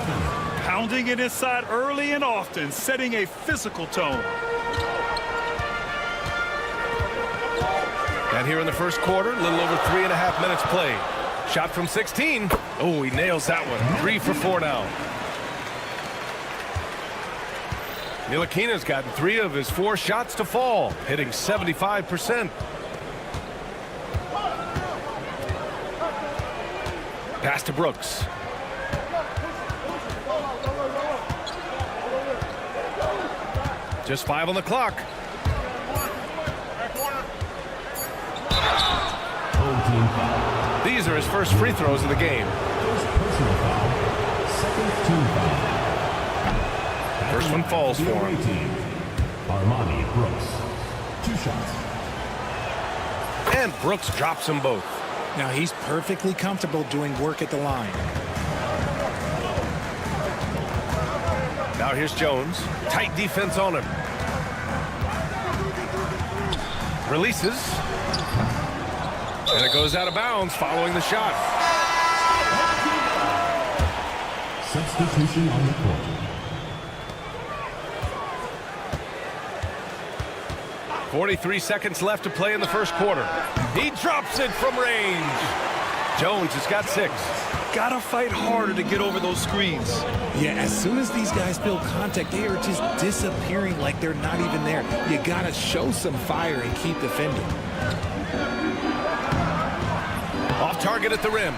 Pounding it inside early and often, setting a physical tone. And here in the first quarter, a little over 3.5 minutes played. Shot from 16. Oh, he nails that one. 3 for 4 now. Ntilikina's gotten 3 of his 4 shots to fall, hitting 75%. Pass to Brooks. Just 5 on the clock. These are his first free throws of the game. Personal foul. Second team foul. First one falls for him. Armani Brooks. 2 shots. And Brooks drops them both. Now he's perfectly comfortable doing work at the line. Now here's Jones. Tight defense on him. Releases. And it goes out of bounds following the shot. Substitution on the court. .43 seconds left to play in the first quarter. He drops it from range. Jones has got 6. Gotta fight harder to get over those screens. Yeah, as soon as these guys feel contact, they are just disappearing like they're not even there. You gotta show some fire and keep defending. Off target at the rim.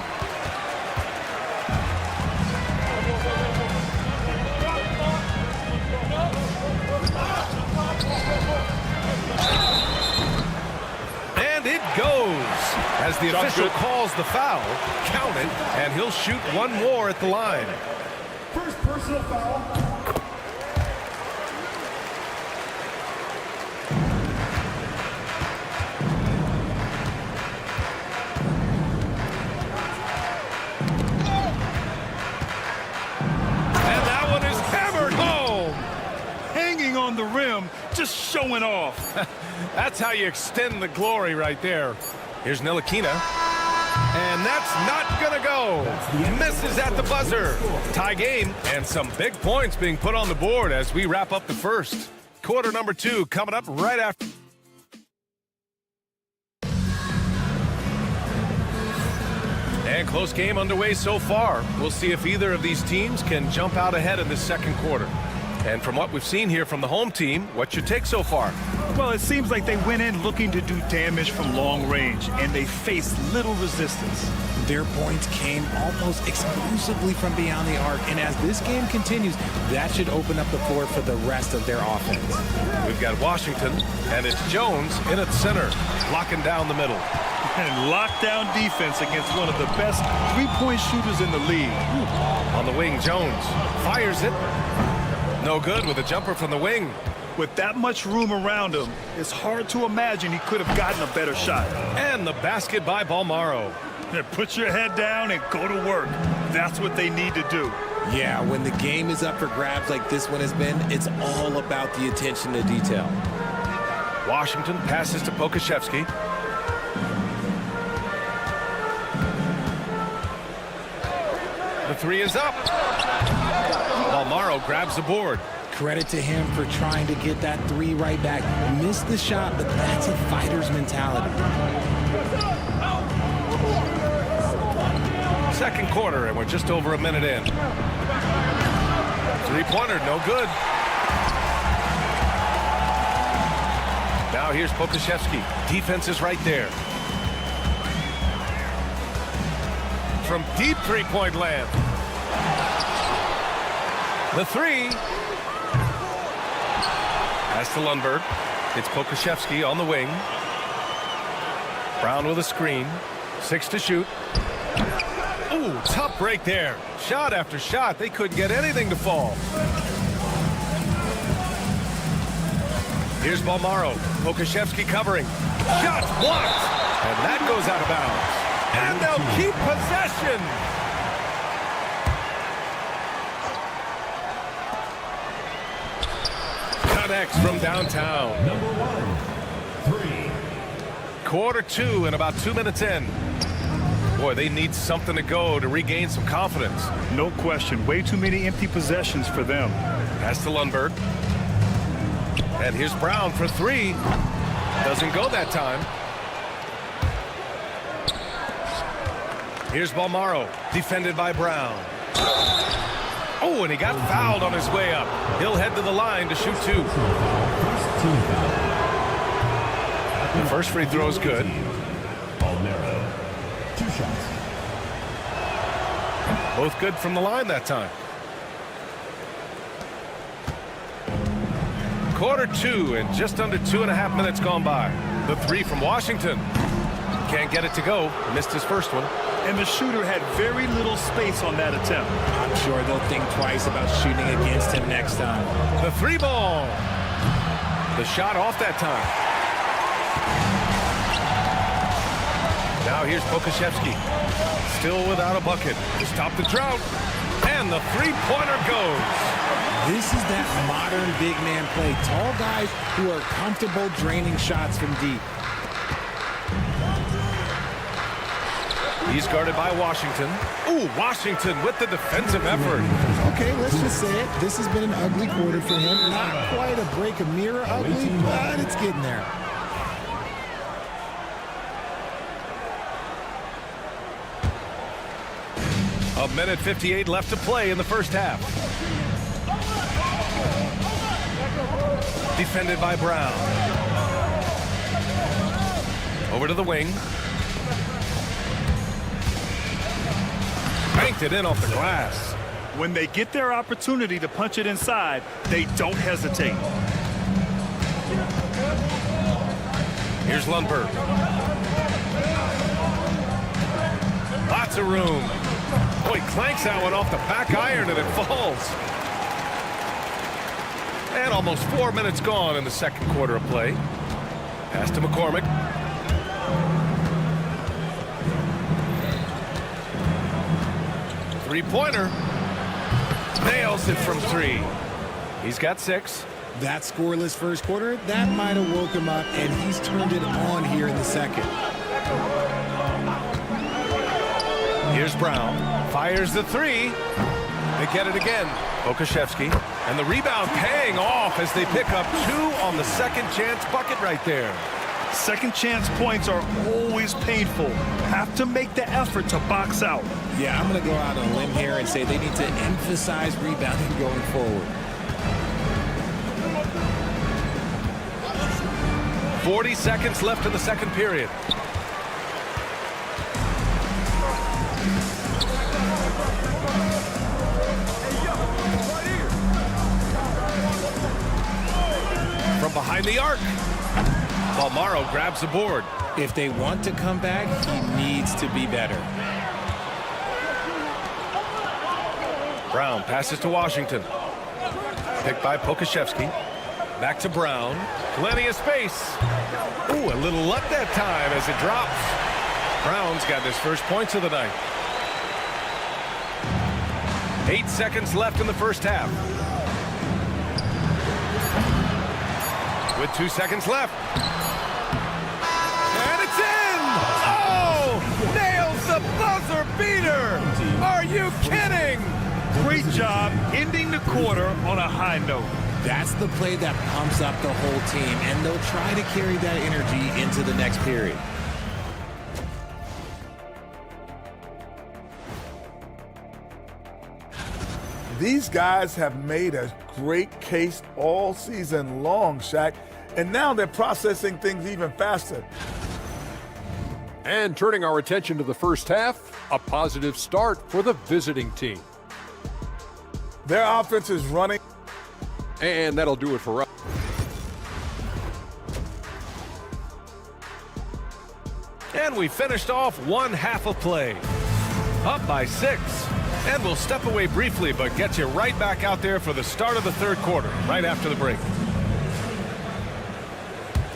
And it goes. As the official calls the foul, count it, and he'll shoot 1 more at the line. First personal foul. And that one is hammered home. Hanging on the rim, just showing off. That's how you extend the glory right there. Here's Ntilikina. And that's not gonna go. Misses at the buzzer. Tie game, and some big points being put on the board as we wrap up the first. Quarter number 2 coming up right after. And close game underway so far. We'll see if either of these teams can jump out ahead in this second quarter. And from what we've seen here from the home team, what's your take so far? Well, it seems like they went in looking to do damage from long range, and they faced little resistance. Their points came almost exclusively from beyond the arc, and as this game continues, that should open up the floor for the rest of their offense. We've got Washington, and it's Jones in at center, locking down the middle. And lockdown defense against one of the best three-point shooters in the league. On the wing, Jones fires it. No good with a jumper from the wing. With that much room around him, it's hard to imagine he could have gotten a better shot. And the basket by Balmaro. Put your head down and go to work. That's what they need to do. Yeah, when the game is up for grabs like this one has been, it's all about the attention to detail. Washington passes to Pokusevski. The three is up. Balmaro grabs the board. Credit to him for trying to get that three right back. Missed the shot, but that's a fighter's mentality. Second quarter, and we're just over a minute in. Three-pointer, no good. Now here's Pokusevski. Defense is right there. From deep three-point land. The three. Pass to Lundberg. It's Pokusevski on the wing. Brown with a screen. 6 to shoot. Ooh, tough break there. Shot after shot. They couldn't get anything to fall. Here's Balmaro. Pokusevski covering. Shot blocked. And that goes out of bounds. And they'll keep possession. Connects from downtown. Number 1, 3. Quarter 2 and about 2 minutes in. Boy, they need something to go to regain some confidence. No question. Way too many empty possessions for them. Pass to Lundberg. And here's Brown for 3. Doesn't go that time. Here's Balmaro, defended by Brown. Oh, and he got fouled on his way up. He'll head to the line to shoot 2. The first free throw is good. Balmaro, 2 shots. Both good from the line that time. Quarter 2 and just under 2.5 minutes gone by. The 3 from Washington. Can't get it to go. Missed his first one. And the shooter had very little space on that attempt. I'm sure they'll think twice about shooting against him next time. The 3 ball. The shot off that time. Now here's Pokusevski. Still without a bucket. To stop the drought. And the 3-pointer goes. This is that modern big man play. Tall guys who are comfortable draining shots from deep. He's guarded by Washington. Ooh, Washington with the defensive effort. Okay, let's just say it. This has been an ugly quarter for him. Not quite a break a mirror ugly, but it's getting there. A minute 58 left to play in the first half. Defended by Brown. Over to the wing. Banked it in off the glass. When they get their opportunity to punch it inside, they don't hesitate. Here's Lundberg. Lots of room. Oh, he clanks that one off the back iron and it falls. And almost 4 minutes gone in the second quarter of play. Pass to McCormick. Three-pointer. Nails it from 3. He's got 6. That scoreless first quarter, that might have woke him up, and he's turned it on here in the second. Here's Brown. Fires the 3. They get it again. Pokusevski. And the rebound paying off as they pick up 2 on the second chance bucket right there. Second chance points are always painful. Have to make the effort to box out. Yeah, I'm going to go out on a limb here and say they need to emphasize rebounding going forward. 40 seconds left in the second period. From behind the arc. Balmaro grabs the board. If they want to come back, he needs to be better. Brown passes to Washington. Picked by Pokashevsky. Back to Brown. Plenty of space. Ooh, a little luck that time as it drops. Brown's got his first points of the night. 8 seconds left in the first half. With 2 seconds left. And it's in! Oh! Nails the buzzer beater! Are you kidding? Great job ending the quarter on a high note. That's the play that pumps up the whole team, and they'll try to carry that energy into the next period. These guys have made a great case all season long, Shaq, and now they're processing things even faster. And turning our attention to the first half, a positive start for the visiting team. Their offense is running. And that'll do it for us. And we finished off one half of play. Up by 6. And we'll step away briefly, but get you right back out there for the start of the third quarter, right after the break.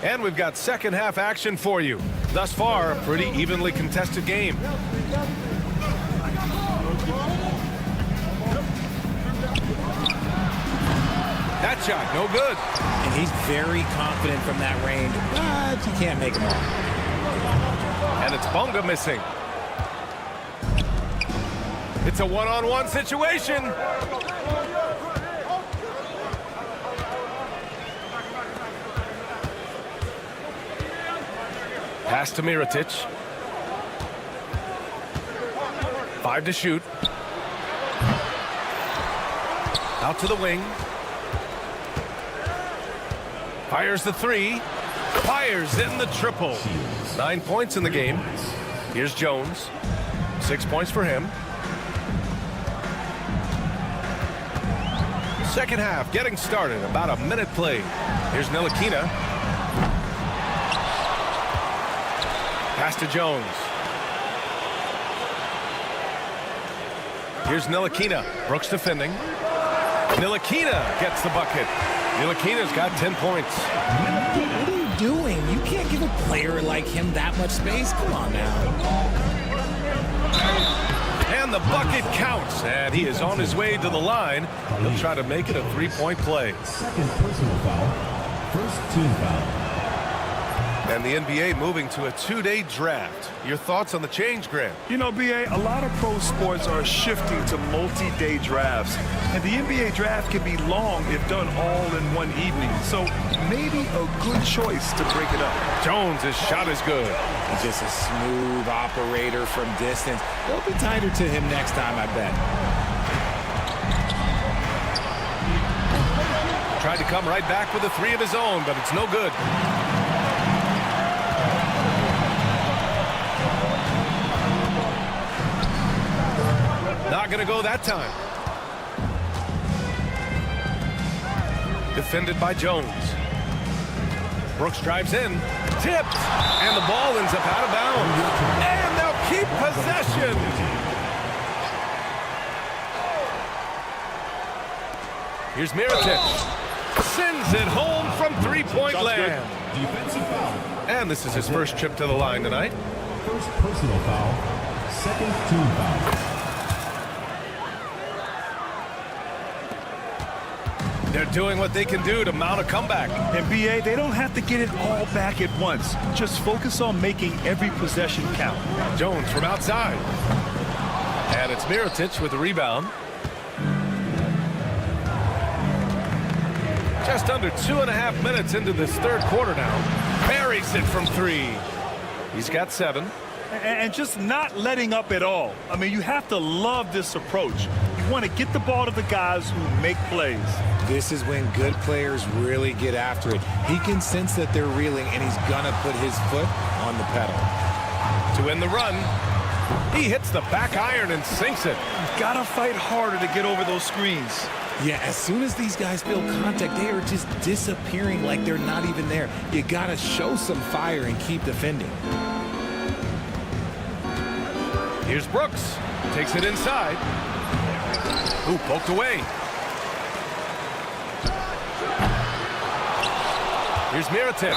And we've got second half action for you. Thus far, a pretty evenly contested game. That shot, no good. And he's very confident from that range, but you can't make him all. And it's Bonga missing. It's a one-on-one situation. Pass to Mirotic. 5 to shoot. Out to the wing. Fires the 3. Fires in the triple. 9 points in the game. Here's Jones. 6 points for him. Second half getting started. About a minute played. Here's Ntilikina. Pass to Jones. Here's Ntilikina. Brooks defending. Ntilikina gets the bucket. Ntilikina's got 10 points. What are you doing? You can't give a player like him that much space. Come on now. And the bucket counts. And he is on his way to the line. He'll try to make it a 3-point play. Second personal foul. First team foul. And the NBA moving to a 2-day draft. Your thoughts on the change, Grant? You know, B.A., a lot of pro sports are shifting to multi-day drafts. And the NBA draft can be long if done all in one evening. So maybe a good choice to break it up. Jones' shot is good. He's just a smooth operator from distance. They'll be tighter to him next time, I bet. Tried to come right back with a 3 of his own, but it's no good. Not going to go that time. Defended by Jones. Brooks drives in. Tipped. And the ball ends up out of bounds. And they'll keep possession. Here's Mirotic. Sends it home from three-point land. Defensive foul. And this is his first trip to the line tonight. First personal foul. Second team foul. They're doing what they can do to mount a comeback. And B.A., they don't have to get it all back at once. Just focus on making every possession count. Jones from outside. And it's Mirotic with the rebound. Just under 2.5 minutes into this third quarter now. Buries it from 3. He's got 7. And just not letting up at all. I mean, you have to love this approach. You want to get the ball to the guys who make plays. This is when good players really get after it. He can sense that they're reeling, and he's going to put his foot on the pedal. To win the run, he hits the back iron and sinks it. You've got to fight harder to get over those screens. Yeah, as soon as these guys feel contact, they are just disappearing like they're not even there. You got to show some fire and keep defending. Here's Brooks. Takes it inside. Ooh, poked away. Here's Mirotic.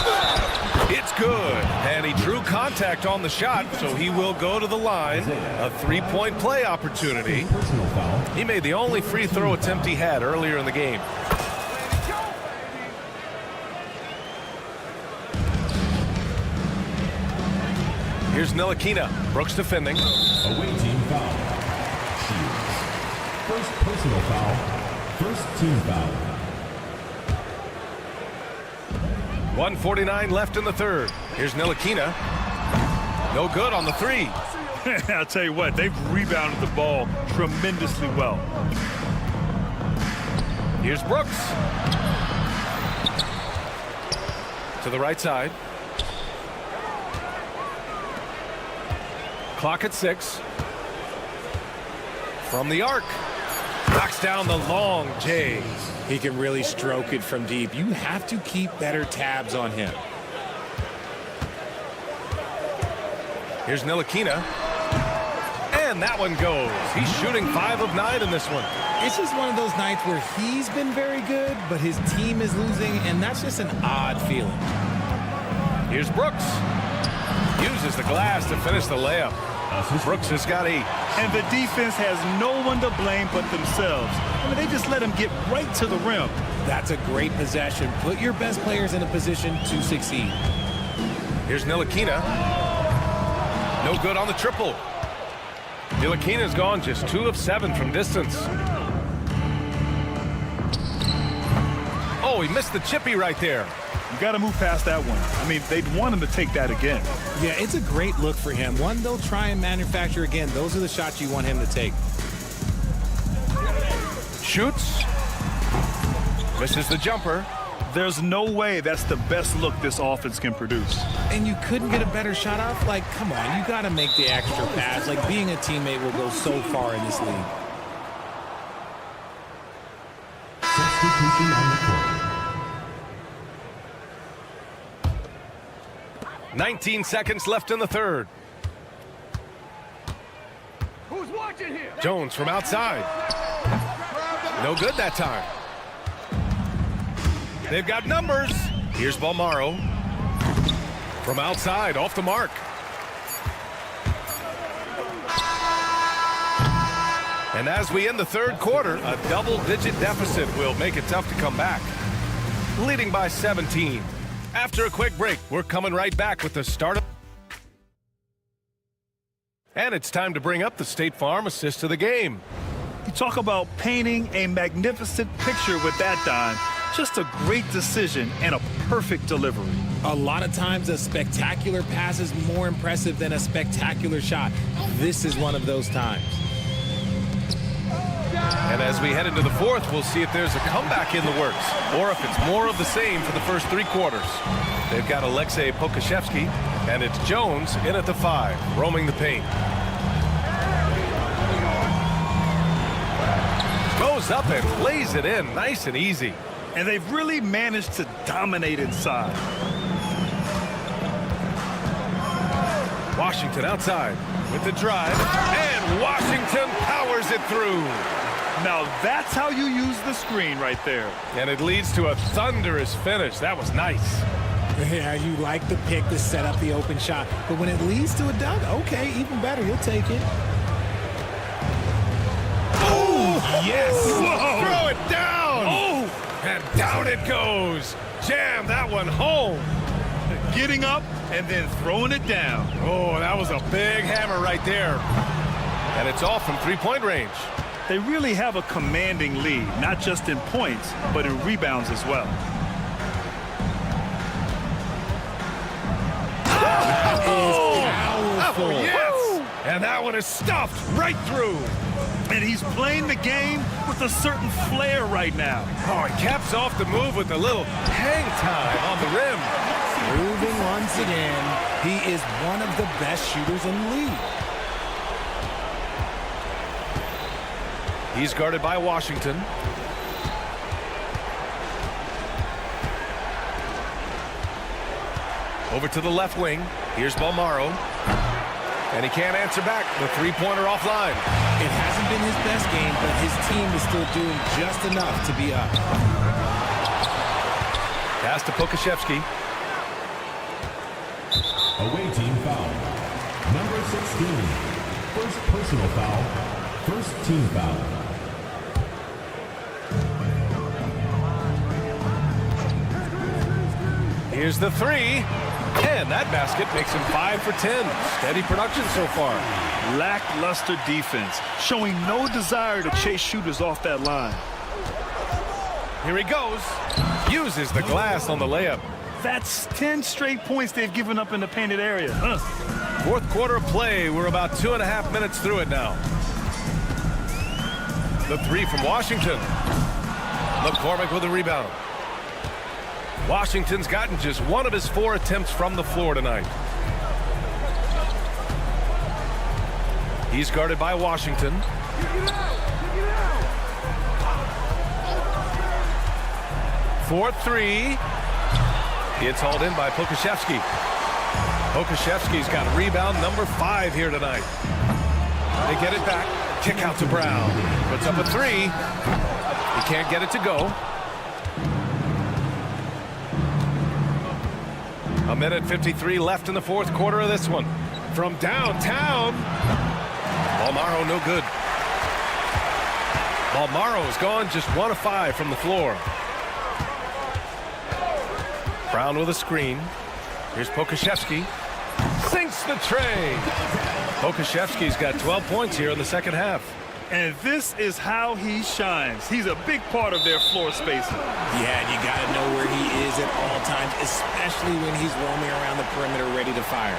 It's good. And he drew contact on the shot, so he will go to the line. A three-point play opportunity. He made the only free throw attempt he had earlier in the game. Here's Ntilikina. Brooks defending. Away team foul. First personal foul. First team foul. 1:49 left in the third. Here's Ntilikina. No good on the three. I'll tell you what, they've rebounded the ball tremendously well. Here's Brooks. To the right side. Clock at 6. From the arc. Knocks down the long J. He can really stroke it from deep. You have to keep better tabs on him. Here's Ntilikina. And that one goes. He's shooting 5 of 9 in this one. It's just one of those nights where he's been very good, but his team is losing, and that's just an odd feeling. Here's Brooks. Uses the glass to finish the layup. Brooks has got 8. And the defense has no one to blame but themselves. I mean, they just let him get right to the rim. That's a great possession. Put your best players in a position to succeed. Here's Ntilikina. No good on the triple. Ntilikina's gone just 2 of 7 from distance. Oh, he missed the chippy right there. You got to move past that one. I mean, they'd want him to take that again. Yeah, it's a great look for him. One they'll try and manufacture again. Those are the shots you want him to take. Shoots. Misses the jumper. There's no way that's the best look this offense can produce. And you couldn't get a better shot off? Like, come on, you got to make the extra pass. Like, being a teammate will go so far in this league. Substitution on the court. 19 seconds left in the third. Who's watching here? Jones from outside. No good that time. They've got numbers. Here's Balmaro. From outside, off the mark. And as we end the third quarter, a double-digit deficit will make it tough to come back. Leading by 17. After a quick break, we're coming right back with the start of... And it's time to bring up the State Farm assist of the game. You talk about painting a magnificent picture with that dime. Just a great decision and a perfect delivery. A lot of times a spectacular pass is more impressive than a spectacular shot. This is one of those times. And as we head into the fourth, we'll see if there's a comeback in the works or if it's more of the same for the first 3 quarters. They've got Alexei Pokashevsky, and it's Jones in at the 5, roaming the paint. Goes up and lays it in nice and easy. And they've really managed to dominate inside. Washington outside with the drive, and Washington powers it through. Now that's how you use the screen right there. And it leads to a thunderous finish. That was nice. Yeah, you like the pick to set up the open shot. But when it leads to a dunk, okay, even better. You'll take it. Oh, yes. Whoa. Throw it down. Oh, and down it goes. Jam that one home. Getting up and then throwing it down. Oh, that was a big hammer right there. And it's off from three-point range. They really have a commanding lead, not just in points, but in rebounds as well. Powerful. Oh, yes. And that one is stuffed right through. And he's playing the game with a certain flair right now. Oh, he caps off the move with a little hang time on the rim. Moving once again, he is one of the best shooters in the league. He's guarded by Washington. Over to the left wing. Here's Balmaro. And he can't answer back. The three-pointer offline. It hasn't been his best game, but his team is still doing just enough to be up. Pass to Pokashevsky. Away team foul. Number 16. First personal foul. First team foul. Here's the three. And that basket makes him 5 for 10. Steady production so far. Lackluster defense, showing no desire to chase shooters off that line. Here he goes. Uses the glass on the layup. That's 10 straight points they've given up in the painted area. Fourth quarter of play. We're about 2.5 minutes through it now. The three from Washington. McCormick with a rebound. Washington's gotten just one of his 4 attempts from the floor tonight. He's guarded by Washington. For three. It's hauled in by Pokashevsky. Pokashevsky's got rebound number 5 here tonight. They get it back. Kick out to Brown. Puts up a 3. He can't get it to go. A minute 53 left in the fourth quarter of this one. From downtown. Balmaro no good. Balmaro's gone just 1 of 5 from the floor. Brown with a screen. Here's Pokashevsky. Sinks the tray. Pokashevsky's got 12 points here in the second half. And this is how he shines. He's a big part of their floor spacing. Yeah, and you got to know where he is at all times, especially when he's roaming around the perimeter ready to fire.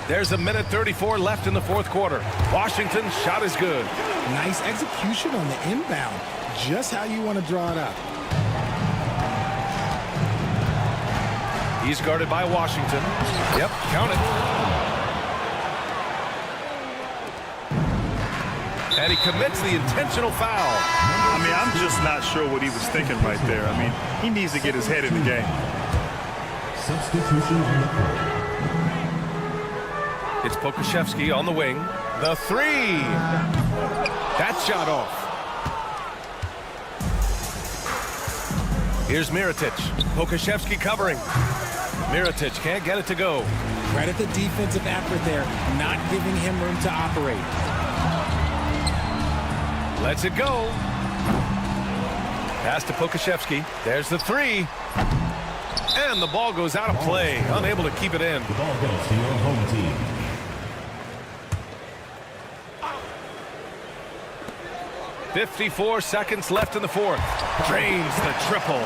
There's a minute 34 left in the fourth quarter. Washington's shot is good. Nice execution on the inbound. Just how you want to draw it up. He's guarded by Washington. Yep, count it. And he commits the intentional foul. I mean, I'm just not sure what he was thinking right there. I mean, he needs to get his head in the game. Substitution on the court. It's Pokashevsky on the wing. The three. That shot off. Here's Mirotic. Pokashevsky covering. Mirotic can't get it to go. Credit the defensive effort there, not giving him room to operate. Lets it go. Pass to Pokashevsky. There's the three. And the ball goes out of play. Unable to keep it in. The ball goes to your home team. .54 seconds left in the fourth. Drains the triple.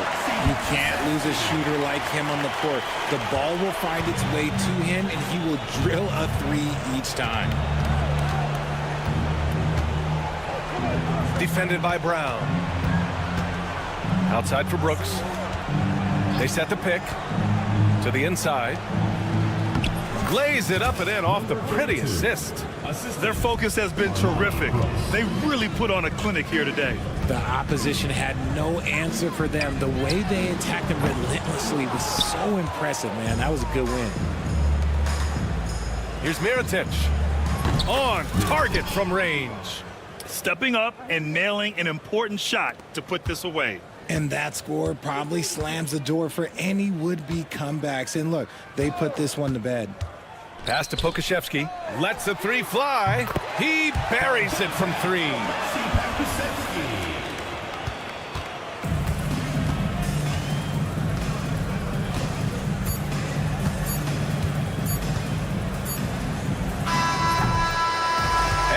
You can't lose a shooter like him on the court. The ball will find its way to him, and he will drill a 3 each time. Defended by Brown. Outside for Brooks. They set the pick to the inside. Glaze it up and in off the pretty assist. Their focus has been terrific. They really put on a clinic here today. The opposition had no answer for them. The way they attacked them relentlessly was so impressive, man. That was a good win. Here's Mirotic. On target from range. Stepping up and nailing an important shot to put this away. And that score probably slams the door for any would-be comebacks. And look, they put this one to bed. Pass to Pokashevsky. Lets the three fly. He buries it from 3.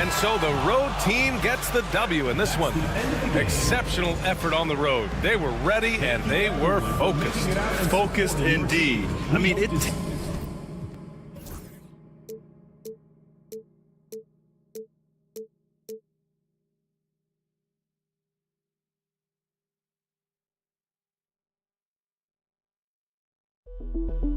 And so the road team gets the W in this one. Exceptional effort on the road. They were ready and they were focused. Focused indeed. I mean, it... you